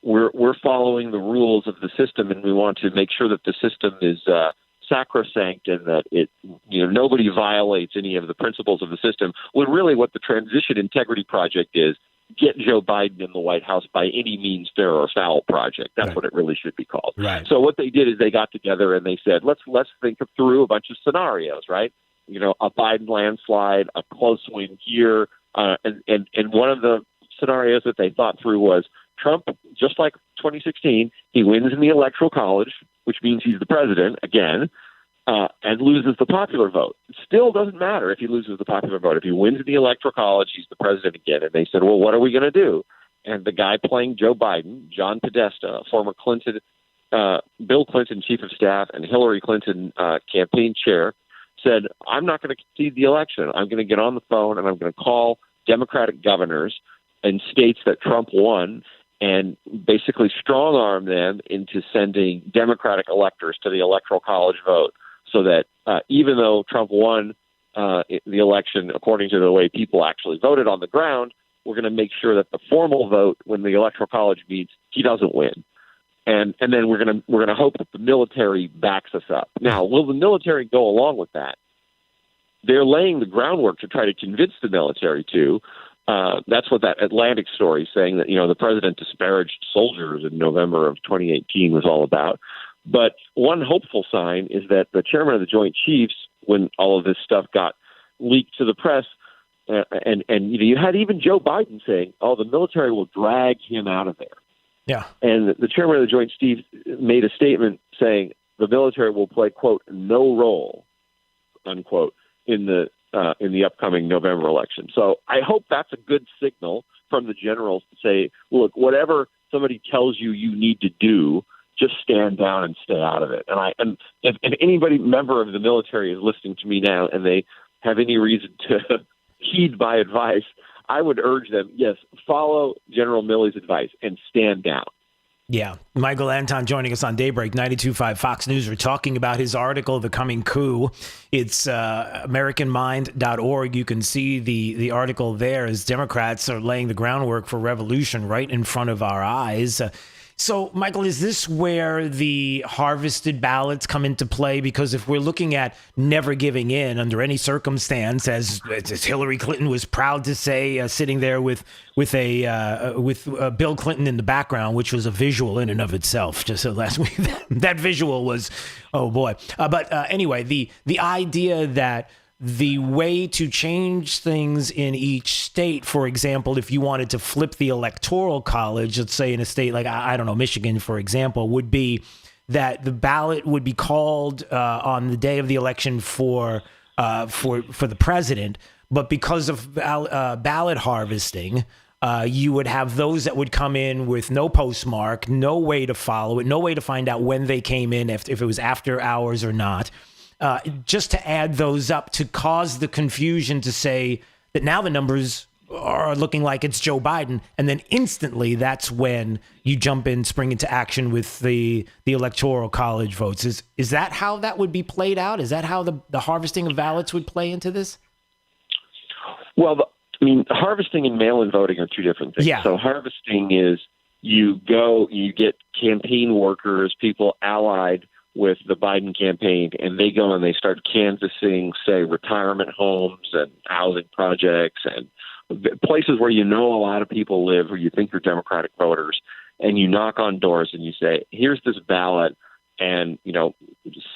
Speaker 2: we're following the rules of the system, and we want to make sure that the system is sacrosanct and that nobody violates any of the principles of the system. When really what the Transition Integrity Project is, get Joe Biden in the White House by any means fair or foul project. That's what it really should be called.
Speaker 7: Right.
Speaker 2: So what they did is they got together and they said, let's think through a bunch of scenarios, right? A Biden landslide, a close win here, and one of the scenarios that they thought through was Trump, just like 2016, he wins in the Electoral College, which means he's the president again, and loses the popular vote. It still doesn't matter if he loses the popular vote. If he wins in the Electoral College, he's the president again. And they said, well, what are we going to do? And the guy playing Joe Biden, John Podesta, former Bill Clinton chief of staff and Hillary Clinton campaign chair, said, I'm not going to concede the election. I'm going to get on the phone and I'm going to call Democratic governors in states that Trump won and basically strong-arm them into sending Democratic electors to the Electoral College vote so that even though Trump won the election according to the way people actually voted on the ground, we're going to make sure that the formal vote when the Electoral College meets, he doesn't win. And then we're going to hope that the military backs us up. Now, will the military go along with that? They're laying the groundwork to try to convince the military to. That's what that Atlantic story saying that, the president disparaged soldiers in November of 2018 was all about. But one hopeful sign is that the chairman of the Joint Chiefs, when all of this stuff got leaked to the press, and you had even Joe Biden saying, oh, the military will drag him out of there.
Speaker 4: Yeah.
Speaker 2: And the chairman of the Joint Chiefs made a statement saying the military will play, quote, no role, unquote, in the upcoming November election. So I hope that's a good signal from the generals to say, look, whatever somebody tells you need to do, just stand down and stay out of it. And if anybody member of the military is listening to me now and they have any reason to heed my advice, I would urge them, yes, follow General Milley's advice and stand down.
Speaker 4: Yeah. Michael Anton joining us on Daybreak 92.5 Fox News. We're talking about his article, The Coming Coup. It's AmericanMind.org. You can see the article there as Democrats are laying the groundwork for revolution right in front of our eyes. So, Michael, is this where the harvested ballots come into play? Because if we're looking at never giving in under any circumstance, as Hillary Clinton was proud to say, sitting there with Bill Clinton in the background, which was a visual in and of itself. Just so last week, that visual was, oh boy. But anyway, the idea that the way to change things in each state, for example, if you wanted to flip the electoral college, let's say in a state like, I don't know, Michigan, for example, would be that the ballot would be called on the day of the election for the president. But because of ballot harvesting, you would have those that would come in with no postmark, no way to follow it, no way to find out when they came in, if it was after hours or not. Just to add those up to cause the confusion to say that now the numbers are looking like it's Joe Biden. And then instantly that's when you spring into action with the electoral college votes. Is that how that would be played out? Is that how the harvesting of ballots would play into this?
Speaker 2: Well, harvesting and mail-in voting are two different things.
Speaker 4: Yeah.
Speaker 2: So harvesting is you get campaign workers, people allied with the Biden campaign, and they go and they start canvassing, say, retirement homes and housing projects and places where a lot of people live, where you think are Democratic voters, and you knock on doors and you say, here's this ballot, and,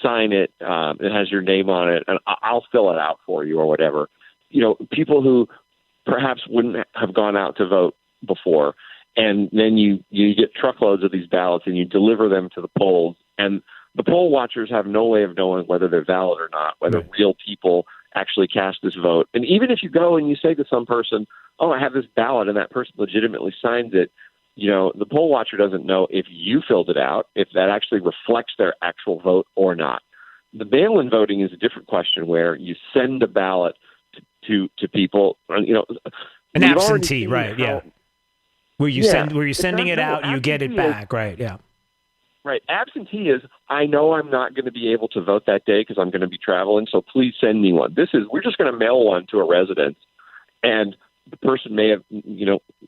Speaker 2: sign it. It has your name on it, and I'll fill it out for you or whatever. People who perhaps wouldn't have gone out to vote before, and then you get truckloads of these ballots and you deliver them to the polls, and the poll watchers have no way of knowing whether they're valid or not, whether real people actually cast this vote. And even if you go and you say to some person, oh, I have this ballot, and that person legitimately signs it, the poll watcher doesn't know if you filled it out, if that actually reflects their actual vote or not. The mail-in voting is a different question, where you send a ballot to people,
Speaker 4: an absentee, right? Yeah. Where you're sending it out, you get it back, right? Yeah.
Speaker 2: Right. Absentee is, I know I'm not going to be able to vote that day because I'm going to be traveling, so please send me one. We're just going to mail one to a residence, and the person may have,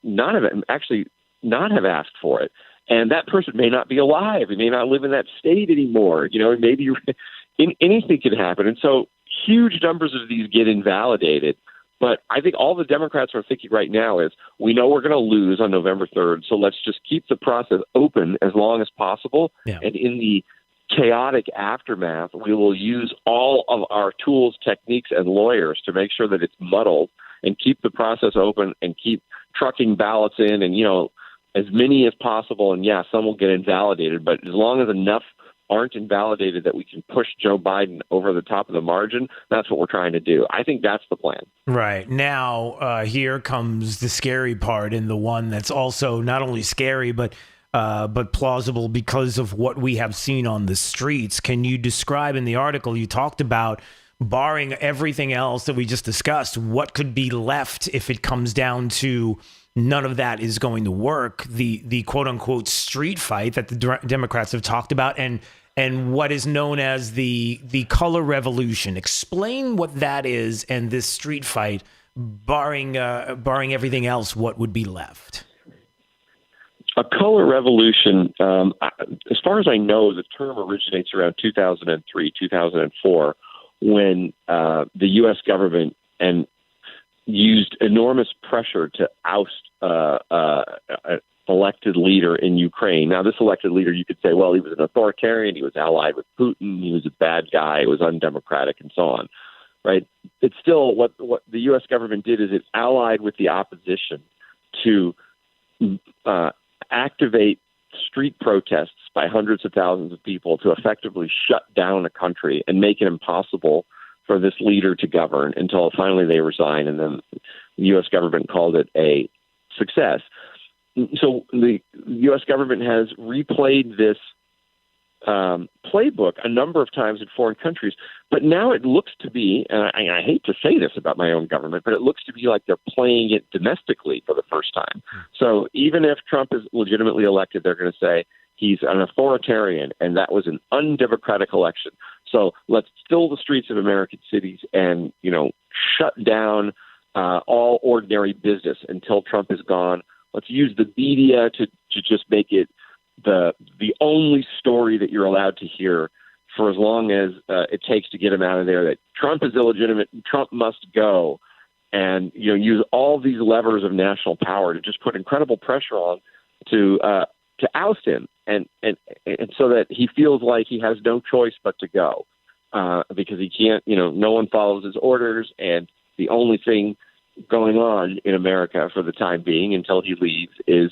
Speaker 2: not have asked for it. And that person may not be alive. He may not live in that state anymore. Maybe anything can happen. And so huge numbers of these get invalidated. But I think all the Democrats are thinking right now is, we know we're going to lose on November 3rd, so let's just keep the process open as long as possible.
Speaker 4: Yeah.
Speaker 2: And in the chaotic aftermath, we will use all of our tools, techniques, and lawyers to make sure that it's muddled and keep the process open and keep trucking ballots in and, as many as possible. And, yeah, some will get invalidated. But as long as enough aren't invalidated that we can push Joe Biden over the top of the margin, that's what we're trying to do. I think that's the plan.
Speaker 4: Right. Now, here comes the scary part, and the one that's also not only scary, but plausible because of what we have seen on the streets. Can you describe, in the article you talked about, barring everything else that we just discussed, what could be left if it comes down to none of that is going to work, the quote unquote street fight that the Democrats have talked about, and what is known as the color revolution? Explain what that is, and this street fight, barring everything else, what would be left?
Speaker 2: A color revolution, as far as I know, the term originates around 2003, 2004, when the U.S. government used enormous pressure to oust an elected leader in Ukraine. Now, this elected leader, you could say, well, he was an authoritarian, he was allied with Putin, he was a bad guy, it was undemocratic, and so on. Right? It's still what the U.S. government did is it allied with the opposition to activate street protests by hundreds of thousands of people to effectively shut down a country and make it impossible for this leader to govern until finally they resign, and then the U.S. government called it a success. So the U.S. government has replayed this playbook a number of times in foreign countries, but now it looks to be, and I hate to say this about my own government, but it looks to be like they're playing it domestically for the first time. So even if Trump is legitimately elected, they're going to say he's an authoritarian and that was an undemocratic election. So let's still the streets of American cities and, shut down all ordinary business until Trump is gone. Let's use the media to just make it the only story that you're allowed to hear for as long as it takes to get him out of there, that Trump is illegitimate, Trump must go, and use all these levers of national power to just put incredible pressure on to oust him, and so that he feels like he has no choice but to go because he can't, no one follows his orders, and the only thing going on in America for the time being until he leaves is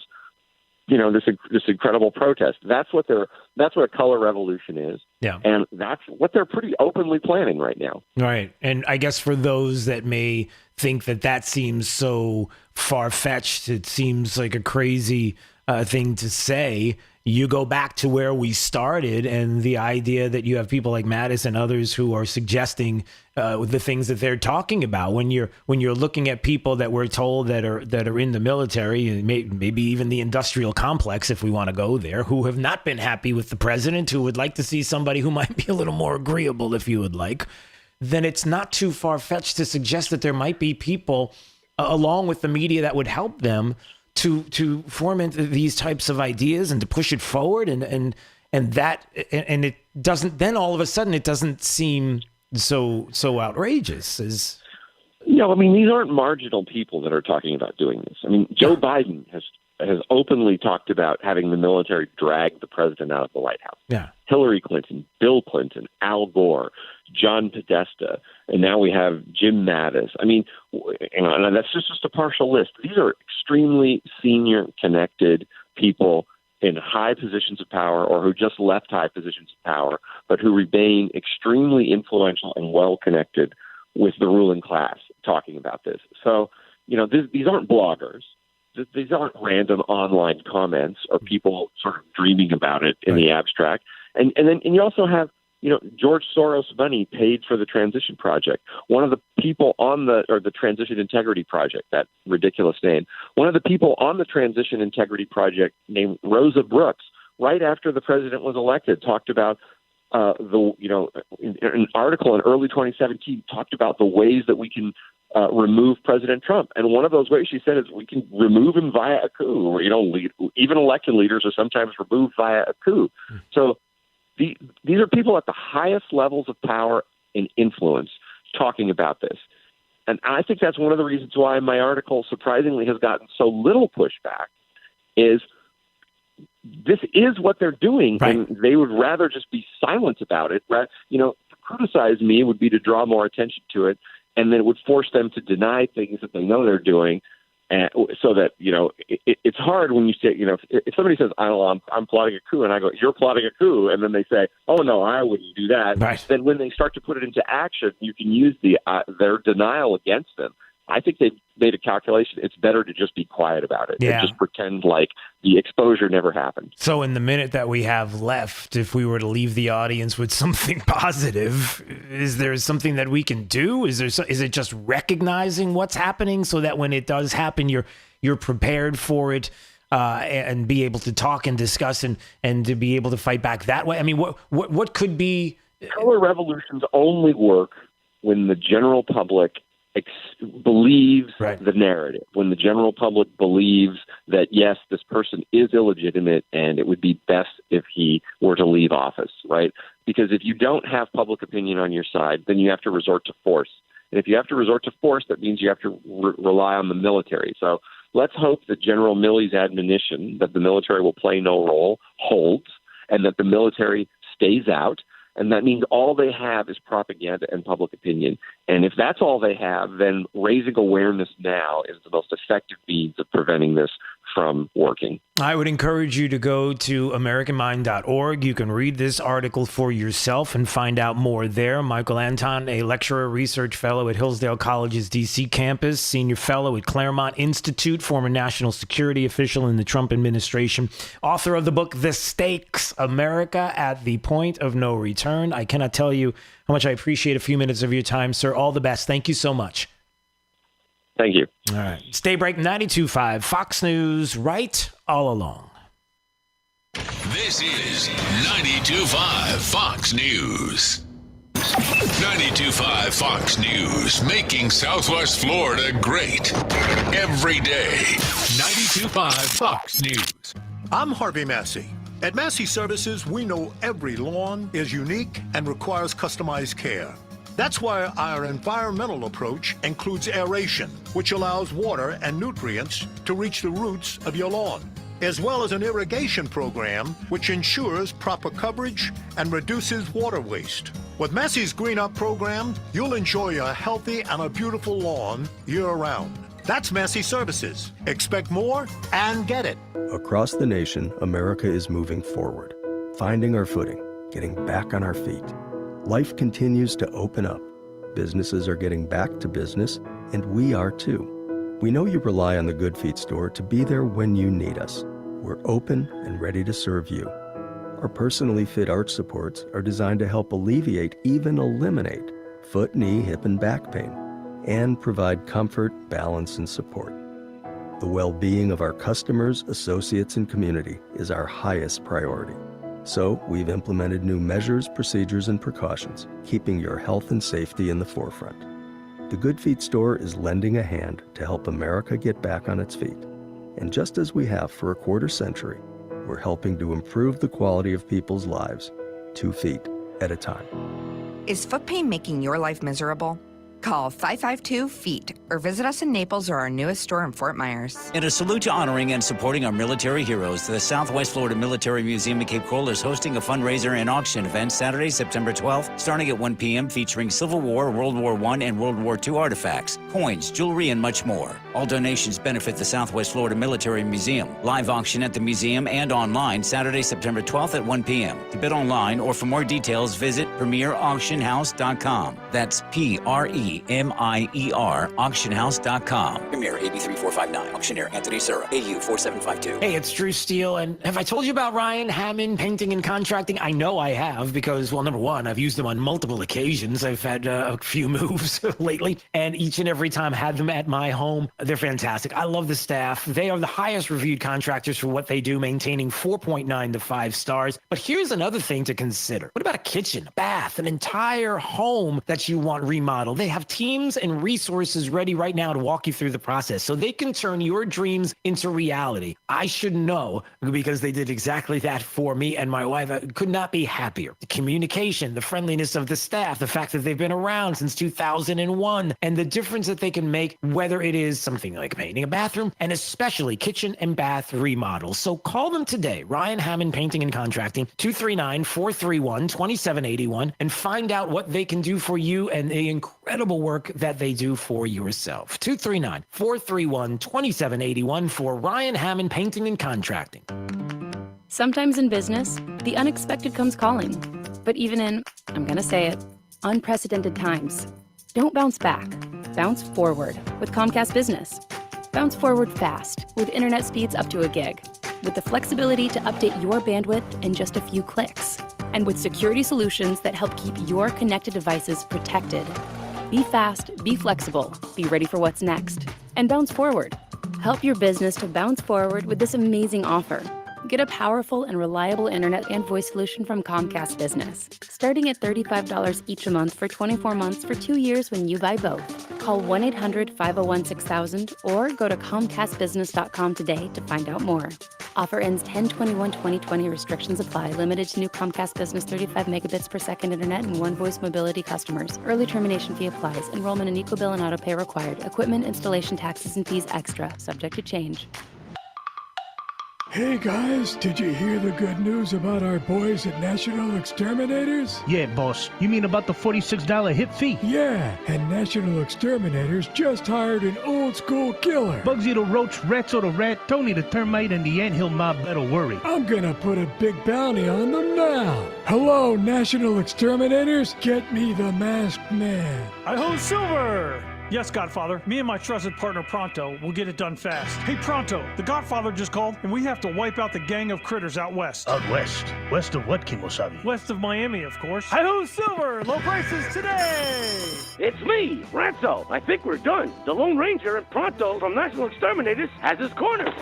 Speaker 2: this incredible protest. That's what a color revolution is.
Speaker 4: Yeah.
Speaker 2: And that's what they're pretty openly planning right now.
Speaker 4: Right. And I guess for those that may think that seems so far-fetched, it seems like a crazy thing to say, you go back to where we started and the idea that you have people like Mattis and others who are suggesting the things that they're talking about. When you're looking at people that we're told that are in the military and maybe even the industrial complex, if we want to go there, who have not been happy with the president, who would like to see somebody who might be a little more agreeable, if you would like, then it's not too far-fetched to suggest that there might be people along with the media that would help them to form into these types of ideas and to push it forward, and it doesn't, then all of a sudden it doesn't seem so outrageous as.
Speaker 2: No, I mean, these aren't marginal people that are talking about doing this. I mean, Joe Biden has openly talked about having the military drag the president out of the White House.
Speaker 4: Yeah.
Speaker 2: Hillary Clinton, Bill Clinton, Al Gore, John Podesta, and now we have Jim Mattis. I mean, and that's just a partial list. These are extremely senior, connected people in high positions of power or who just left high positions of power, but who remain extremely influential and well-connected with the ruling class talking about this. So, these aren't bloggers. These aren't random online comments or people sort of dreaming about it in the abstract. And then you also have, George Soros money paid for the Transition Project. One of the people on the Transition Integrity Project, that ridiculous name, one of the people on the Transition Integrity Project named Rosa Brooks right after the president was elected, talked about an article in early 2017 talked about the ways that we can remove President Trump. And one of those ways, she said, is we can remove him via a coup. Even elected leaders are sometimes removed via a coup. So these are people at the highest levels of power and influence talking about this. And I think that's one of the reasons why my article, surprisingly, has gotten so little pushback, is this is what they're doing, right. And they would rather just be silent about it. Right? To criticize me would be to draw more attention to it, and then it would force them to deny things that they know they're doing. And so that, it's hard when you say, if somebody says, I'm plotting a coup, and I go, you're plotting a coup, and then they say, oh, no, I wouldn't do that. Right. Then when they start to put it into action, you can use their denial against them. I think they've made a calculation. It's better to just be quiet about it and just pretend like the exposure never happened.
Speaker 4: So in the minute that we have left, if we were to leave the audience with something positive, is there something that we can do? Is it just recognizing what's happening so that when it does happen, you're prepared for it and be able to talk and discuss and to be able to fight back that way? I mean, what could be?
Speaker 2: Color revolutions only work when the general public believes the narrative, when the general public believes that, yes, this person is illegitimate and it would be best if he were to leave office, right? Because if you don't have public opinion on your side, then you have to resort to force. And if you have to resort to force, that means you have to rely on the military. So let's hope that General Milley's admonition that the military will play no role holds, and that the military stays out. And that means all they have is propaganda and public opinion. And if that's all they have, then raising awareness now is the most effective means of preventing this from working.
Speaker 4: I would encourage you to go to AmericanMind.org. You can read this article for yourself and find out more there. Michael Anton, a lecturer, research fellow at Hillsdale College's D.C. campus, senior fellow at Claremont Institute, former national security official in the Trump administration, author of the book, The Stakes, America at the Point of No Return. I cannot tell you how much I appreciate a few minutes of your time, sir. All the best. Thank you so much.
Speaker 2: Thank you.
Speaker 4: All right. Stay break 92.5 Fox News, right all along.
Speaker 3: This is 92.5 Fox News. 92.5 Fox News, making Southwest Florida great every day. 92.5 Fox News.
Speaker 7: I'm Harvey Massey. At Massey Services, we know every lawn is unique and requires customized care. That's why our environmental approach includes aeration, which allows water and nutrients to reach the roots of your lawn, as well as an irrigation program, which ensures proper coverage and reduces water waste. With Massey's Green Up program, you'll enjoy a healthy and a beautiful lawn year-round. That's Massey Services. Expect more and get it.
Speaker 9: Across the nation, America is moving forward, finding our footing, getting back on our feet. Life continues to open up. Businesses are getting back to business, and we are too. We know you rely on the Good Feet store to be there when you need us. We're open and ready to serve you. Our personally fit arch supports are designed to help alleviate, even eliminate, foot, knee, hip, and back pain, and provide comfort, balance, and support. The well-being of our customers, associates, and community is our highest priority. So we've implemented new measures, procedures, and precautions, keeping your health and safety in the forefront. The Good Feet store is lending a hand to help America get back on its feet. And just as we have for a quarter century, we're helping to improve the quality of people's lives, 2 feet at a time.
Speaker 20: Is foot pain making your life miserable? Call 552-FEET or visit us in Naples or our newest store in Fort Myers.
Speaker 22: In a salute to honoring and supporting our military heroes, the Southwest Florida Military Museum in Cape Coral is hosting a fundraiser and auction event Saturday, September 12th, starting at 1 p.m., featuring Civil War, World War I, and World War II artifacts, coins, jewelry, and much more. All donations benefit the Southwest Florida Military Museum. Live auction at the museum and online Saturday, September 12th at 1 p.m. To bid online or for more details, visit premierauctionhouse.com. That's PREMIER auction AuctionHouse.com.
Speaker 10: Premier AB3459. Auctioneer Anthony Serra. AU 4752.
Speaker 4: Hey, it's Drew Steele, and have I told you about Ryan Hammond Painting and Contracting? I know I have because, well, number one, I've used them on multiple occasions. I've had a few moves lately, and each and every time had them at my home. They're fantastic. I love the staff. They are the highest reviewed contractors for what they do, maintaining 4.9 to 5 stars. But here's another thing to consider. What about a kitchen, a bath, an entire home that you want remodeled? They have teams and resources ready right now to walk you through the process so they can turn your dreams into reality. I should know because they did exactly that for me and my wife. I could not be happier. The communication, the friendliness of the staff, the fact that they've been around since 2001, and the difference that they can make, whether it is something like painting a bathroom and especially kitchen and bath remodels. So call them today, Ryan Hammond Painting and Contracting, 239-431-2781, and find out what they can do for you and the incredible work that they do for yourself. 239-431-2781 for Ryan Hammond Painting and Contracting.
Speaker 5: Sometimes in business, the unexpected comes calling. But even in, I'm going to say it, unprecedented times, don't bounce back. Bounce forward with Comcast Business. Bounce forward fast with internet speeds up to a gig, with the flexibility to update your bandwidth in just a few clicks, and with security solutions that help keep your connected devices protected. Be fast, be flexible, be ready for what's next, and bounce forward. Help your business to bounce forward with this amazing offer. Get a powerful and reliable internet and voice solution from Comcast Business, starting at $35 each a month for 24 months for 2 years when you buy both. Call 1-800-501-6000 or go to ComcastBusiness.com today to find out more. Offer ends 10/21/2020. Restrictions apply. Limited to new Comcast Business 35 megabits per second internet and one voice mobility customers. Early termination fee applies. Enrollment in EcoBill and autopay required. Equipment, installation, taxes, and fees extra. Subject to change.
Speaker 11: Hey guys, did you hear the good news about our boys at National Exterminators?
Speaker 23: Yeah, boss. You mean about the $46 hip fee?
Speaker 11: Yeah, and National Exterminators just hired an old school killer.
Speaker 23: Bugsy the Roach, Rats or the Rat, Tony the Termite, and the Anthill Mob better worry.
Speaker 11: I'm gonna put a big bounty on them now. Hello, National Exterminators. Get me the masked man.
Speaker 24: Hi-ho, Silver! Yes, Godfather. Me and my trusted partner Pronto will get it done fast. Hey, Pronto, the Godfather just called, and we have to wipe out the gang of critters out west.
Speaker 23: Out west? West of what, Kimosabi?
Speaker 24: West of Miami, of course. Hi-ho, Silver! Low prices today!
Speaker 25: It's me, Ranzo. I think we're done. The Lone Ranger and Pronto from National Exterminators has his corner.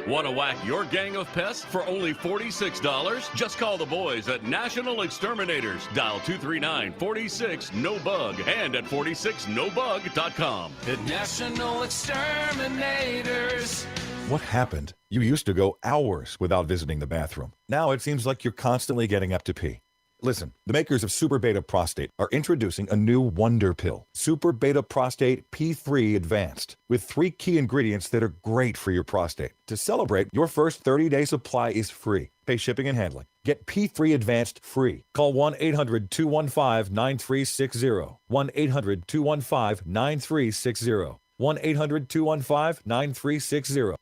Speaker 26: Want to whack your gang of pests for only $46? Just call the boys at National Exterminators. Dial 239-46-NO-BUG and at 46nobug.com.
Speaker 14: The National Exterminators.
Speaker 1: What happened? You used to go hours without visiting the bathroom. Now it seems like you're constantly getting up to pee. Listen, the makers of Super Beta Prostate are introducing a new wonder pill, Super Beta Prostate P3 Advanced, with 3 key ingredients that are great for your prostate. To celebrate, your first 30-day supply is free. Pay shipping and handling. Get P3 Advanced free. Call 1-800-215-9360. 1-800-215-9360. 1-800-215-9360.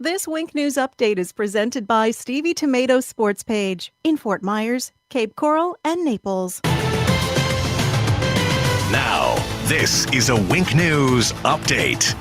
Speaker 21: This Wink News Update is presented by Stevie Tomato Sports Page in Fort Myers, Cape Coral, and Naples.
Speaker 18: Now, this is a Wink News Update.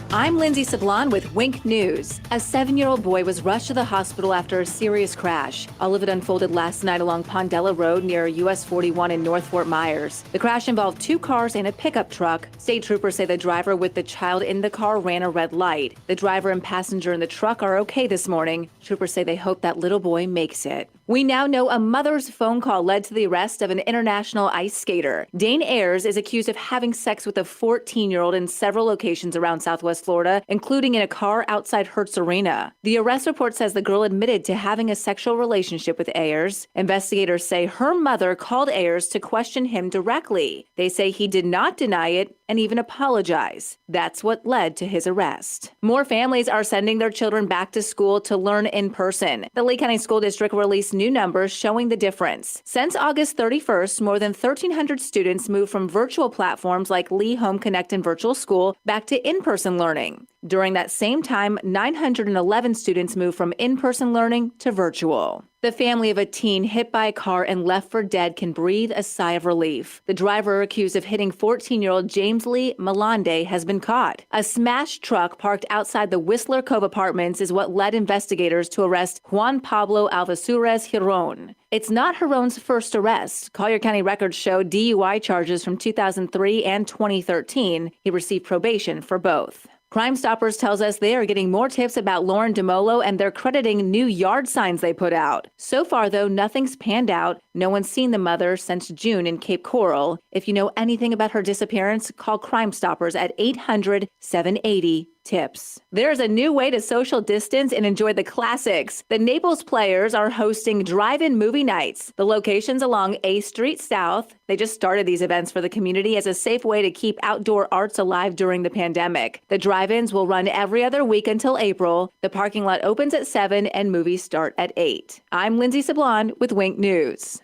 Speaker 16: I'm Lindsay Sablon with Wink News. A 7-year-old boy was rushed to the hospital after a serious crash. All of it unfolded last night along Pondella Road near U.S. 41 in North Fort Myers. The crash involved 2 cars and a pickup truck. State troopers say the driver with the child in the car ran a red light. The driver and passenger in the truck are okay this morning. Troopers say they hope that little boy makes it. We now know a mother's phone call led to the arrest of an international ice skater. Dane Ayers is accused of having sex with a 14-year-old in several locations around Southwest Florida, including in a car outside Hertz Arena. The arrest report says the girl admitted to having a sexual relationship with Ayers. Investigators say her mother called Ayers to question him directly. They say he did not deny it and even apologize. That's what led to his arrest. More families are sending their children back to school to learn in person. The Lake County School District released new numbers showing the difference. Since August 31st, more than 1,300 students moved from virtual platforms like Lee Home Connect and Virtual School back to in-person learning. During that same time, 911 students moved from in-person learning to virtual. The family of a teen hit by a car and left for dead can breathe a sigh of relief. The driver accused of hitting 14-year-old James Lee Malande has been caught. A smashed truck parked outside the Whistler Cove apartments is what led investigators to arrest Juan Pablo Alvasurez Giron. It's not Giron's first arrest. Collier County records show DUI charges from 2003 and 2013. He received probation for both. Crime Stoppers tells us they are getting more tips about Lauren DeMolo, and they're crediting new yard signs they put out. So far, though, nothing's panned out. No one's seen the mother since June in Cape Coral. If you know anything about her disappearance, call Crime Stoppers at 800-780-TIPS. There's a new way to social distance and enjoy the classics. The Naples Players are hosting drive-in movie nights. The location's along A Street South. They just started these events for the community as a safe way to keep outdoor arts alive during the pandemic. The drive-ins will run every other week until April. The parking lot opens at 7 and movies start at 8. I'm Lindsay Sablon with Wink News.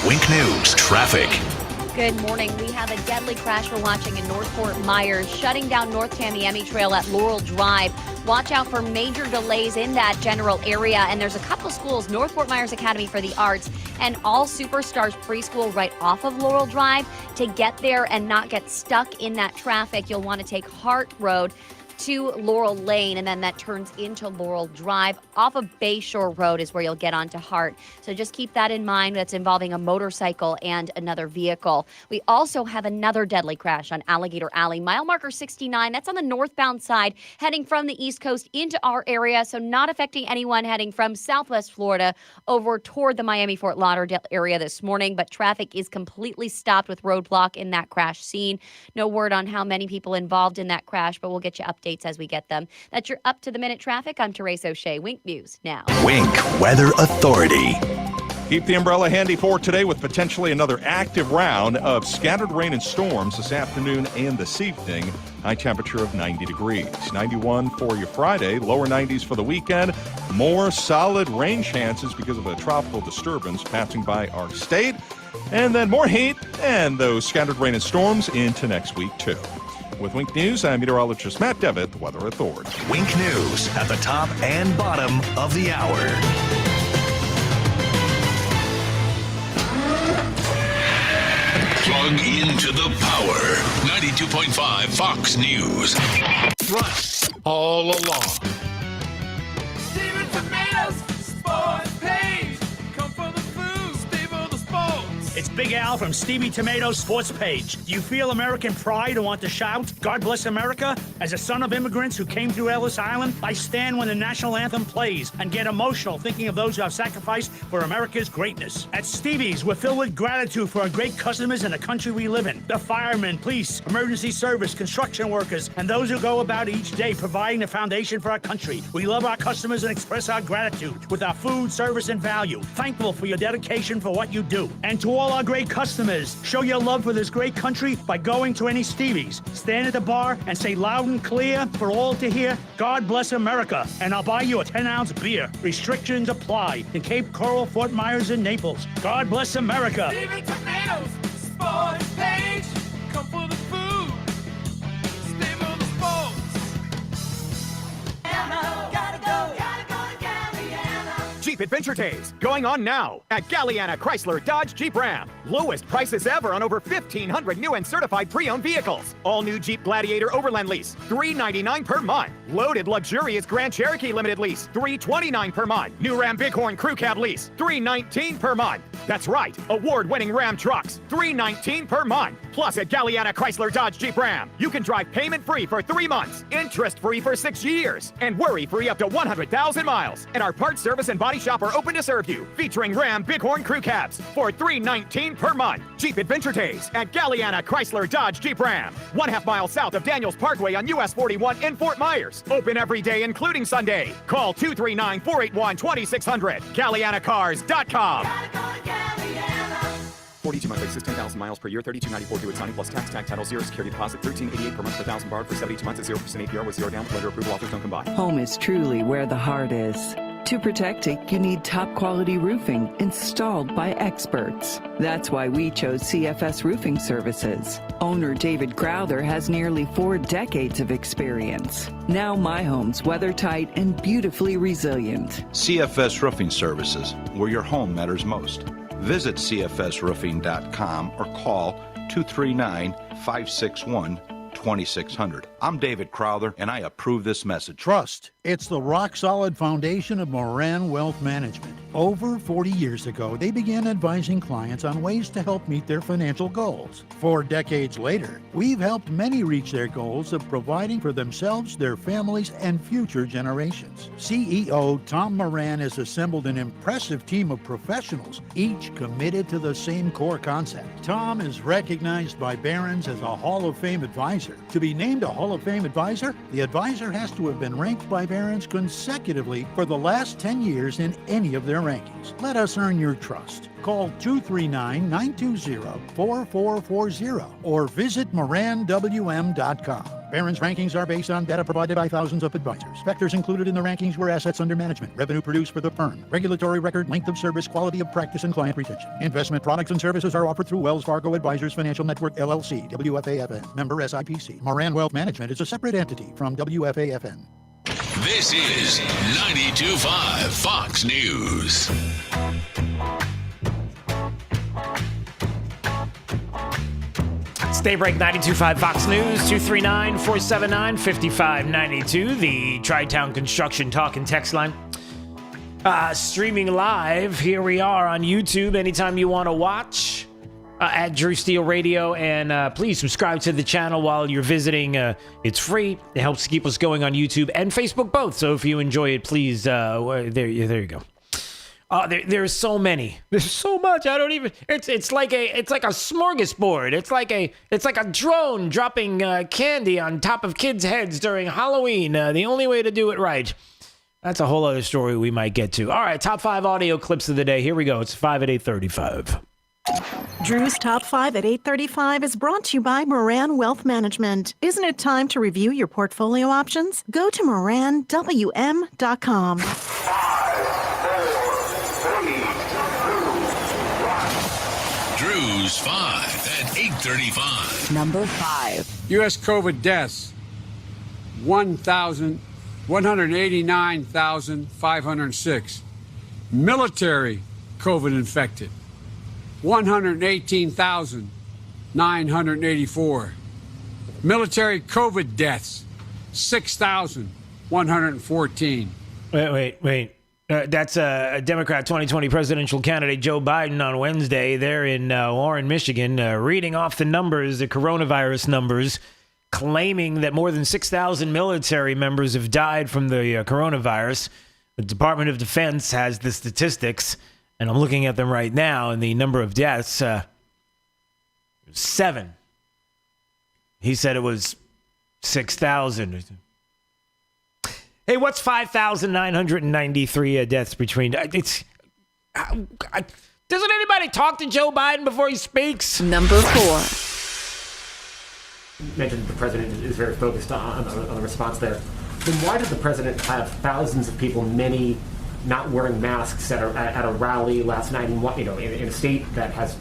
Speaker 18: Wink News traffic.
Speaker 6: Good morning. We have a deadly crash we're watching in North Fort Myers, shutting down North Tamiami Trail at Laurel Drive. Watch out for major delays in that general area. And there's a couple of schools, North Fort Myers Academy for the Arts and All Superstars Preschool right off of Laurel Drive. To get there and not get stuck in that traffic, you'll want to take Hart Road to Laurel Lane, and then that turns into Laurel Drive. Off of Bayshore Road is where you'll get onto Hart. So just keep that in mind. That's involving a motorcycle and another vehicle. We also have another deadly crash on Alligator Alley, mile marker 69. That's on the northbound side, heading from the East Coast into our area, so not affecting anyone heading from Southwest Florida over toward the Miami-Fort Lauderdale area this morning, but traffic is completely stopped with roadblock in that crash scene. No word on how many people involved in that crash, but we'll get you updated as we get them. That's your up-to-the-minute traffic. I'm Therese O'Shea. Wink News now.
Speaker 18: Wink Weather Authority.
Speaker 1: Keep the umbrella handy for today with potentially another active round of scattered rain and storms this afternoon and this evening. High temperature of 90 degrees. 91 for your Friday, lower 90s for the weekend. More solid rain chances because of a tropical disturbance passing by our state. And then more heat and those scattered rain and storms into next week, too. With Wink News, I'm meteorologist Matt Devitt, Weather Authority.
Speaker 18: Wink News at the top and bottom of the hour.
Speaker 3: Plug into the power. 92.5 Fox News.
Speaker 7: Front all along.
Speaker 14: Steven Tomatoes, sports page. Come for the food, stay for the sports.
Speaker 8: It's Big Al from Stevie Tomatoes Sports Page. Do you feel American pride and want to shout, God bless America? As a son of immigrants who came through Ellis Island, I stand when the national anthem plays and get emotional thinking of those who have sacrificed for America's greatness. At Stevie's, we're filled with gratitude for our great customers and the country we live in. The firemen, police, emergency service, construction workers, and those who go about each day providing the foundation for our country. We love our customers and express our gratitude with our food, service, and value. Thankful for your dedication for what you do. And to all our great customers, show your love for this great country by going to any Stevie's. Stand at the bar and say loud and clear for all to hear, God bless America, and I'll buy you a 10-ounce beer. Restrictions apply in Cape Coral, Fort Myers, and Naples. God bless America.
Speaker 14: Steven Tomatoes, sports page. Come for the food, stay for the sports. Gotta go to Galliana.
Speaker 12: Jeep Adventure Days going on now at Galliana Chrysler Dodge Jeep Ram. Lowest prices ever on over 1,500 new and certified pre-owned vehicles. All new Jeep Gladiator Overland lease, $399 per month. Loaded luxurious Grand Cherokee Limited lease, $329 per month. New Ram Bighorn Crew Cab lease, $319 per month. That's right, award-winning Ram trucks, $319 per month. Plus at Galliana Chrysler Dodge Jeep Ram, you can drive payment-free for 3 months, interest-free for 6 years, and worry-free up to 100,000 miles. And our parts service and body shop are open to serve you, featuring Ram Bighorn Crew Cabs for $319 per month. Jeep Adventure Days at Galliana Chrysler Dodge Jeep Ram, 1/2 mile south of Daniels Parkway on US 41 in Fort Myers. Open every day, including Sunday. Call 239-481-2600. GallianaCars.com.
Speaker 13: 42 month lease, 10,000 miles per year, $32.94 due at signing plus tax, tag title, 0 security deposit, $13.88 per month per 1,000 borrowed for 72 months at 0% APR with 0 down. Lender approval offers don't combine.
Speaker 15: Home is truly where the heart is.
Speaker 2: To protect it, you need top quality roofing installed by experts. That's why we chose CFS Roofing Services. Owner David Crowther has nearly 4 decades of experience. Now my home's weather-tight and beautifully resilient.
Speaker 9: CFS Roofing Services, where your home matters most. Visit cfsroofing.com or call 239-561-2600. I'm David Crowther, and I approve this message.
Speaker 15: Trust. It's the rock-solid foundation of Moran Wealth Management. Over 40 years ago, they began advising clients on ways to help meet their financial goals. 4 decades later, we've helped many reach their goals of providing for themselves, their families, and future generations. CEO Tom Moran has assembled an impressive team of professionals, each committed to the same core concept. Tom is recognized by Barron's as a Hall of Fame advisor. To be named a Hall of Fame advisor, the advisor has to have been ranked by Barron's consecutively for the last 10 years in any of their rankings. Let us earn your trust. Call 239-920-4440 or visit moranwm.com. Barron's rankings are based on data provided by thousands of advisors. Factors included in the rankings were assets under management, revenue produced for the firm, regulatory record, length of service, quality of practice, and client retention. Investment products and services are offered through Wells Fargo Advisors Financial Network, LLC, WFAFN, member SIPC. Moran Wealth Management is a separate entity from WFAFN.
Speaker 3: This is 92.5 Fox News.
Speaker 4: It's Daybreak 92.5 Fox News, 239-479-5592, the Tri-Town Construction Talk and Text line. Streaming live, here we are on YouTube anytime you want to watch. At Drew Steele Radio, and please subscribe to the channel while you're visiting. It's free. It helps keep us going on YouTube and Facebook both. So if you enjoy it, please, there you go. There's so many. There's so much. I don't even. It's like a smorgasbord. It's like a drone dropping candy on top of kids' heads during Halloween. The only way to do it right. That's a whole other story we might get to. All right, top 5 audio clips of the day. Here we go. It's 5 at 8:35.
Speaker 21: Drew's Top 5 at 8:35 is brought to you by Moran Wealth Management. Isn't it time to review your portfolio options? Go to moranwm.com.
Speaker 14: 5, 4, 3, 2, 1.
Speaker 3: Drew's 5 at 8:35.
Speaker 17: Number 5.
Speaker 19: U.S. COVID deaths, 189,506. Military COVID infected, 118,984. Military COVID deaths, 6,114.
Speaker 4: Wait. That's a Democrat 2020 presidential candidate Joe Biden on Wednesday there in Warren, Michigan, reading off the numbers, the coronavirus numbers, claiming that more than 6,000 military members have died from the coronavirus. The Department of Defense has the statistics, and I'm looking at them right now, and the number of deaths, 7. He said it was 6,000. Hey, what's 5,993 deaths between? Doesn't anybody talk to Joe Biden before he speaks?
Speaker 21: Number 4.
Speaker 20: You mentioned the president is very focused on the response there. Then why does the president have thousands of people, many not wearing masks at a rally last night in a state that has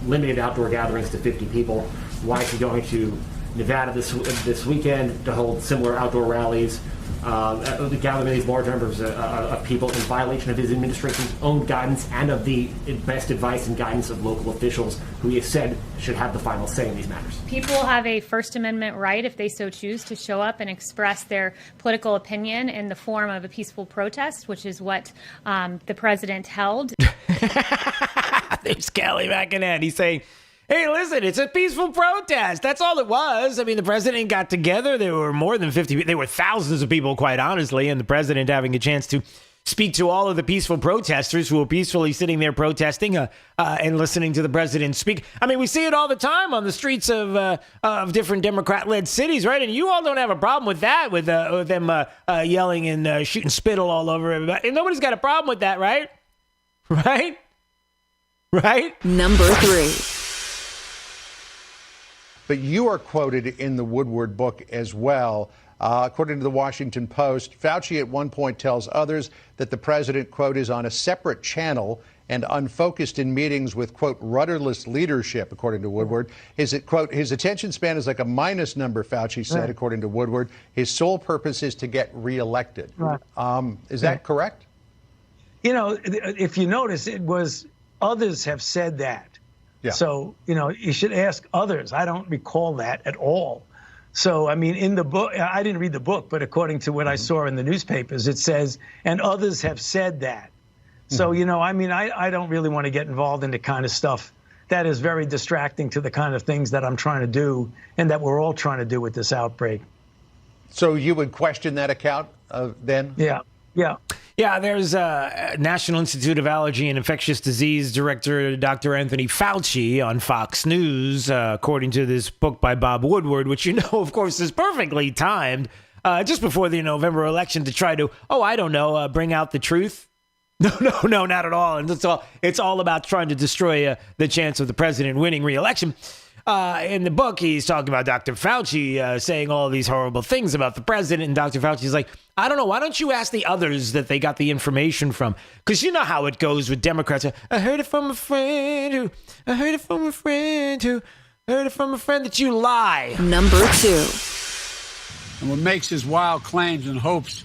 Speaker 20: limited outdoor gatherings to 50 people? Why is he going to Nevada this weekend to hold similar outdoor rallies, gathering these large numbers of people in violation of his administration's own guidance and of the best advice and guidance of local officials who he has said should have the final say in these matters?
Speaker 27: People have a First Amendment right, if they so choose, to show up and express their political opinion in the form of a peaceful protest, which is what the president held.
Speaker 4: There's McEnany saying, hey, listen, it's a peaceful protest. That's all it was. I mean, the president got together. There were more than 50. There were thousands of people, quite honestly, and the president having a chance to speak to all of the peaceful protesters who were peacefully sitting there protesting and listening to the president speak. I mean, we see it all the time on the streets of different Democrat-led cities, right? And you all don't have a problem with that, with them yelling and shooting spittle all over everybody. And nobody's got a problem with that, right? Right?
Speaker 21: Number 3.
Speaker 5: but you are quoted in the Woodward book as well. According to the Washington Post, Fauci at one point tells others that the president, quote, is on a separate channel and unfocused in meetings with, quote, rudderless leadership, according to Woodward. Quote, his attention span is like a minus number, Fauci said,
Speaker 10: Right.
Speaker 5: according to Woodward. His sole purpose is to get reelected.
Speaker 10: Right.
Speaker 5: Is that correct?
Speaker 10: You know, if you notice, it was others have said that.
Speaker 5: Yeah.
Speaker 10: So, you know, you should ask others. I don't recall that at all. So, I mean, in the book, I didn't read the book, but according to what I saw in the newspapers, it says, and others have said that. So, you know, I mean, I don't really want to get involved in the kind of stuff that is very distracting to the kind of things that I'm trying to do and that we're all trying to do with this outbreak.
Speaker 5: So you would question that account then?
Speaker 10: Yeah. Yeah.
Speaker 4: Yeah, there's National Institute of Allergy and Infectious Disease Director Dr. Anthony Fauci on Fox News, according to this book by Bob Woodward, which, you know, of course, is perfectly timed just before the November election to try to, bring out the truth. No, not at all. And it's all about trying to destroy the chance of the president winning re-election. In the book, he's talking about Dr. Fauci saying all these horrible things about the president. And Dr. Fauci's like, I don't know. Why don't you ask the others that they got the information from? Because you know how it goes with Democrats. I heard it from a friend who, I heard it from a friend who, heard it from a friend that you lie.
Speaker 21: Number 2.
Speaker 19: And what makes his wild claims and hopes,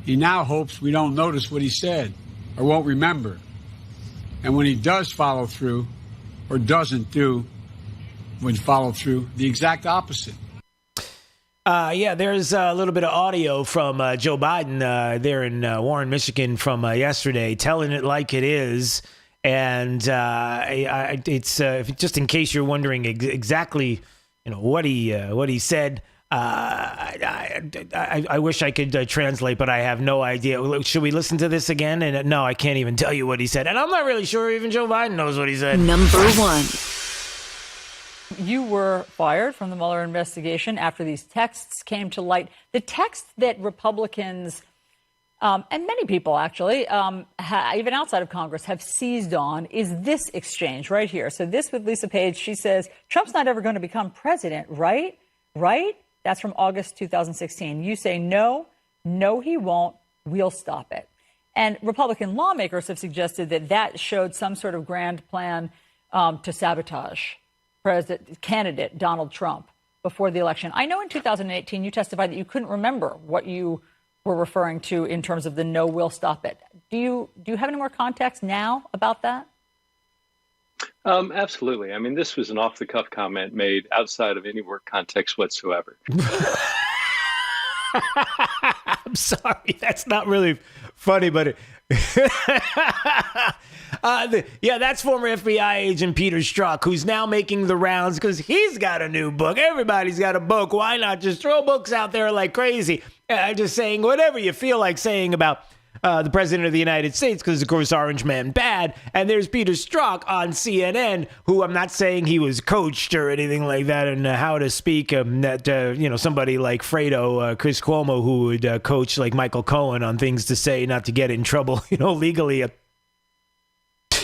Speaker 19: he now hopes we don't notice what he said or won't remember. And when he does follow through or doesn't do, when follow through, the exact opposite.
Speaker 4: There's a little bit of audio from Joe Biden there in Warren, Michigan from yesterday, telling it like it is. And it's just in case you're wondering exactly, what he said. I wish I could translate, but I have no idea. Should we listen to this again? And no, I can't even tell you what he said. And I'm not really sure even Joe Biden knows what he said.
Speaker 21: Number 1.
Speaker 11: You were fired from the Mueller investigation after these texts came to light. The texts that Republicans and many people actually, even outside of Congress, have seized on is this exchange right here. So this with Lisa Page, she says, Trump's not ever going to become president, right? Right? That's from August 2016. You say, no, he won't. We'll stop it. And Republican lawmakers have suggested that showed some sort of grand plan to sabotage candidate Donald Trump before the election. I know in 2018 you testified that you couldn't remember what you were referring to in terms of the no, we'll stop it. Do you have any more context now about that?
Speaker 17: Absolutely. I mean, this was an off-the-cuff comment made outside of any work context whatsoever.
Speaker 4: I'm sorry. That's not really funny, but that's former FBI agent Peter Strzok, who's now making the rounds because he's got a new book. Everybody's got a book. Why not just throw books out there like crazy? Just saying whatever you feel like saying about the president of the United States, because, of course, Orange Man bad. And there's Peter Strzok on CNN, who I'm not saying he was coached or anything like that and how to speak, somebody like Fredo, Chris Cuomo, who would coach like Michael Cohen on things to say, not to get in trouble, legally.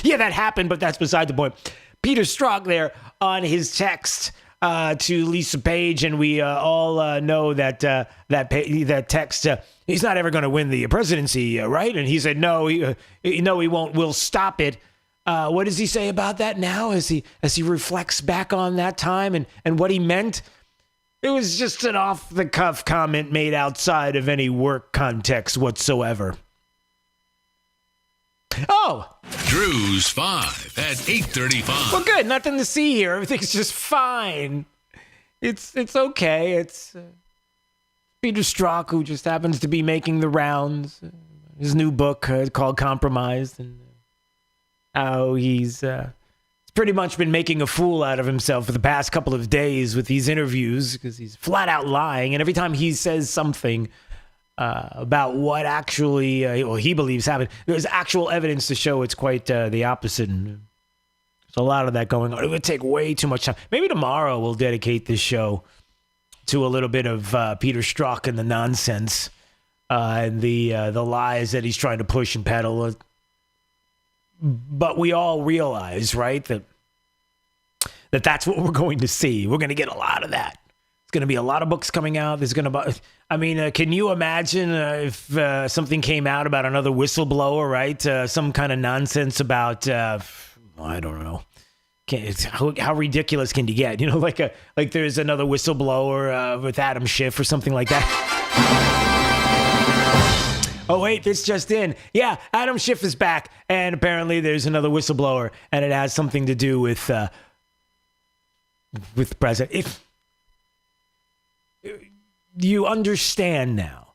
Speaker 4: Yeah, that happened, but that's beside the point. Peter Strzok there on his text to Lisa Page, and we all know that text. He's not ever going to win the presidency, right? And he said, no, he won't. We'll stop it. What does he say about that now as he reflects back on that time and what he meant? It was just an off-the-cuff comment made outside of any work context whatsoever. Oh!
Speaker 3: Drew's 5 at 8:35.
Speaker 4: Well, good. Nothing to see here. Everything's just fine. It's okay. It's Peter Strzok, who just happens to be making the rounds. His new book called Compromised, and how he's pretty much been making a fool out of himself for the past couple of days with these interviews because he's flat out lying. And every time he says something about what actually he believes happened, there's actual evidence to show it's quite the opposite. And there's a lot of that going on. It would take way too much time. Maybe tomorrow we'll dedicate this show to a little bit of Peter Strzok and the nonsense and the lies that he's trying to push and peddle. But we all realize, right, that that's what we're going to see. We're going to get a lot of that. It's going to be a lot of books coming out. There's going to, I mean, can you imagine if something came out about another whistleblower, right? Some kind of nonsense about, I don't know. How ridiculous can you get? You know, like there's another whistleblower with Adam Schiff or something like that. Oh, wait, this just in. Yeah, Adam Schiff is back, and apparently there's another whistleblower, and it has something to do with the president. If you understand now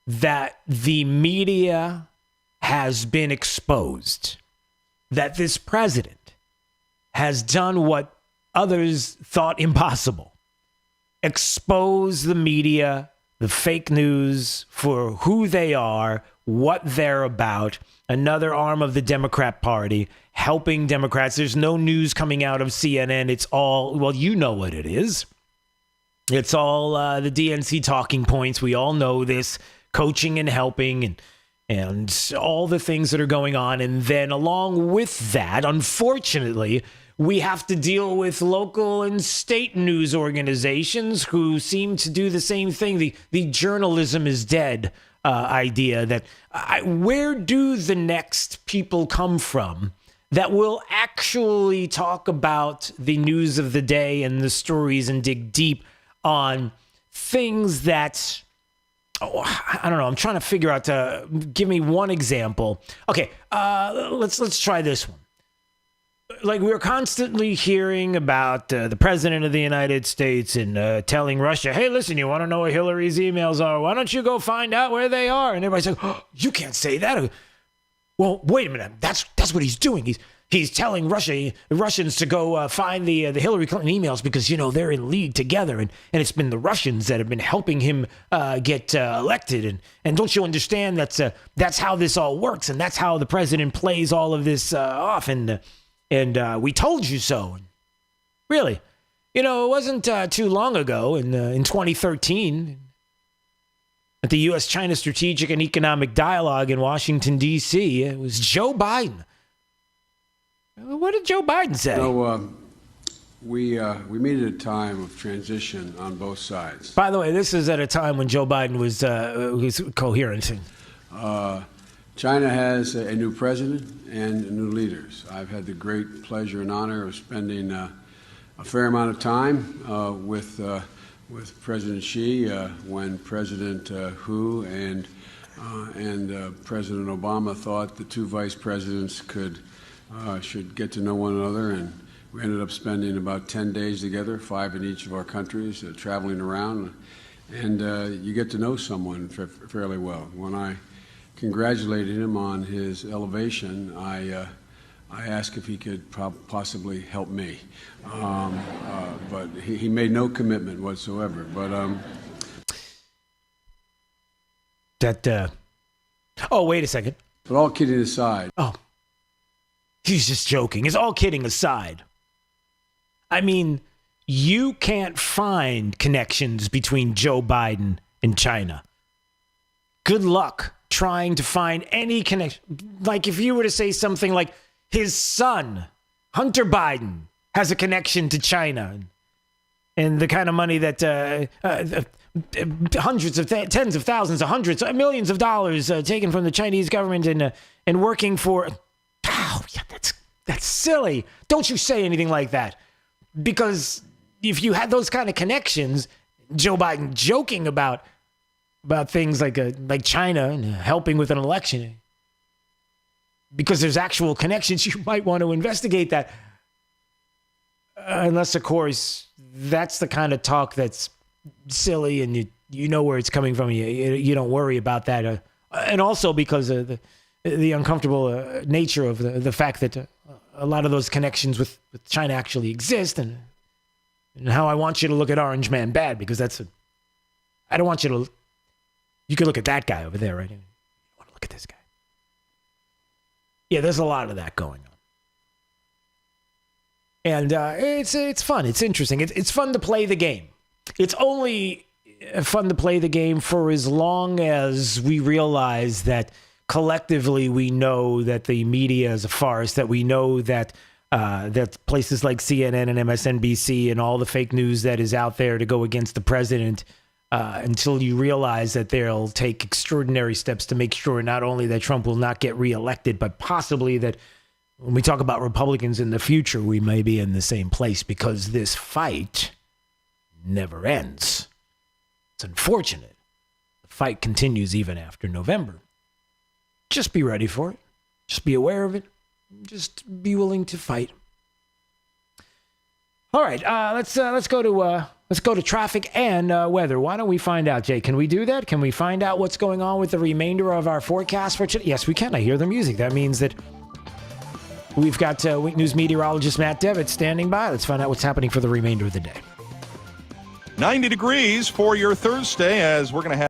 Speaker 4: that the media has been exposed, that this president has done what others thought impossible, expose the media, the fake news for who they are, what they're about, another arm of the Democrat Party, helping Democrats. There's no news coming out of CNN. It's all, well, you know what it is. It's all the DNC talking points. We all know this, coaching and helping and all the things that are going on. And then along with that, unfortunately, we have to deal with local and state news organizations who seem to do the same thing. The journalism is dead idea that where do the next people come from that will actually talk about the news of the day and the stories and dig deep on things that, I don't know. I'm trying to figure out give me one example. Okay, let's try this one. Like, we're constantly hearing about the president of the United States and telling Russia, hey, listen, you want to know where Hillary's emails are? Why don't you go find out where they are? And everybody's like, oh, you can't say that. Well, wait a minute. That's what he's doing. He's telling the Russians to go find the Hillary Clinton emails because, you know, they're in league together. And it's been the Russians that have been helping him get elected. And don't you understand that's how this all works? And that's how the president plays all of this off. And we told you so. Really? You know, it wasn't too long ago in 2013 at the U.S. China Strategic and Economic Dialogue in Washington, D.C. It was Joe Biden. What did Joe Biden say?
Speaker 19: We meet at a time of transition on both sides.
Speaker 4: By the way, this is at a time when Joe Biden was coherent.
Speaker 19: China has a new president and new leaders. I've had the great pleasure and honor of spending a fair amount of time with President Xi when President Hu and President Obama thought the two vice presidents should get to know one another, and we ended up spending about 10 days together, 5 in each of our countries, traveling around, and you get to know someone fairly well. When I congratulated him on his elevation, I asked if he could possibly help me, but he made no commitment whatsoever. But
Speaker 4: oh, wait a second.
Speaker 19: But all kidding aside.
Speaker 4: Oh, he's just joking. It's all kidding aside. I mean, you can't find connections between Joe Biden and China. Good luck trying to find any connection. Like, if you were to say something like his son, Hunter Biden, has a connection to China and the kind of money that tens of thousands of hundreds of millions of dollars taken from the Chinese government and working for. Oh, yeah, that's silly. Don't you say anything like that. Because if you had those kind of connections, Joe Biden joking about things like China and helping with an election, because there's actual connections, you might want to investigate that. Unless, of course, that's the kind of talk that's silly and you know where it's coming from. You don't worry about that. And also because of the uncomfortable nature of the fact that a lot of those connections with China actually exist, and how I want you to look at Orange Man bad, because I don't want you to. You could look at that guy over there, right? You don't want to look at this guy. Yeah, there's a lot of that going on. And it's fun. It's interesting. It's fun to play the game. It's only fun to play the game for as long as we realize that collectively we know that the media is a farce, that we know that that places like CNN and MSNBC and all the fake news that is out there to go against the president until you realize that they'll take extraordinary steps to make sure not only that Trump will not get reelected, but possibly that when we talk about Republicans in the future, we may be in the same place because this fight never ends. It's unfortunate. The fight continues even after November. Just be ready for it. Just be aware of it. Just be willing to fight. All right, let's go to traffic and weather. Why don't we find out, Jay? Can we do that? Can we find out what's going on with the remainder of our forecast for today? Yes, we can. I hear the music. That means that we've got Week News meteorologist Matt Devitt standing by. Let's find out what's happening for the remainder of the day.
Speaker 1: 90 degrees for your Thursday as we're going to have